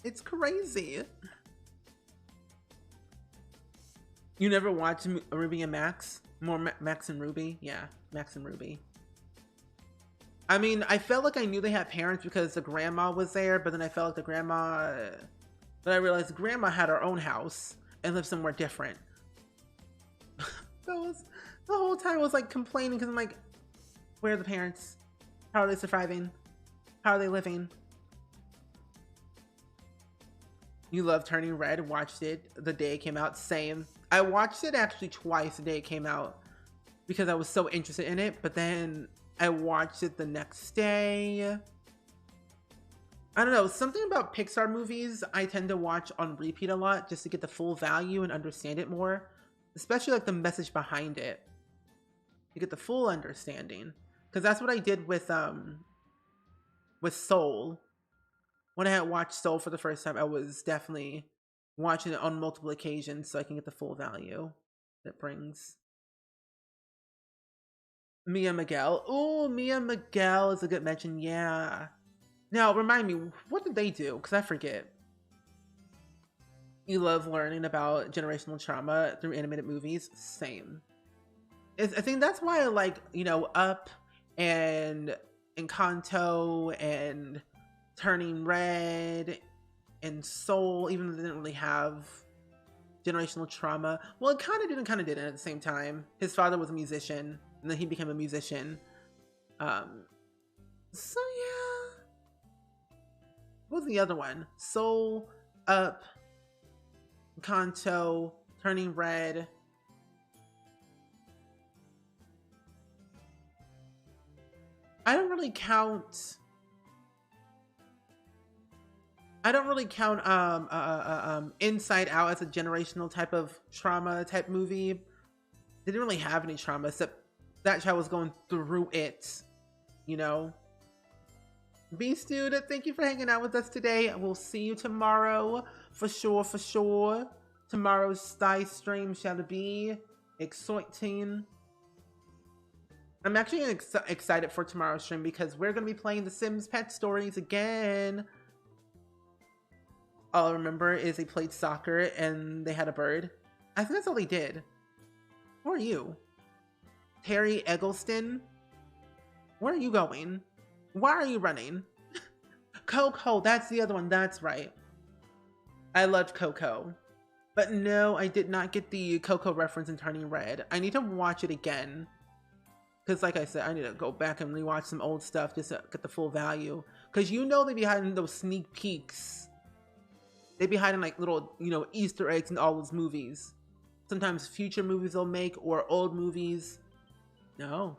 [SPEAKER 1] It's crazy. You never watched Ruby and Max? More Max and Ruby? Yeah, Max and Ruby. I mean, I felt like I knew they had parents because the grandma was there, but then I felt like the grandma... But I realized grandma had her own house and lived somewhere different. The whole time I was like complaining because I'm like, where are the parents? How are they surviving? How are they living? You love Turning Red. Watched it the day it came out. Same. I watched it actually twice the day it came out because I was so interested in it. But then I watched it the next day. I don't know, something about Pixar movies I tend to watch on repeat a lot just to get the full value and understand it more, especially like the message behind it. You get the full understanding, because that's what I did with Soul. When I had watched Soul for the first time, I was definitely watching it on multiple occasions so I can get the full value that it brings. Mia Miguel. Oh, Mia Miguel is a good mention. Yeah. Now, remind me, what did they do? Because I forget. You love learning about generational trauma through animated movies? Same. I think that's why I like, you know, Up and Encanto and Turning Red and Soul, even though they didn't really have generational trauma. Well, it kind of didn't at the same time. His father was a musician, and then he became a musician. So yeah. What was the other one? Soul, Up, Kanto, Turning Red. I don't really count. I don't really count Inside Out as a generational type of trauma type movie. They didn't really have any trauma except that child was going through it, you know. Beast Dude, thank you for hanging out with us today. We'll see you tomorrow for sure, for sure. Tomorrow's Sty stream shall be exciting. I'm actually excited for tomorrow's stream because we're going to be playing The Sims Pet Stories again. All I remember is they played soccer and they had a bird. I think that's all they did. Who are you? Terry Eggleston? Where are you going? Why are you running? Coco, that's the other one. That's right. I loved Coco. But no, I did not get the Coco reference in Turning Red. I need to watch it again. Because like I said, I need to go back and rewatch some old stuff just to get the full value. Because you know they be hiding those sneak peeks. They be hiding like little, you know, Easter eggs in all those movies. Sometimes future movies they'll make or old movies. No.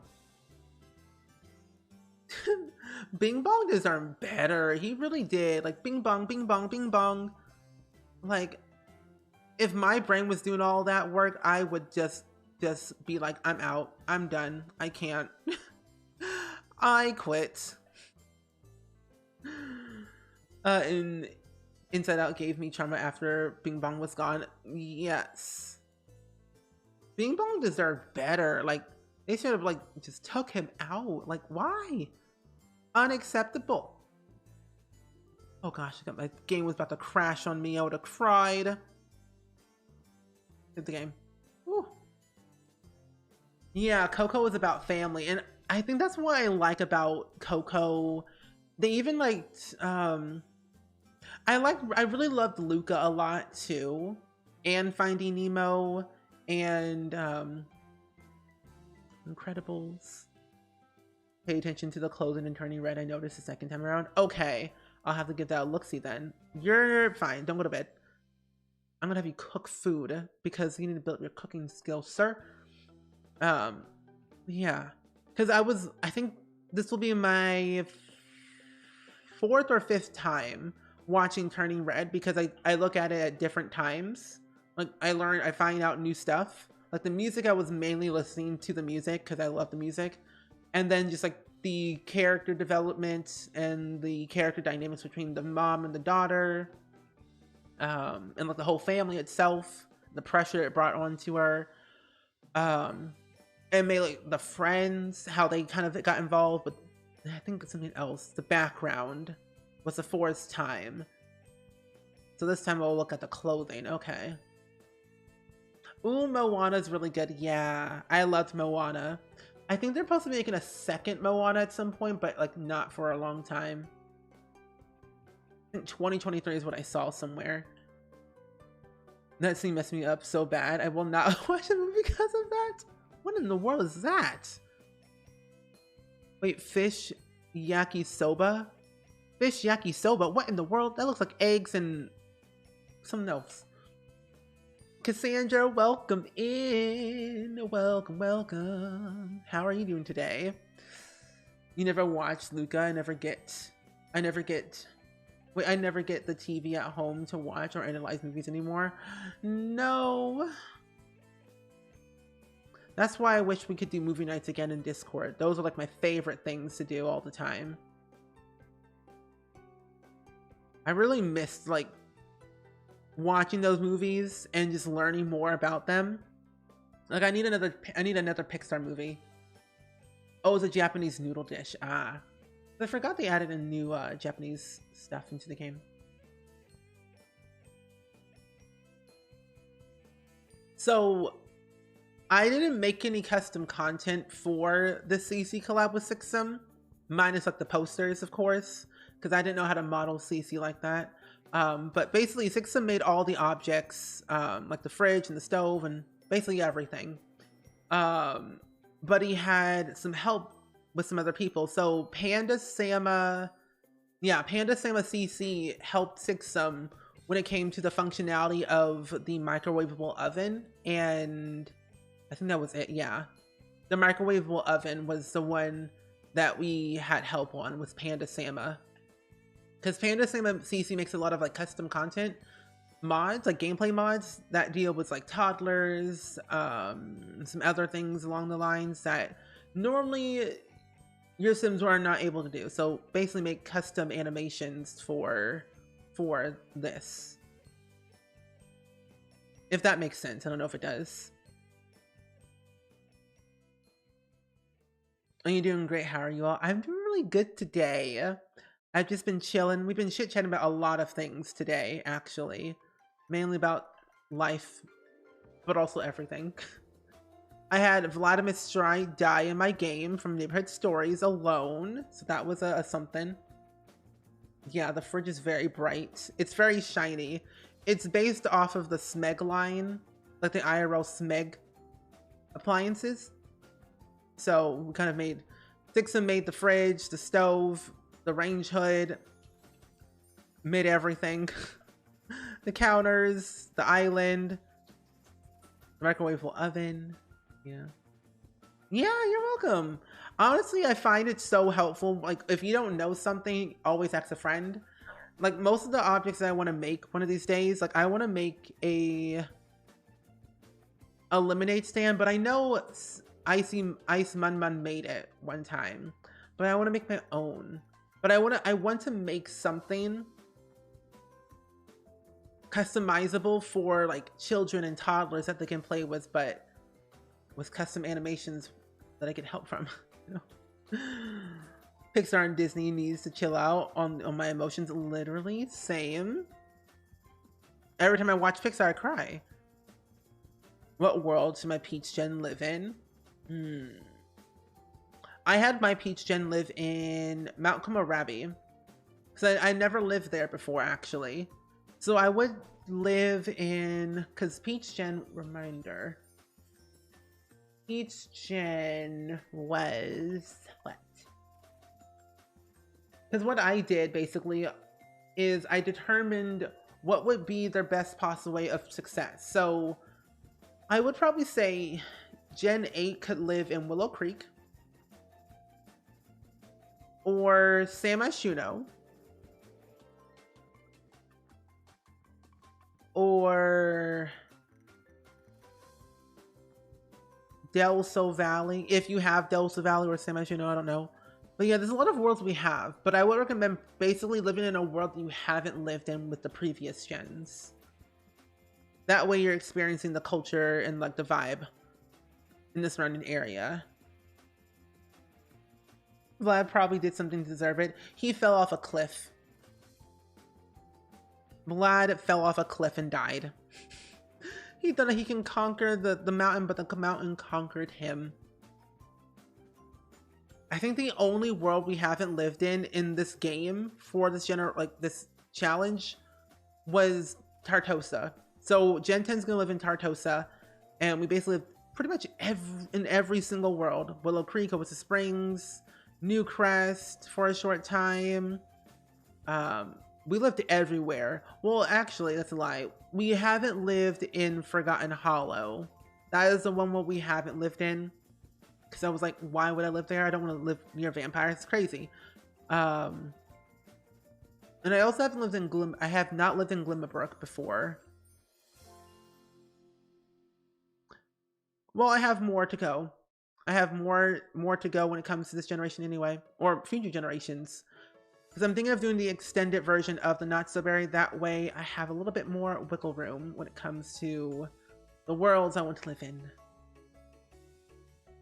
[SPEAKER 1] Bing Bong deserved better. He really did. Like bing bong, bing bong, bing bong. Like, if my brain was doing all that work, I would just be like, I'm out. I'm done. I can't. I quit. And Inside Out gave me trauma after Bing Bong was gone. Yes. Bing Bong deserved better. Like, they should have, like, just took him out. Like, why? Unacceptable. Oh gosh, my game was about to crash on me. I would have cried. Hit the game. Woo. Yeah, Coco is about family. And I think that's what I like about Coco. They even liked, I really loved Luca a lot too, and Finding Nemo, and Incredibles. Pay attention to the clothing in Turning Red. I noticed the second time around. Okay, I'll have to give that a look-see then. You're fine. Don't go to bed. I'm gonna have you cook food because you need to build your cooking skills, sir. Yeah, because I think this will be my 4th or 5th time watching Turning Red because I look at it at different times. Like I find out new stuff. Like the music, I was mainly listening to the music because I love the music. And then just like the character development and the character dynamics between the mom and the daughter. And like the whole family itself, the pressure it brought onto her. And maybe like the friends, how they kind of got involved, but I think something else. The background was the 4th time. So this time we'll look at the clothing. Okay. Ooh, Moana's really good. Yeah, I loved Moana. I think they're supposed to be making a second Moana at some point, but like not for a long time. I think 2023 is what I saw somewhere. That scene messed me up so bad. I will not watch a movie because of that. What in the world is that? Wait, fish yakisoba? Fish yakisoba? What in the world? That looks like eggs and something else. Cassandra, welcome in. Welcome, welcome. How are you doing today? You never watched Luca. I never get the TV at home to watch or analyze movies anymore. No. That's why I wish we could do movie nights again in Discord. Those are like my favorite things to do all the time. I really missed like watching those movies and just learning more about them. Like I need another Pixar movie. Oh, it's a Japanese noodle dish. Ah. I forgot they added a new Japanese stuff into the game. So I didn't make any custom content for the CC collab with SpringSims, minus like the posters, of course, because I didn't know how to model CC like that. But basically SpringSims made all the objects, like the fridge and the stove and basically everything. But he had some help with some other people. So Panda Sama CC helped SpringSims when it came to the functionality of the microwavable oven, and I think that was it. Yeah, the microwavable oven was the one that we had help on was Panda Sama. Because Panda Sama CC makes a lot of like custom content mods, like gameplay mods that deal with like toddlers, some other things along the lines that normally your Sims are not able to do. So basically make custom animations for this. If that makes sense. I don't know if it does. Are you doing great? How are you all? I'm doing really good today. I've just been chilling. We've been chit-chatting about a lot of things today, actually. Mainly about life, but also everything. I had Vladimir Stride die in my game from Neighborhood Stories alone. So that was a something. Yeah, the fridge is very bright. It's very shiny. It's based off of the Smeg line, like the IRL Smeg appliances. So we kind of made, SpringSims made the fridge, the stove, the range hood, made everything. The counters, the island, the microwavable oven. Yeah. Yeah, you're welcome. Honestly, I find it so helpful. Like, if you don't know something, always ask a friend. Like, most of the objects that I want to make one of these days, like, I want to make a lemonade stand, but I know Ice Mun made it one time. But I want to make my own. But I want to make something customizable for like children and toddlers that they can play with, but with custom animations that I can help from. You know? Pixar and Disney needs to chill out on my emotions. Literally, same. Every time I watch Pixar, I cry. What world should my Peach Gen live in? I had my Peach Gen live in Mount Komorebi. Because I never lived there before, actually. So I would live in... Because Peach Gen... Reminder. Peach Gen was... What? Because what I did, basically, is I determined what would be their best possible way of success. So I would probably say Gen 8 could live in Willow Creek. Or Samashuno. Or Delso Valley. If you have Delso Valley or Samashuno, I don't know. But yeah, there's a lot of worlds we have. But I would recommend basically living in a world that you haven't lived in with the previous gens. That way you're experiencing the culture and like the vibe in the surrounding area. Vlad probably did something to deserve it. He fell off a cliff. Vlad fell off a cliff and died. He thought that he can conquer the mountain, but the mountain conquered him. I think the only world we haven't lived in this game for this this challenge was Tartosa. So Gen 10's gonna live in Tartosa, and we basically live pretty much in every single world. Willow Creek, Oasis Springs, New Crest for a short time. We lived everywhere. Well, actually, that's a lie. We haven't lived in Forgotten Hollow. That is the one where we haven't lived in. Because I was like, why would I live there? I don't want to live near vampires. It's crazy. And I also haven't lived in I have not lived in Glimmerbrook before. Well, I have more to go. I have more to go when it comes to this generation anyway. Or future generations. Because I'm thinking of doing the extended version of the Not So Berry. That way I have a little bit more wiggle room when it comes to the worlds I want to live in.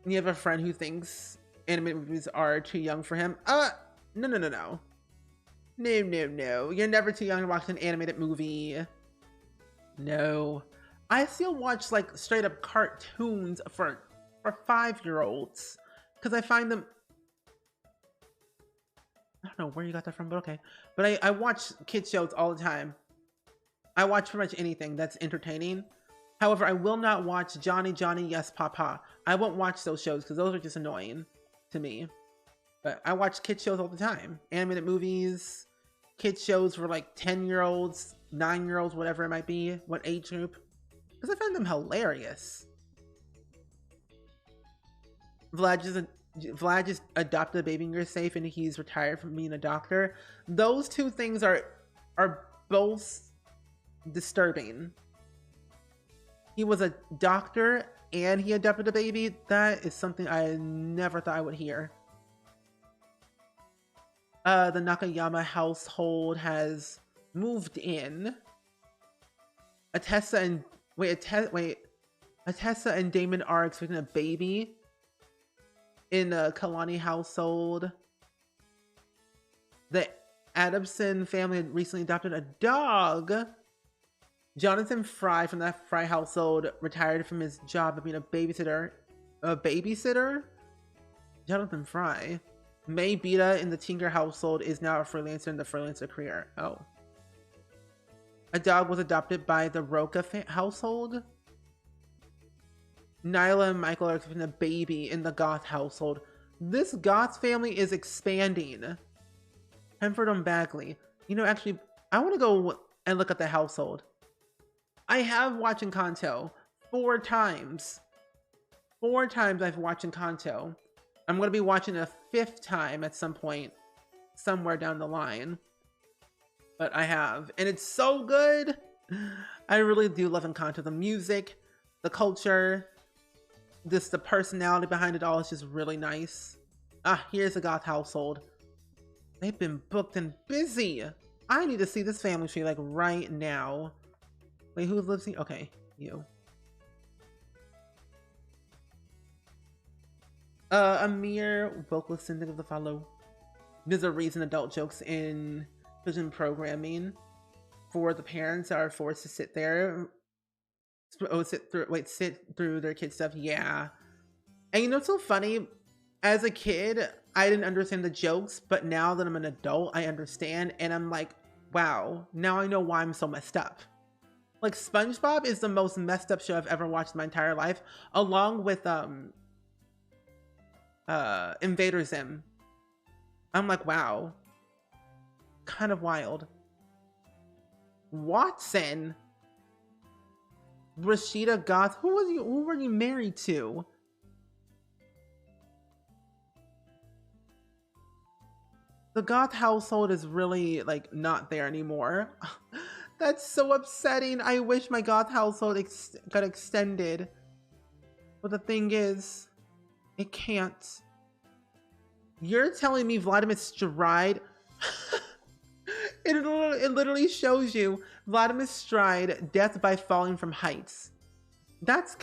[SPEAKER 1] You have a friend who thinks animated movies are too young for him. No. No. You're never too young to watch an animated movie. No. I still watch like straight up cartoons for 5-year-olds. Because I find them... I don't know where you got that from, but okay. But I watch kids shows all the time. I watch pretty much anything that's entertaining. However, I will not watch Johnny Yes Papa. I won't watch those shows because those are just annoying to me. But I watch kids shows all the time. Animated movies, kids shows for like 10-year-olds, 9-year-olds, whatever it might be, what age group. Because I find them hilarious. Vlad Vlad just adopted a baby and you're safe, and he's retired from being a doctor. Those two things are both disturbing. He was a doctor and he adopted a baby. That is something I never thought I would hear. The Nakayama household has moved in. Atessa and Damon are expecting a baby in a Kalani household. The Adamson family had recently adopted a dog. Jonathan Fry from that Fry household retired from his job of being a babysitter. A babysitter? Jonathan Fry. May Beta in the Tinker household is now a freelancer in the freelancer career. Oh. A dog was adopted by the Roca household. Nyla and Michael are expecting a baby in the Goth household. This Goth family is expanding. Hemford and Bagley. You know, actually, I want to go and look at the household. I have watched Encanto 4 times. 4 times I've watched Encanto. I'm going to be watching a 5th time at some point, somewhere down the line. But I have. And it's so good. I really do love Encanto. The music, the culture, just the personality behind it all is just really nice. Ah, here's the Goth household. They've been booked and busy. I need to see this family tree like right now. Wait, who lives here? Okay, you. Amir vocal syndic of the follow. There's a reason adult jokes in children programming for the parents are forced to sit there. Oh, sit through their kids' stuff. Yeah. And you know what's so funny? As a kid, I didn't understand the jokes, but now that I'm an adult, I understand. And I'm like, wow, now I know why I'm so messed up. Like, SpongeBob is the most messed up show I've ever watched in my entire life, along with Invader Zim. I'm like, wow. Kind of wild. Watson. Rashida Goth. Who were you married to? The Goth household is really like not there anymore. That's so upsetting. I wish my Goth household got extended. But the thing is, it can't. You're telling me Vladimir Stride? It literally shows you Vladimir Stride, death by falling from heights. That's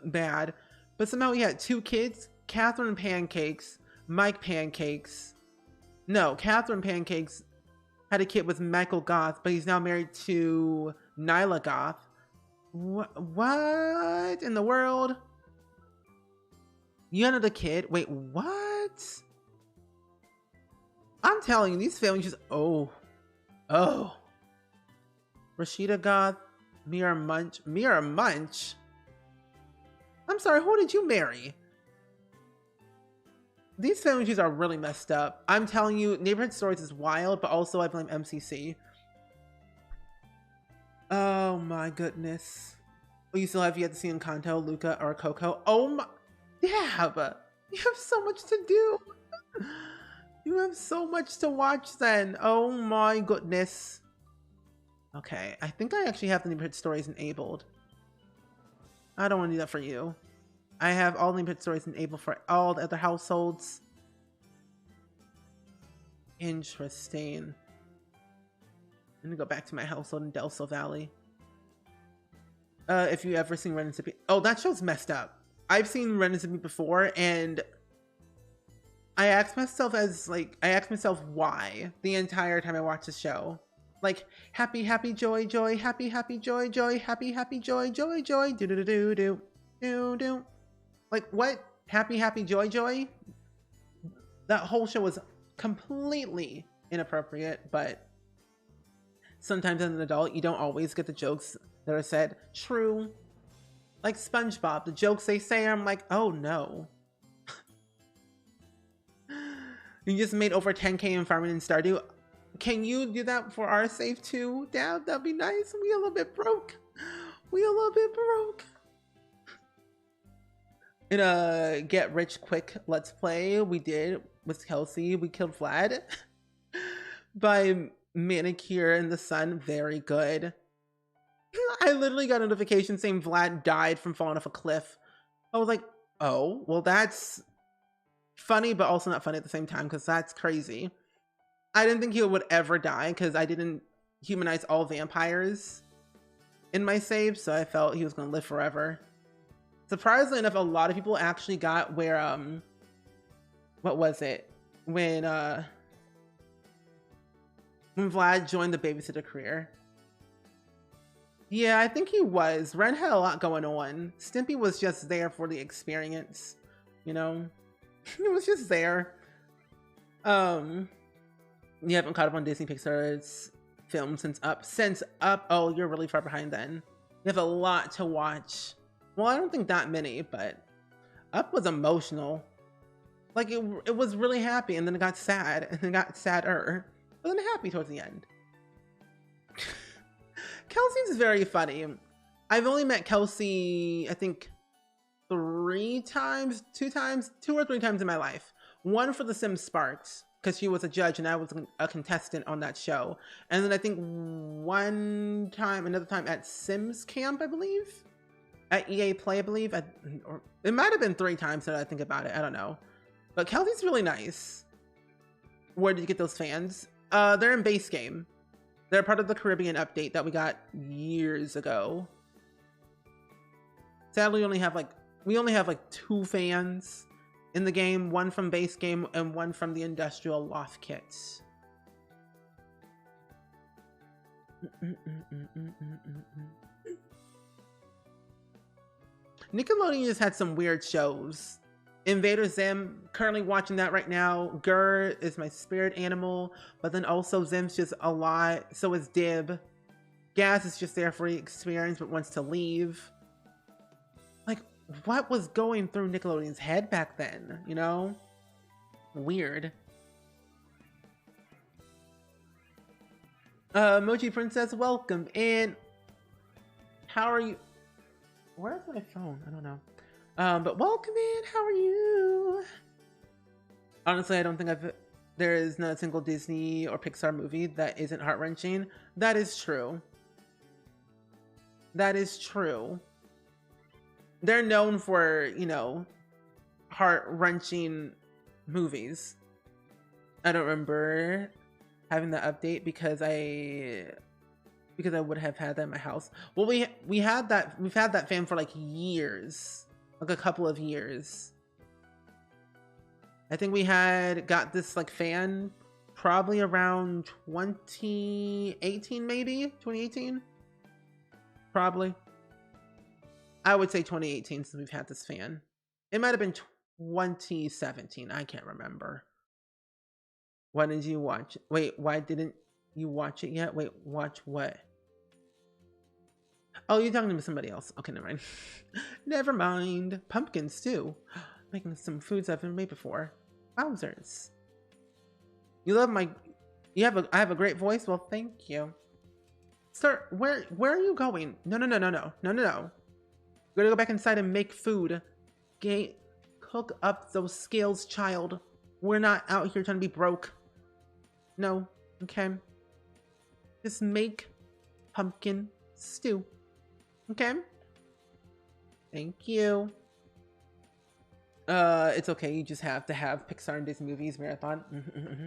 [SPEAKER 1] bad. But somehow he had 2 kids, Catherine Pancakes, Mike Pancakes. No, Catherine Pancakes had a kid with Michael Goth, but he's now married to Nyla Goth. What in the world? You had another kid? Wait, what? I'm telling you, these families just, oh. Rashida Goth, Mira Munch. I'm sorry, who did you marry? These family trees are really messed up. I'm telling you, Neighborhood Stories is wild, but also I blame MCC. Oh my goodness. Oh, you still have yet to see Encanto, Luca, or Coco? Oh my, yeah, but you have so much to do. You have so much to watch then. Oh my goodness. Okay, I think I actually have the Neighborhood Stories enabled. I don't want to do that for you. I have all the Neighborhood Stories enabled for all the other households. Interesting. Let me go back to my household in Del Sol Valley. If you ever seen Ren and Stimpy. Oh, that show's messed up. I've seen Ren and Stimpy before, and I asked myself why the entire time I watched the show. Like, happy, happy, joy, joy, happy, happy, joy, joy, happy, happy, joy, joy, joy, do do do do do do do. Like, what? Happy, happy, joy, joy? That whole show was completely inappropriate, but sometimes as an adult, you don't always get the jokes that are said. True. Like SpongeBob, the jokes they say, I'm like, oh no. You just made over 10K in Farming and Stardew. Can you do that for our save too, Dad? That'd be nice. We a little bit broke. In a get rich quick let's play we did with Kelsey, we killed Vlad by manicure in the sun. Very good. I literally got a notification saying Vlad died from falling off a cliff. I was like, oh, well, that's funny, but also not funny at the same time, because that's crazy. I didn't think he would ever die, because I didn't humanize all vampires in my save, so I felt he was going to live forever. Surprisingly enough, a lot of people actually got where, what was it? When Vlad joined the babysitter career. Yeah, I think he was. Ren had a lot going on. Stimpy was just there for the experience, you know? He was just there. You haven't caught up on Disney Pixar's film since Up. Oh, you're really far behind then. You have a lot to watch. Well, I don't think that many, but Up was emotional. Like, it was really happy, and then it got sad, and then it got sadder, but then happy towards the end. Kelsey's very funny. I've only met Kelsey, I think, 2 or 3 times in my life. One for The Sims Sparks, because she was a judge and I was a contestant on that show. And then I think another time at Sims Camp, I believe. At EA Play, I believe. Or it might have been 3 times that I think about it. I don't know. But Kelsey's really nice. Where did you get those fans? They're in base game. They're part of the Caribbean update that we got years ago. Sadly, we only have like 2 fans in the game, one from base game and one from the industrial loft kits. Nickelodeon just had some weird shows. Invader Zim, currently watching that right now. Gur is my spirit animal, but then also Zim's just a lot. So is Dib. Gas is just there for the experience but wants to leave. Like, what was going through Nickelodeon's head back then, you know? Weird. Mochi Princess, welcome in. How are you? Where's my phone? I don't know. But welcome in. How are you? Honestly, I don't think there is not a single Disney or Pixar movie that isn't heart-wrenching. That is true. That is true. They're known for, you know, heart-wrenching movies. I don't remember having the update because I would have had that in my house. Well, we've had that fan for like years. Like a couple of years. I think we got this like fan probably around 2018, maybe 2018. Probably. I would say 2018 since we've had this fan. It might have been 2017. I can't remember. Why did you watch? Wait, why didn't you watch it yet? Wait, watch what? Oh, you're talking to somebody else. Okay, never mind. Never mind. Pumpkin stew. Making some foods I've never made before. Wowzers. You love my... I have a great voice? Well, thank you. Sir, where are you going? No. We're gonna go back inside and make food. Cook up those skills, child. We're not out here trying to be broke. No, okay? Just make pumpkin stew. Okay? Thank you. It's okay. You just have to have Pixar and Disney movies marathon.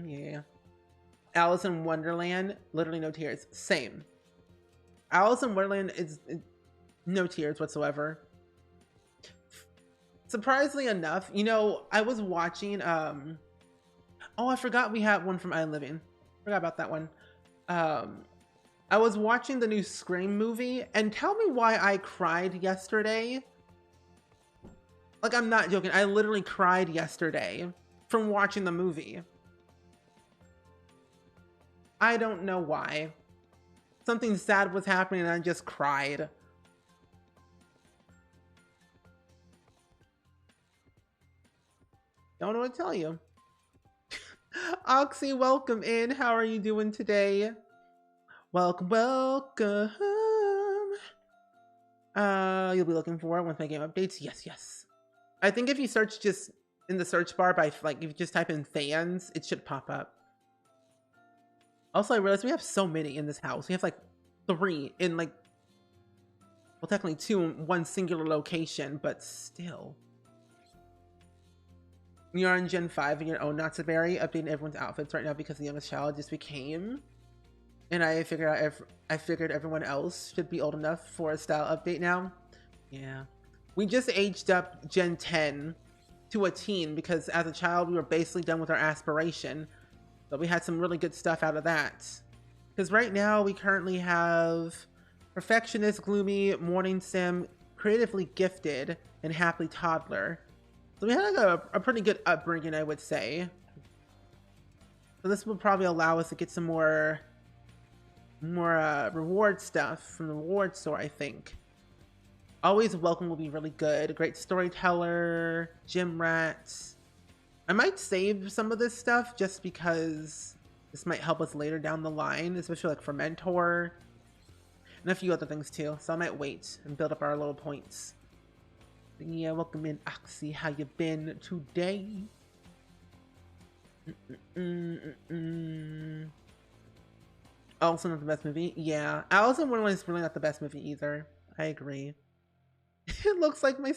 [SPEAKER 1] Yeah. Alice in Wonderland, literally no tears. Same. Alice in Wonderland is no tears whatsoever. Surprisingly enough, you know, I was watching, oh, I forgot we had one from I Am Living. Forgot about that one. I was watching the new Scream movie, and tell me why I cried yesterday. Like, I'm not joking. I literally cried yesterday from watching the movie. I don't know why. Something sad was happening and I just cried. Don't know what to tell you. Oxy, welcome in. How are you doing today? Welcome. You'll be looking for it once my game updates. Yes. I think if you search just in the search bar by like, if you just type in fans, it should pop up. Also, I realized we have so many in this house. We have like 3 in like, well, technically 2 in one singular location, but still. You're on Gen 5 in your own Natsuberry, updating everyone's outfits right now because the youngest child just became. And I figured everyone else should be old enough for a style update now. Yeah. We just aged up Gen 10 to a teen because as a child we were basically done with our aspiration. But we had some really good stuff out of that. Because right now we currently have Perfectionist, Gloomy, Morning Sim, Creatively Gifted, and Happily Toddler. So we had like a pretty good upbringing, I would say. So this will probably allow us to get some more reward stuff from the reward store, I think. Always Welcome will be really good. Great Storyteller, Gym Rats. I might save some of this stuff just because this might help us later down the line, especially like for Mentor and a few other things too. So I might wait and build up our little points. But yeah, welcome in, Oxy. How you been today? Also not the best movie. Yeah, Alice in Wonderland is really not the best movie either. I agree. It looks like the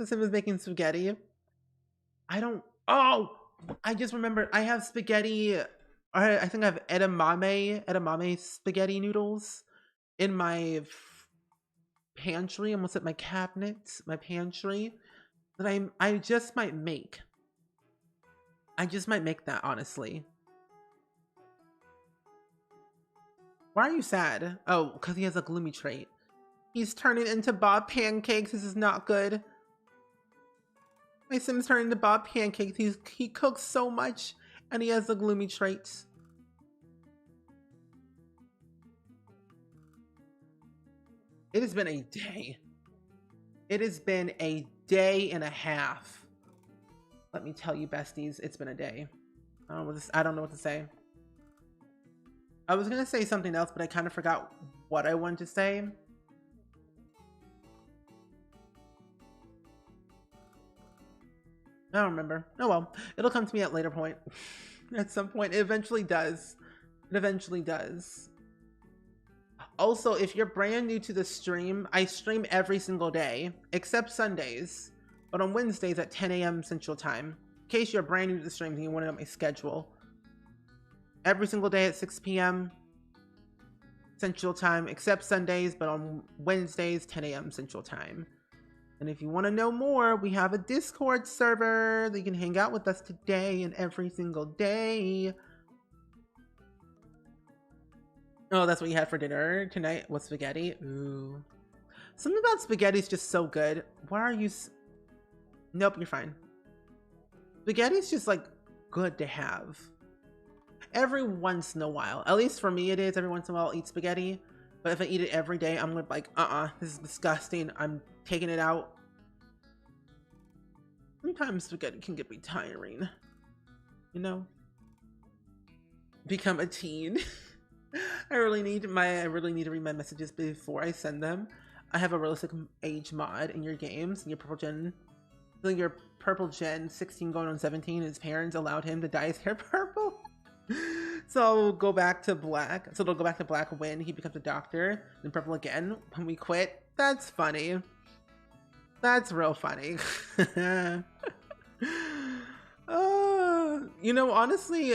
[SPEAKER 1] sim is making spaghetti. Oh, I just remembered. I have spaghetti. I think I have edamame spaghetti noodles in my pantry. Almost at my cabinet, my pantry. That I just might make. I just might make that, honestly. Why are you sad? Oh, because he has a gloomy trait. He's turning into Bob Pancakes. This is not good. My Sim's turning into Bob Pancakes. He cooks so much, and he has a gloomy trait. It has been a day. It has been a day and a half. Let me tell you, besties, it's been a day. I don't know what to say. I was gonna say something else, but I kind of forgot what I wanted to say. I don't remember. Oh well, it'll come to me at a later point. At some point, it eventually does. It eventually does. Also, if you're brand new to the stream, I stream every single day, except Sundays, but on Wednesdays at 10 a.m. Central Time. In case you're brand new to the stream and you want to know my schedule. Every single day at 6 p.m. Central Time, except Sundays, but on Wednesdays, 10 a.m. Central Time. And if you want to know more, we have a Discord server that you can hang out with us today and every single day. Oh, that's what you had for dinner tonight? Was spaghetti? Ooh. Something about spaghetti is just so good. Why are you... Nope, you're fine. Spaghetti's just, like, good to have. Every once in a while. At least for me it is. Every once in a while I'll eat spaghetti. But if I eat it every day, I'm gonna be like, this is disgusting. I'm taking it out. Sometimes spaghetti can get tiring. You know? Become a teen. I really need to read my messages before I send them. I have a realistic age mod in your games. In your purple gen 16 going on 17, his parents allowed him to dye his hair purple. So go back to black. So they'll go back to black when he becomes a doctor, then purple again when we quit. That's funny. That's real funny. You know, honestly,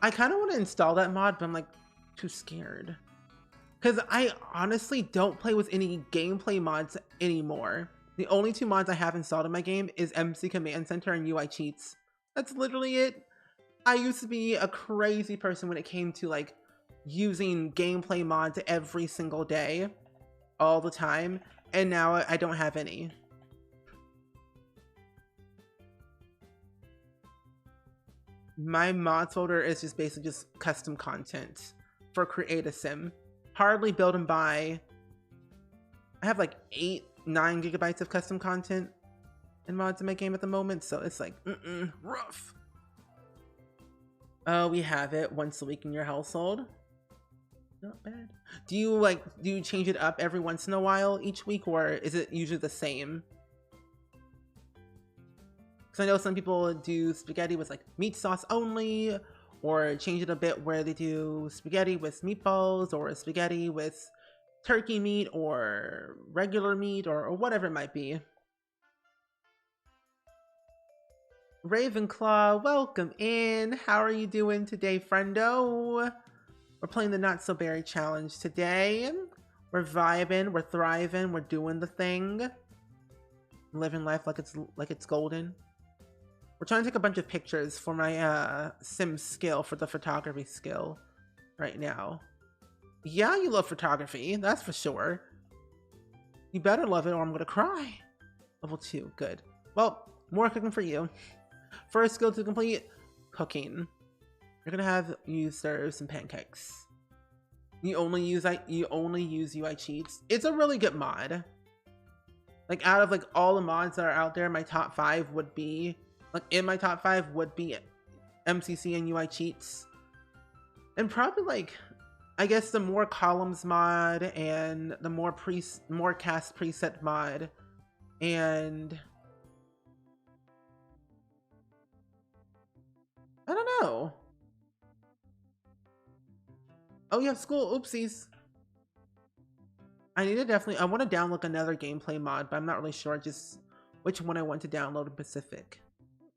[SPEAKER 1] I kind of want to install that mod, but I'm like too scared. Because I honestly don't play with any gameplay mods anymore. The only 2 mods I have installed in my game is MC Command Center and UI Cheats. That's literally it. I used to be a crazy person when it came to like using gameplay mods every single day, all the time, and now I don't have any. My mods folder is just basically just custom content for Create a Sim. Hardly build and buy. I have like 8-9 gigabytes of custom content and mods in my game at the moment, so it's like rough. Oh, we have it once a week in your household. Not bad. Do you change it up every once in a while each week, or is it usually the same? Because I know some people do spaghetti with like meat sauce only, or change it a bit where they do spaghetti with meatballs, or spaghetti with turkey meat, or regular meat, or whatever it might be. Ravenclaw, welcome in. How are you doing today, friendo? We're playing the Not So Berry Challenge today. We're vibing, we're thriving, we're doing the thing. Living life like it's golden. We're trying to take a bunch of pictures for my Sims skill, for the photography skill right now. Yeah, you love photography, that's for sure. You better love it or I'm gonna cry. Level 2, good. Well, more cooking for you. First skill to complete, cooking. You're gonna have you serve some pancakes. You only use UI cheats. It's a really good mod. Like out of like all the mods that are out there, my top 5 would be MCC and UI cheats. And probably like, I guess the more columns mod and the more cast preset mod and I don't know. Oh, you have school. Oopsies. I need to I want to download another gameplay mod, but I'm not really sure just which one I want to download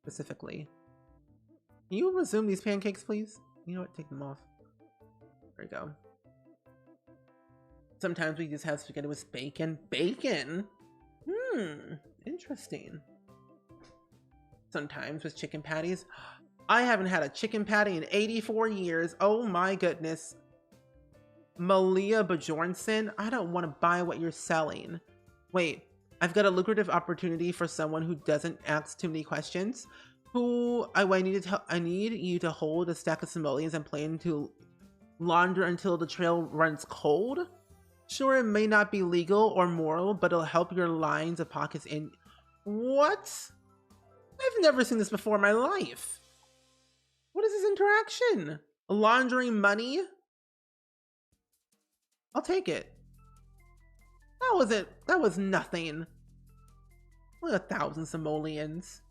[SPEAKER 1] specifically. Can you resume these pancakes, please? You know what? Take them off. There we go. Sometimes we just have spaghetti with bacon. Bacon? Interesting. Sometimes with chicken patties. I haven't had a chicken patty in 84 years. Oh my goodness. Malia Bjornsson, I don't want to buy what you're selling. Wait, I've got a lucrative opportunity for someone who doesn't ask too many questions. I need you to hold a stack of simoleons and plan to launder until the trail runs cold. Sure, it may not be legal or moral, but it'll help your lines of pockets in. What? I've never seen this before in my life. What is this interaction? Laundering money? I'll take it. That was it. That was nothing. Only 1,000 simoleons.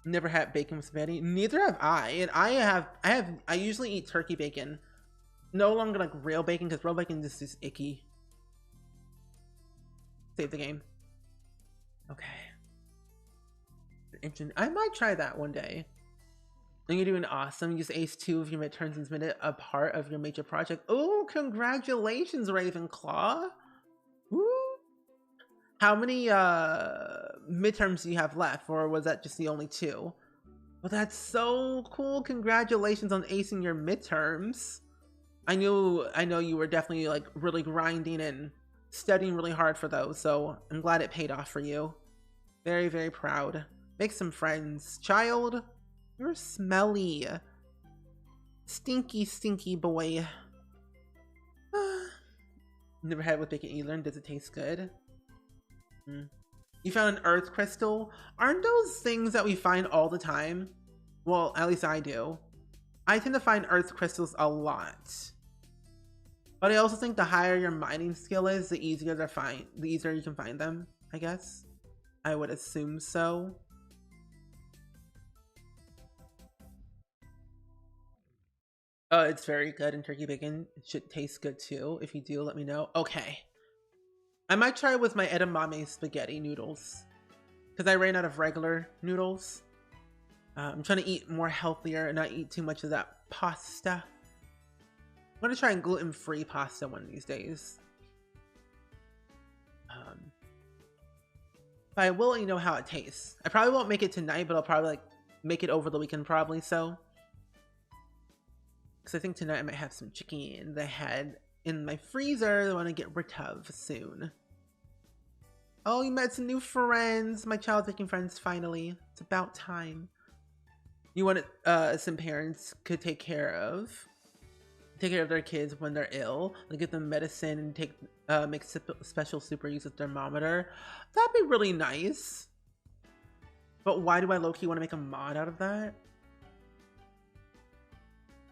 [SPEAKER 1] Never had bacon with spaghetti. Neither have I. And I usually eat turkey bacon. No longer like real bacon, because real bacon just is icky. Save the game. Okay. I might try that one day. And you're doing awesome. Use ace 2 of your midterms and submit it a part of your major project. Oh, congratulations, Ravenclaw. Woo. How many midterms do you have left, or was that just the only 2? Well, that's so cool. Congratulations on acing your midterms. I know you were definitely like really grinding and studying really hard for those, so I'm glad it paid off for you. Very, very proud. Make some friends. Child, you're smelly. Stinky, stinky boy. Never had it with bacon either. Does it taste good? You found an earth crystal? Aren't those things that we find all the time? Well, at least I do. I tend to find earth crystals a lot. But I also think the higher your mining skill is, the easier you can find them, I guess. I would assume so. It's very good, and turkey bacon should taste good too. If you do, let me know. Okay. I might try it with my edamame spaghetti noodles, because I ran out of regular noodles. I'm trying to eat more healthier and not eat too much of that pasta. I'm gonna try gluten-free pasta one of these days. But I will let you know how it tastes. I probably won't make it tonight, but I'll probably like make it over the weekend probably, so. Because I think tonight I might have some chicken that I had in my freezer that I want to get rid of soon. Oh, you met some new friends. My child's making friends finally. It's about time. You want some parents could take care of their kids when they're ill. Like give them medicine and make special super use of thermometer. That'd be really nice. But why do I low-key want to make a mod out of that?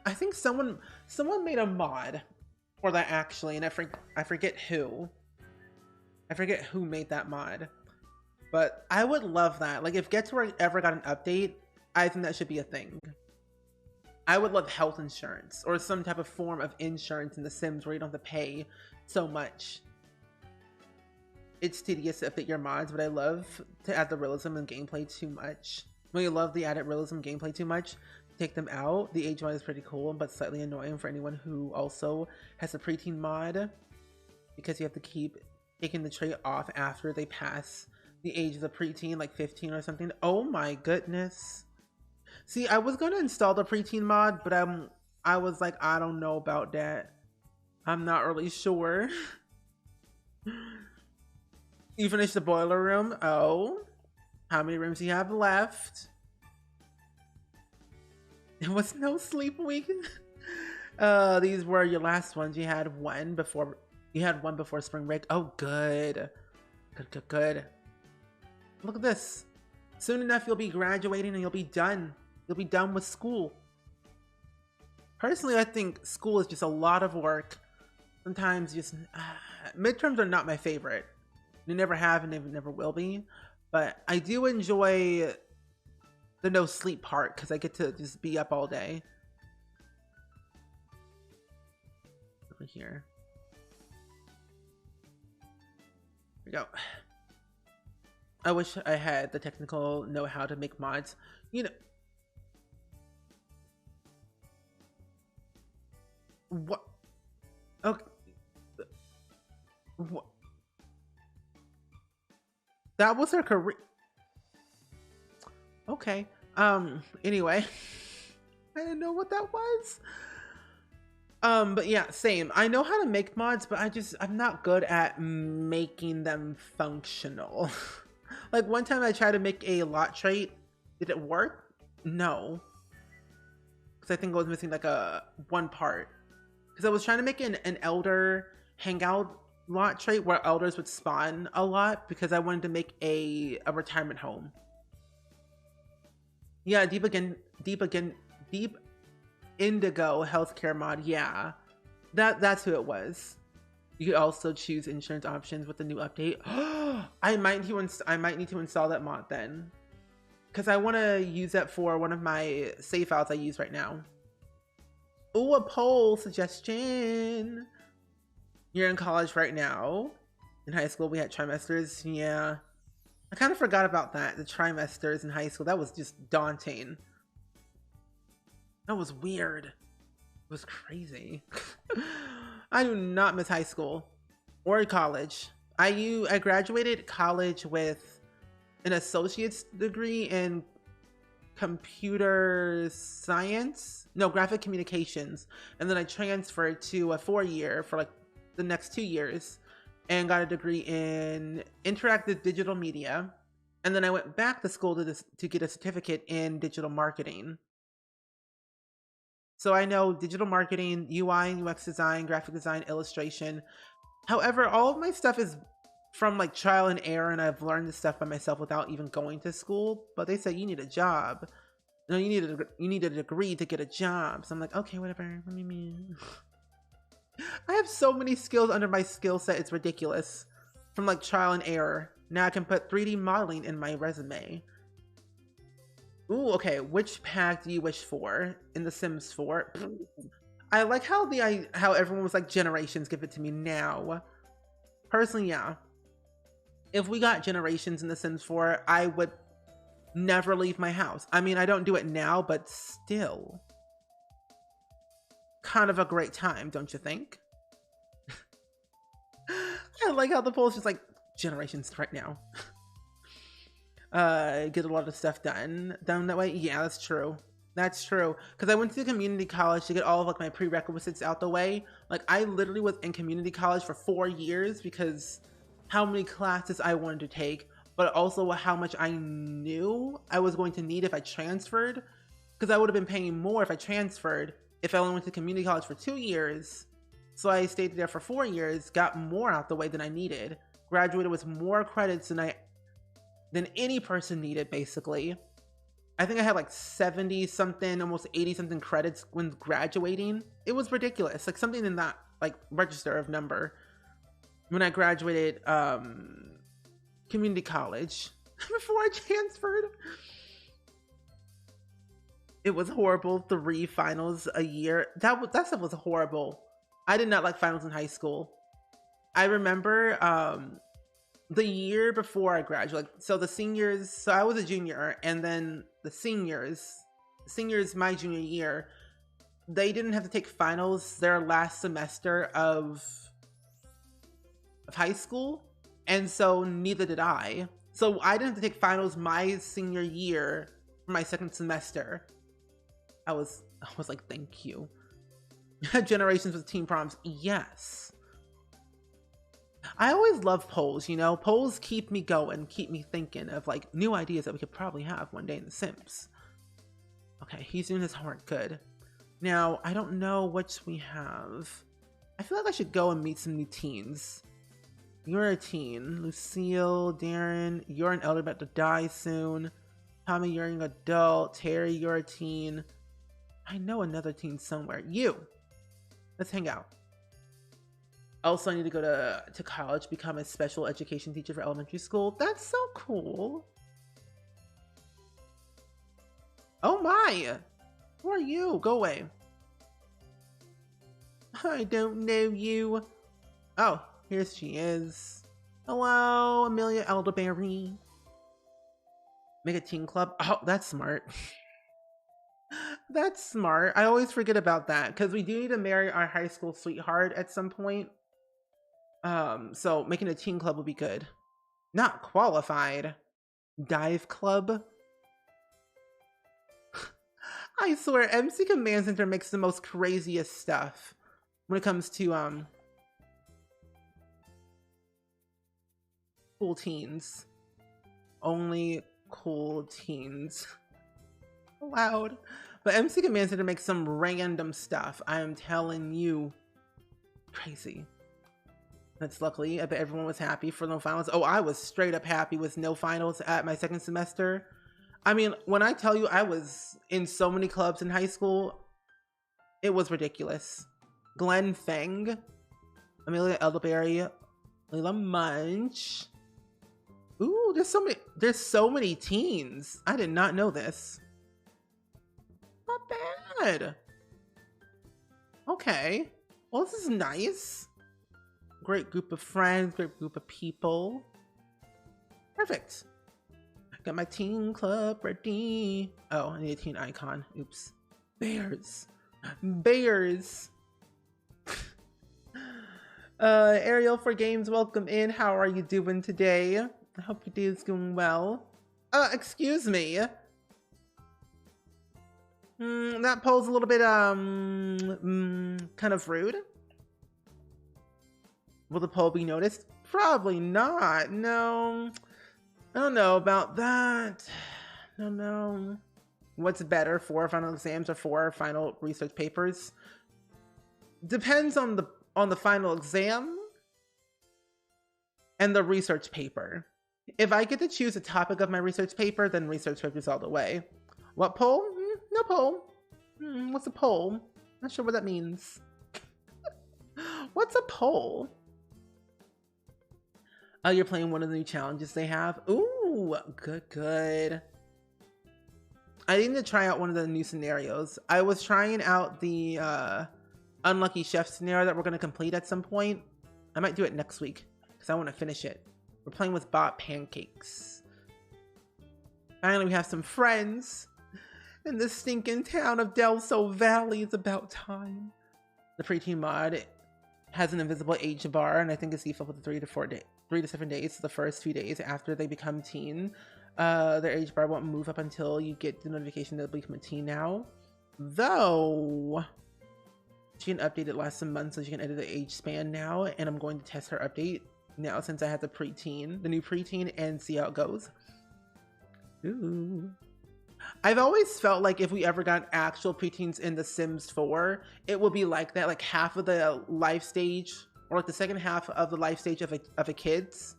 [SPEAKER 1] I think someone made a mod for that actually, and I forget who. I forget who made that mod. But I would love that. Like if Get to Work ever got an update, I think that should be a thing. I would love health insurance or some type of form of insurance in The Sims where you don't have to pay so much. It's tedious to update your mods, but I love to add the realism and gameplay too much. When you love the added realism gameplay too much, take them out. The age mod is pretty cool, but slightly annoying for anyone who also has a preteen mod, because you have to keep taking the trait off after they pass the age of the preteen, like 15 or something. Oh my goodness. See, I was gonna install the preteen mod, but I was like, I don't know about that. I'm not really sure. You finished the boiler room? Oh, how many rooms do you have left? It was no sleep week. These were your last ones. You had one before spring break. Oh, good. Good. Look at this. Soon enough, you'll be graduating and you'll be done. You'll be done with school. Personally, I think school is just a lot of work. Sometimes just midterms are not my favorite. They never have and they never will be. But I do enjoy the no sleep part because I get to just be up all day. Over here. Here we go. I wish I had the technical know-how to make mods. You know. What? Okay. What? That was her career. Okay. Anyway. I didn't know what that was. But yeah, same. I know how to make mods, but I'm not good at making them functional. Like one time I tried to make a lot trait. Did it work? No. Because I think I was missing like one part. Because I was trying to make an elder hangout lot trait where elders would spawn a lot because I wanted to make a retirement home. Yeah, deep indigo healthcare mod. Yeah, that's who it was. You could also choose insurance options with the new update. I might need to install that mod then, because I want to use that for one of my save files I use right now. Ooh, a poll suggestion. You're in college right now. In high school, we had trimesters. Yeah. I kind of forgot about that. The trimesters in high school. That was just daunting. That was weird. It was crazy. I do not miss high school or college. I graduated college with an associate's degree in computer science. No, graphic communications. And then I transferred to a 4-year for like the next 2 years and got a degree in interactive digital media. And then I went back to school to get a certificate in digital marketing. So I know digital marketing, UI and UX design, graphic design, illustration. However, all of my stuff is from like trial and error, and I've learned this stuff by myself without even going to school. But they said you need a job. No, you need a degree to get a job. So I'm like, okay, whatever. I have so many skills under my skill set. It's ridiculous. From like trial and error. Now I can put 3D modeling in my resume. Ooh, okay. Which pack do you wish for in The Sims 4? I like how everyone was like, generations, give it to me now. Personally, yeah. If we got generations in The Sims 4, I would never leave my house. I mean, I don't do it now, but still. Kind of a great time, don't you think? I like how the poll's just like, generations right now. Get a lot of stuff done that way. Yeah, that's true. That's true. Because I went to community college to get all of like my prerequisites out the way. Like I literally was in community college for 4 years because how many classes I wanted to take, but also how much I knew I was going to need if I transferred. Because I would have been paying more if I transferred if I only went to community college for 2 years. So I stayed there for 4 years, got more out the way than I needed, graduated with more credits than any person needed, basically. I think I had like 70 something, almost 80 something credits when graduating. It was ridiculous, like something in that like register of number when I graduated community college. before I transferred. It was horrible. 3 finals a year. That stuff was horrible. I did not like finals in high school. I remember the year before I graduated. So the seniors, so I was a junior, and then the seniors my junior year, they didn't have to take finals their last semester of high school, and so neither did I. So I didn't have to take finals my senior year for my second semester. I was like, thank you. Generations with teen proms, yes. I always love polls, you know? Polls keep me going, keep me thinking of like new ideas that we could probably have one day in The Sims. Okay, he's doing his homework, good. Now, I don't know which we have. I feel like I should go and meet some new teens. You're a teen. Lucille, Darren, you're an elder about to die soon. Tommy, you're an adult. Terry, you're a teen. I know another teen somewhere. You. Let's hang out. Also, I need to go to college, become a special education teacher for elementary school. That's so cool. Oh my! Who are you? Go away. I don't know you. Oh, here she is. Hello, Amelia Elderberry. Make a teen club. Oh, that's smart. That's smart. I always forget about that because we do need to marry our high school sweetheart at some point. So making a teen club would be good. Not qualified. Dive club. I swear, MC Command Center makes the most craziest stuff when it comes to cool teens. Only cool teens. Loud. But MC Command Center makes some random stuff. I am telling you. Crazy. That's luckily. I bet everyone was happy for no finals. Oh, I was straight up happy with no finals at my second semester. I mean, when I tell you I was in so many clubs in high school, it was ridiculous. Glenn Feng, Amelia Elderberry, Leila Munch. Ooh, there's so many teens. I did not know this. Not bad. Okay. Well, this is nice. Great group of friends, great group of people. Perfect. Got my teen club ready. Oh, I need a teen icon. Oops. Bears. Bears. Ariel for Games, welcome in. How are you doing today? I hope your day is going well. Excuse me. That poll's a little bit, kind of rude. Will the poll be noticed? Probably not. No. I don't know about that. I don't know. What's better, 4 final exams or 4 final research papers? Depends on the final exam and the research paper. If I get to choose a topic of my research paper, then research papers all the way. What poll? No poll. What's a poll? Not sure what that means. What's a poll? Oh, you're playing one of the new challenges they have? Ooh, good. I need to try out one of the new scenarios. I was trying out the Unlucky Chef scenario that we're going to complete at some point. I might do it next week because I want to finish it. We're playing with bot pancakes. Finally, we have some friends in the stinking town of Del Sol Valley. It's about time. The preteen mod has an invisible age bar, and I think it's default with 3 to 7 days, so the first few days after they become teen. Their age bar won't move up until you get the notification that they'll become a teen now. Though, she can update it last month, so she can edit the age span now, and I'm going to test her update now since I have the new preteen, and see how it goes. Ooh. I've always felt like if we ever got actual preteens in The Sims 4, it would be like that, like half of the life stage, or like the second half of the life stage of a kid's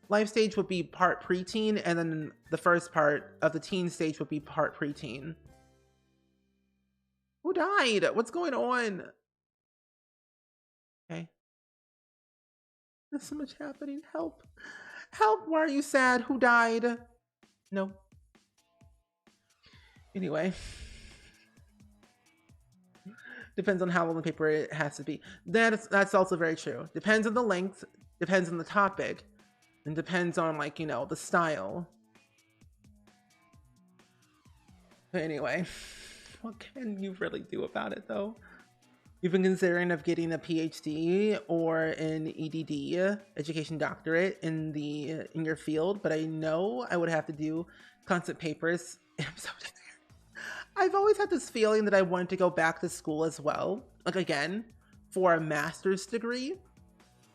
[SPEAKER 1] life stage would be part preteen, and then the first part of the teen stage would be part preteen. Who died? What's going on? Okay. There's so much happening. Help. Help. Why are you sad? Who died? No. Anyway. Depends on how long the paper it has to be. That's also very true. Depends on the length, depends on the topic, and depends on, like, you know, the style. But anyway, what can you really do about it though? You've been considering of getting a PhD or an EDD, education doctorate, in your field, but I know I would have to do constant papers. I'm so tired. I've always had this feeling that I wanted to go back to school as well, like again, for a master's degree.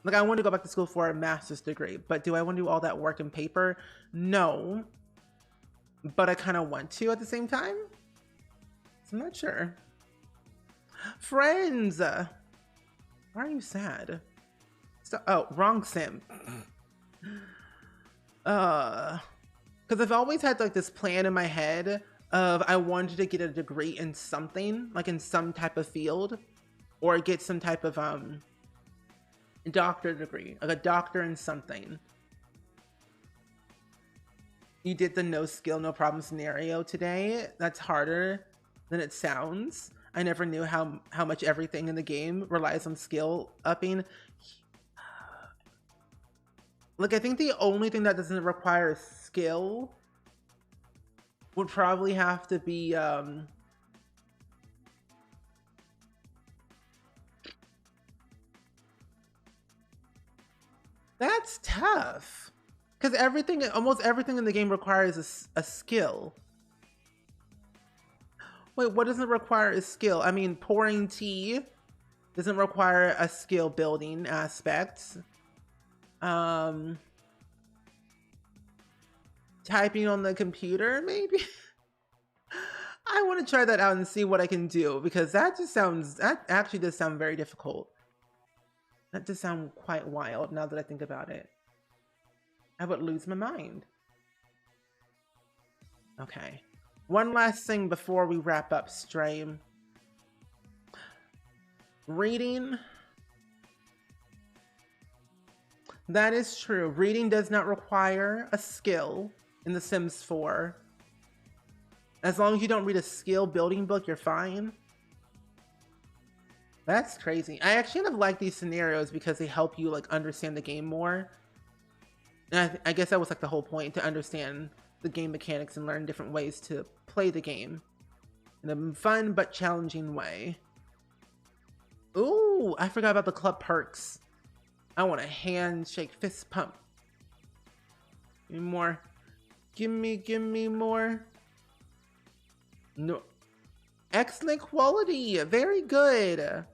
[SPEAKER 1] Like, I want to go back to school for a master's degree, but do I want to do all that work in paper? No, but I kind of want to at the same time. So I'm not sure. Friends, why are you sad? Oh, wrong sim. Because I've always had like this plan in my head of I wanted to get a degree in something, like in some type of field, or get some type of doctorate degree, like a doctor in something. You did the no skill, no problem scenario today. That's harder than it sounds. I never knew how much everything in the game relies on skill upping. Like, I think the only thing that doesn't require skill would probably have to be that's tough, because almost everything in the game requires a skill. Wait, what doesn't require a skill? I mean, pouring tea doesn't require a skill building aspect. Typing on the computer, maybe? I want to try that out and see what I can do, because that actually does sound very difficult. That does sound quite wild now that I think about it. I would lose my mind. Okay. One last thing before we wrap up stream. Reading. That is true. Reading does not require a skill in The Sims 4. As long as you don't read a skill building book, you're fine. That's crazy. I actually kind of like these scenarios because they help you like understand the game more. And I guess that was like the whole point, to understand the game mechanics and learn different ways to play the game in a fun but challenging way. Ooh, I forgot about the club perks. I want a handshake, fist pump. Give me more. Give me more. No. Excellent quality. Very good.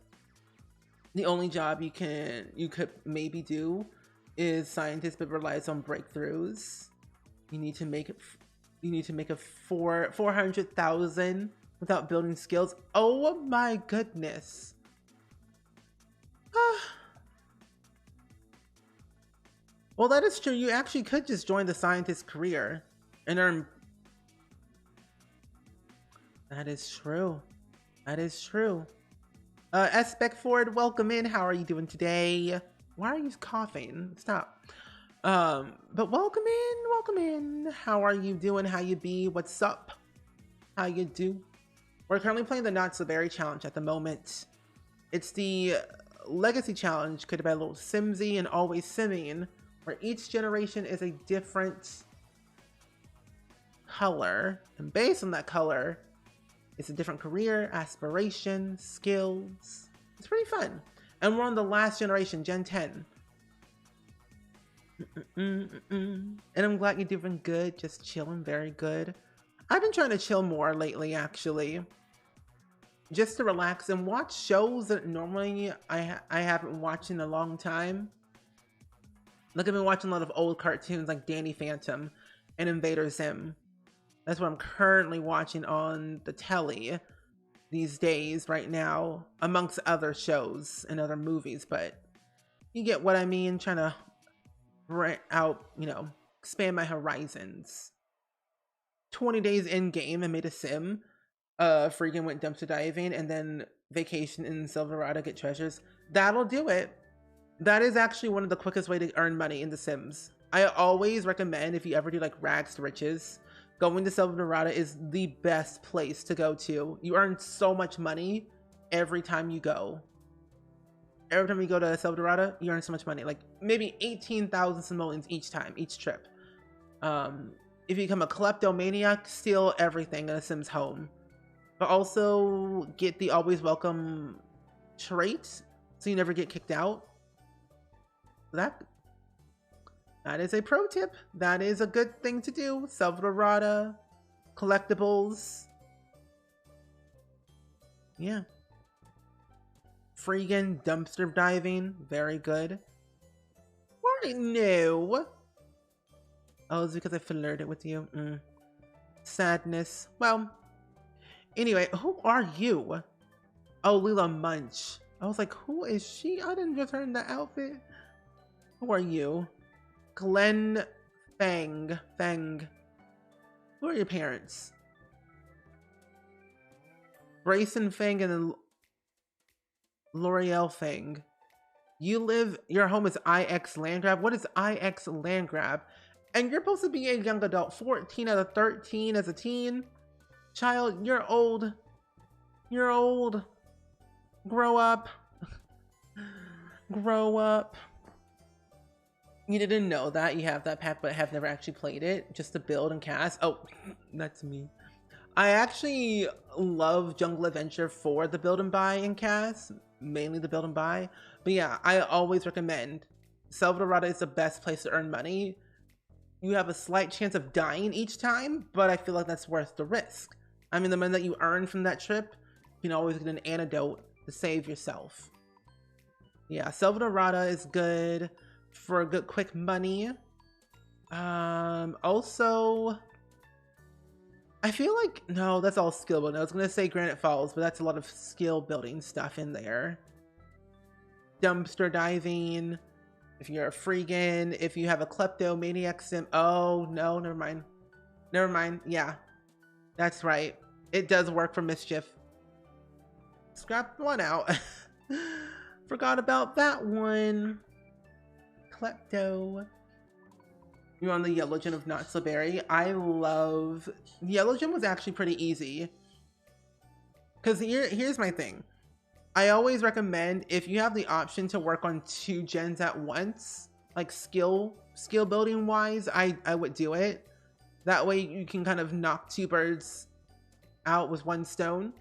[SPEAKER 1] The only job you could maybe do is scientist, but relies on breakthroughs. You need to make a 400,000 without building skills. Oh my goodness. Well, that is true. You actually could just join the scientist career and earn. That is true. That is true. Ford, welcome in. How are you doing today? Why are you coughing? Stop. But welcome in. How are you doing? How you be? What's up? How you do? We're currently playing the Not So Berry challenge at the moment. It's the Legacy challenge created by Little Simsy and Always Simming, where each generation is a different color, and based on that color, it's a different career, aspiration, skills. It's pretty fun. And we're on the last generation, Gen 10. And I'm glad you're doing good, just chilling, very good. I've been trying to chill more lately, actually. Just to relax and watch shows that normally I haven't watched in a long time. Like, I've been watching a lot of old cartoons like Danny Phantom and Invader Zim. That's what I'm currently watching on the telly these days right now, amongst other shows and other movies, but you get what I mean, trying to rent out, expand my horizons. 20 days in game, I made a sim, freaking went dumpster diving, and then vacation in Silverado, get treasures. That'll do it. That is actually one of the quickest way to earn money in The Sims. I always recommend, if you ever do like rags to riches, Going to Silverado is the best place to go to. You earn so much money every time you go. Every time you go to Silverado, you earn so much money. Like maybe 18,000 simoleons each time, each trip. If you become a kleptomaniac, steal everything in a Sim's home. But also get the always welcome trait, so you never get kicked out. That is a pro tip. That is a good thing to do. Silverado, collectibles. Yeah. Freaking dumpster diving. Very good. Why no? Oh, it's because I flirted with you. Sadness. Well, anyway, who are you? Oh, Lila Munch. I was like, who is she? I didn't just heard the outfit. Who are you? Glenn Fang. Who are your parents? Grayson Fang and L'Oreal Fang. Your home is IX Landgrab. What is IX Landgrab? And you're supposed to be a young adult. 14 out of 13 as a teen. Child, you're old. You're old. Grow up. Grow up. You didn't know that. You have that pack, but have never actually played it. Just to build and cast. Oh, that's me. I actually love Jungle Adventure for the build and buy and cast. Mainly the build and buy. But yeah, I always recommend. Silverado is the best place to earn money. You have a slight chance of dying each time, but I feel like that's worth the risk. I mean, the money that you earn from that trip, you can always get an antidote to save yourself. Yeah, Silverado is good for good quick money. Also, I feel like, no, that's all skill building. I was gonna say Granite Falls, but that's a lot of skill building stuff in there. Dumpster diving. If you're a freegan, if you have a kleptomaniac sim. Oh, no, never mind. Never mind. Yeah, that's right. It does work for mischief. Scrap one out. Forgot about that one. Klepto. You're on the Yellow Gen of Not So Berry. I love... Yellow Gen was actually pretty easy. Because here's my thing. I always recommend, if you have the option to work on 2 gens at once, like skill building wise, I would do it. That way you can kind of knock 2 birds out with 1 stone.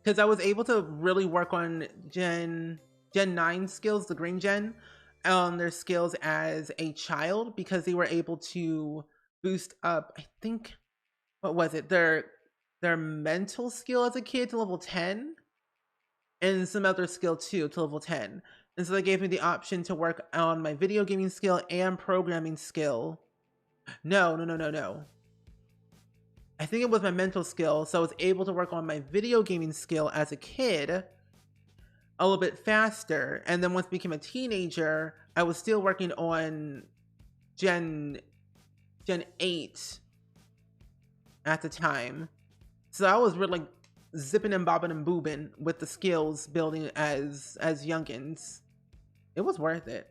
[SPEAKER 1] Because I was able to really work on Gen 9 skills, the green gen, on their skills as a child, because they were able to boost up, I think, what was it? Their mental skill as a kid to level 10. And some other skill too to level 10. And so they gave me the option to work on my video gaming skill and programming skill. No. I think it was my mental skill. So I was able to work on my video gaming skill as a kid a little bit faster. And then once I became a teenager, I was still working on Gen 8 at the time. So I was really zipping and bobbing and boobing with the skills building as youngins. It was worth it.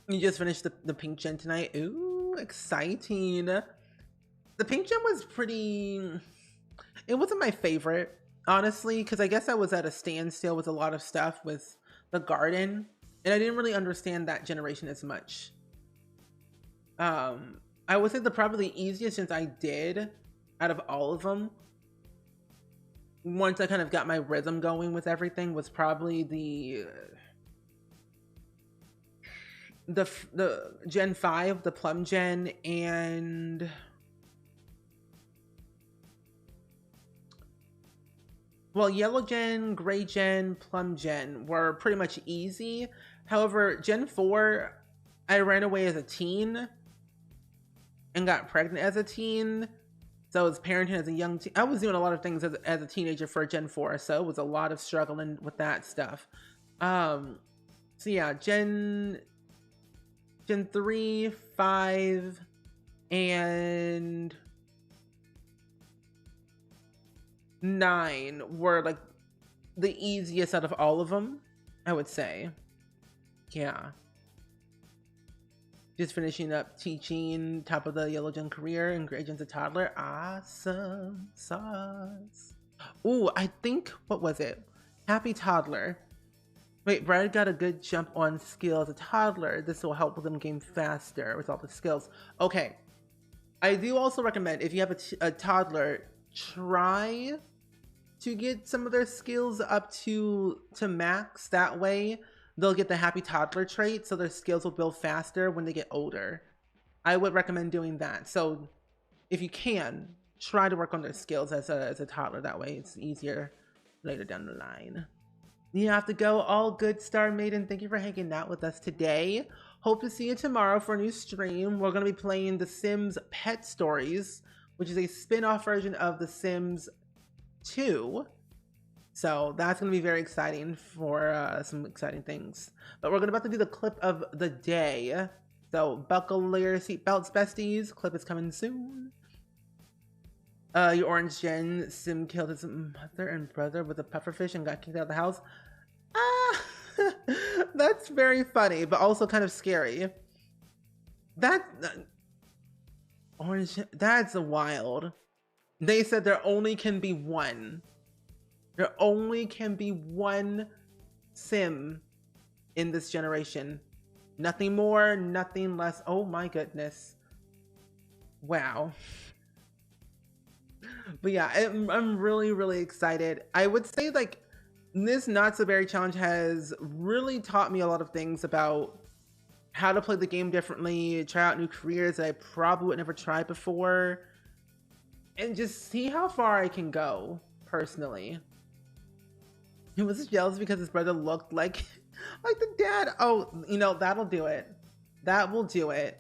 [SPEAKER 1] You just finished the pink gen tonight. Ooh, exciting. The pink gen was pretty... It wasn't my favorite, honestly, because I guess I was at a standstill with a lot of stuff with the garden, and I didn't really understand that generation as much. I would say probably the easiest since I did out of all of them, once I kind of got my rhythm going with everything, was probably the Gen 5, the Plum Gen, and well, Yellow Gen, Gray Gen, Plum Gen were pretty much easy. However, Gen 4, I ran away as a teen and got pregnant as a teen, so I was parenting as a young teen. I was doing a lot of things as a teenager for Gen 4, so it was a lot of struggling with that stuff. So yeah, Gen 3, 5, and 9 were like the easiest out of all of them, I would say. Yeah. Just finishing up teaching top of the Yellow Gen career and Gray Gen's a toddler. Awesome sauce. Ooh, I think, what was it? Happy toddler. Wait, Brad got a good jump on skill as a toddler. This will help them gain faster with all the skills. Okay. I do also recommend if you have a toddler, try to get some of their skills up to max. That way they'll get the happy toddler trait, so their skills will build faster when they get older. I would recommend doing that. So if you can, try to work on their skills as a toddler. That way it's easier later down the line. You have to go. All good, Star Maiden. Thank you for hanging out with us today. Hope to see you tomorrow for a new stream. We're going to be playing The Sims Pet Stories, which is a spin-off version of The Sims 2. So that's going to be very exciting for some exciting things. But we're about to do the clip of the day. So buckle your seatbelts, besties. Clip is coming soon. Your Orange Gen Sim killed his mother and brother with a pufferfish and got kicked out of the house. Ah, that's very funny, but also kind of scary. Orange, that's wild. They said there only can be one. There only can be one Sim in this generation. Nothing more, nothing less. Oh my goodness. Wow. But yeah, I'm really, really excited. I would say like this Not So Berry challenge has really taught me a lot of things about how to play the game differently, try out new careers that I probably would never try before, and just see how far I can go personally. He was jealous because his brother looked like the dad. Oh, you know, that'll do it. That will do it.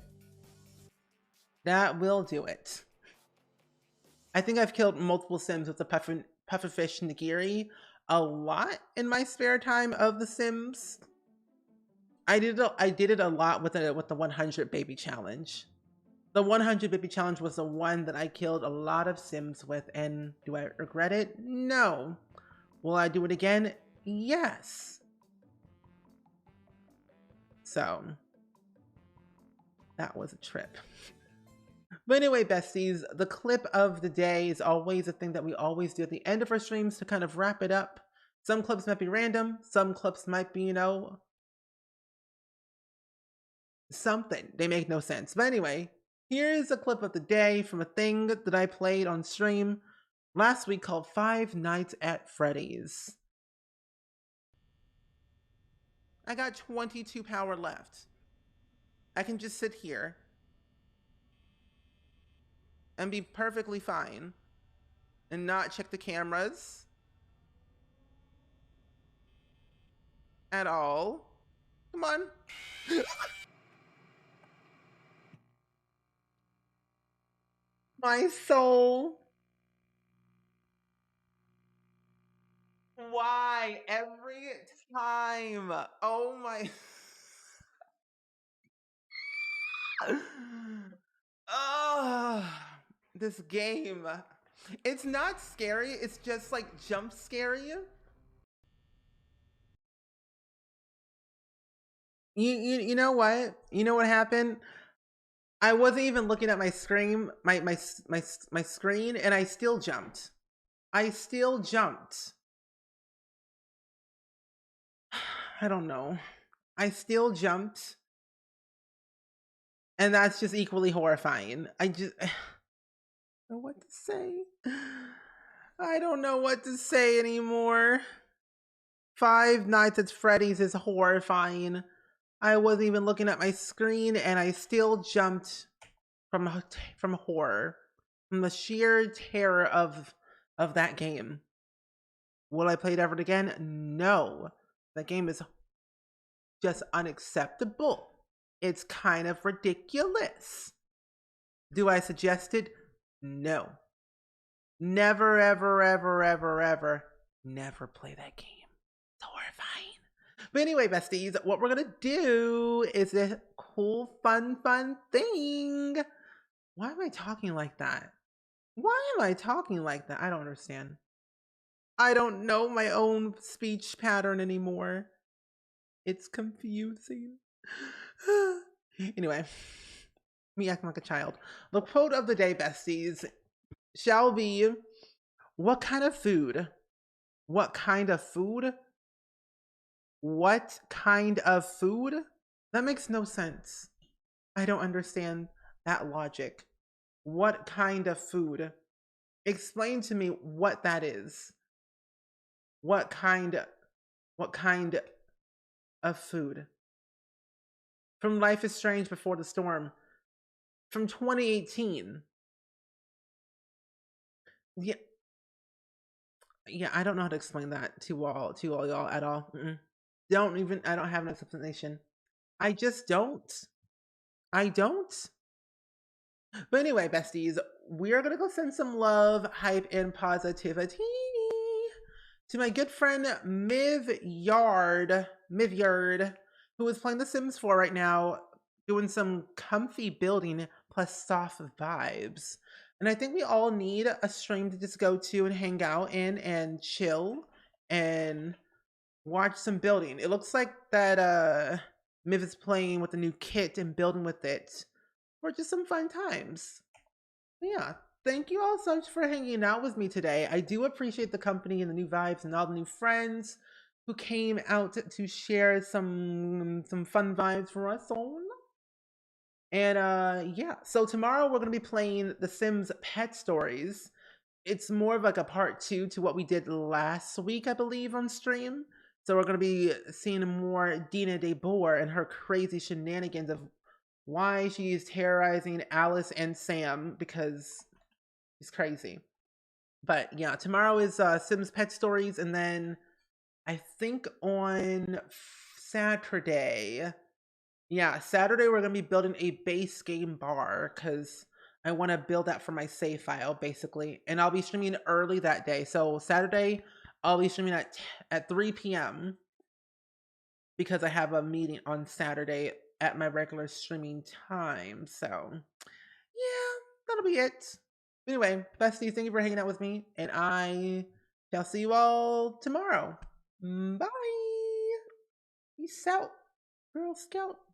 [SPEAKER 1] That will do it. I think I've killed multiple Sims with the pufferfish nigiri a lot in my spare time of The Sims. I did it a lot with the 100 baby challenge. The 100 baby challenge was the one that I killed a lot of Sims with, and do I regret it? No. Will I do it again? Yes. So that was a trip. But anyway, besties, the clip of the day is always a thing that we always do at the end of our streams to kind of wrap it up. Some clips might be random. Some clips might be, you know, something. They make no sense. But anyway, here's a clip of the day from a thing that I played on stream last week called Five Nights at Freddy's. I got 22 power left. I can just sit here and be perfectly fine and not check the cameras at all. Come on. My soul. Why? Every time. Oh my. Oh, this game. It's not scary. It's just like jump scary. You know what? You know what happened? I wasn't even looking at my screen, my screen, and I still jumped. I still jumped. I don't know. I still jumped. And that's just equally horrifying. I just I don't know what to say. I don't know what to say anymore. Five Nights at Freddy's is horrifying. I wasn't even looking at my screen and I still jumped from horror, from the sheer terror of that game. Will I play it ever again? No. That game is just unacceptable. It's kind of ridiculous. Do I suggest it? No. Never, ever, ever, ever, ever, never play that game. It's horrifying. But anyway, besties, what we're gonna do is a cool, fun thing. Why am I talking like that? Why am I talking like that? I don't understand. I don't know my own speech pattern anymore. It's confusing. Anyway, me acting like a child. The quote of the day, besties, shall be, what kind of food? What kind of food? What kind of food? That makes no sense. I don't understand that logic. What kind of food? Explain to me what that is. What kind of food? From Life is Strange Before the Storm. From 2018. Yeah, yeah, I don't know how to explain that to all y'all at all. Don't even, I don't have an explanation. I just don't. I don't. But anyway, besties, we're gonna go send some love, hype, and positivity to my good friend Mivyard, who is playing The Sims 4 right now, doing some comfy building plus soft vibes. And I think we all need a stream to just go to and hang out in and chill and watch some building. It looks like that Miv is playing with a new kit and building with it for just some fun times. Yeah, thank you all so much for hanging out with me today. I do appreciate the company and the new vibes and all the new friends who came out to share some fun vibes for us all. And yeah, so tomorrow we're gonna be playing The Sims Pet Stories. It's more of like a part 2 to what we did last week, I believe, on stream. So we're gonna be seeing more Dina De Boer and her crazy shenanigans of why she's terrorizing Alice and Sam, because he's crazy. But yeah, tomorrow is Sims Pet Stories, and then I think on Saturday, yeah, Saturday we're gonna be building a base game bar because I want to build that for my save file basically, and I'll be streaming early that day. So Saturday I'll be streaming at 3 p.m. because I have a meeting on Saturday at my regular streaming time. So yeah, that'll be it. Anyway, besties, thank you for hanging out with me, and I shall see you all tomorrow. Bye. Peace out, Girl Scout.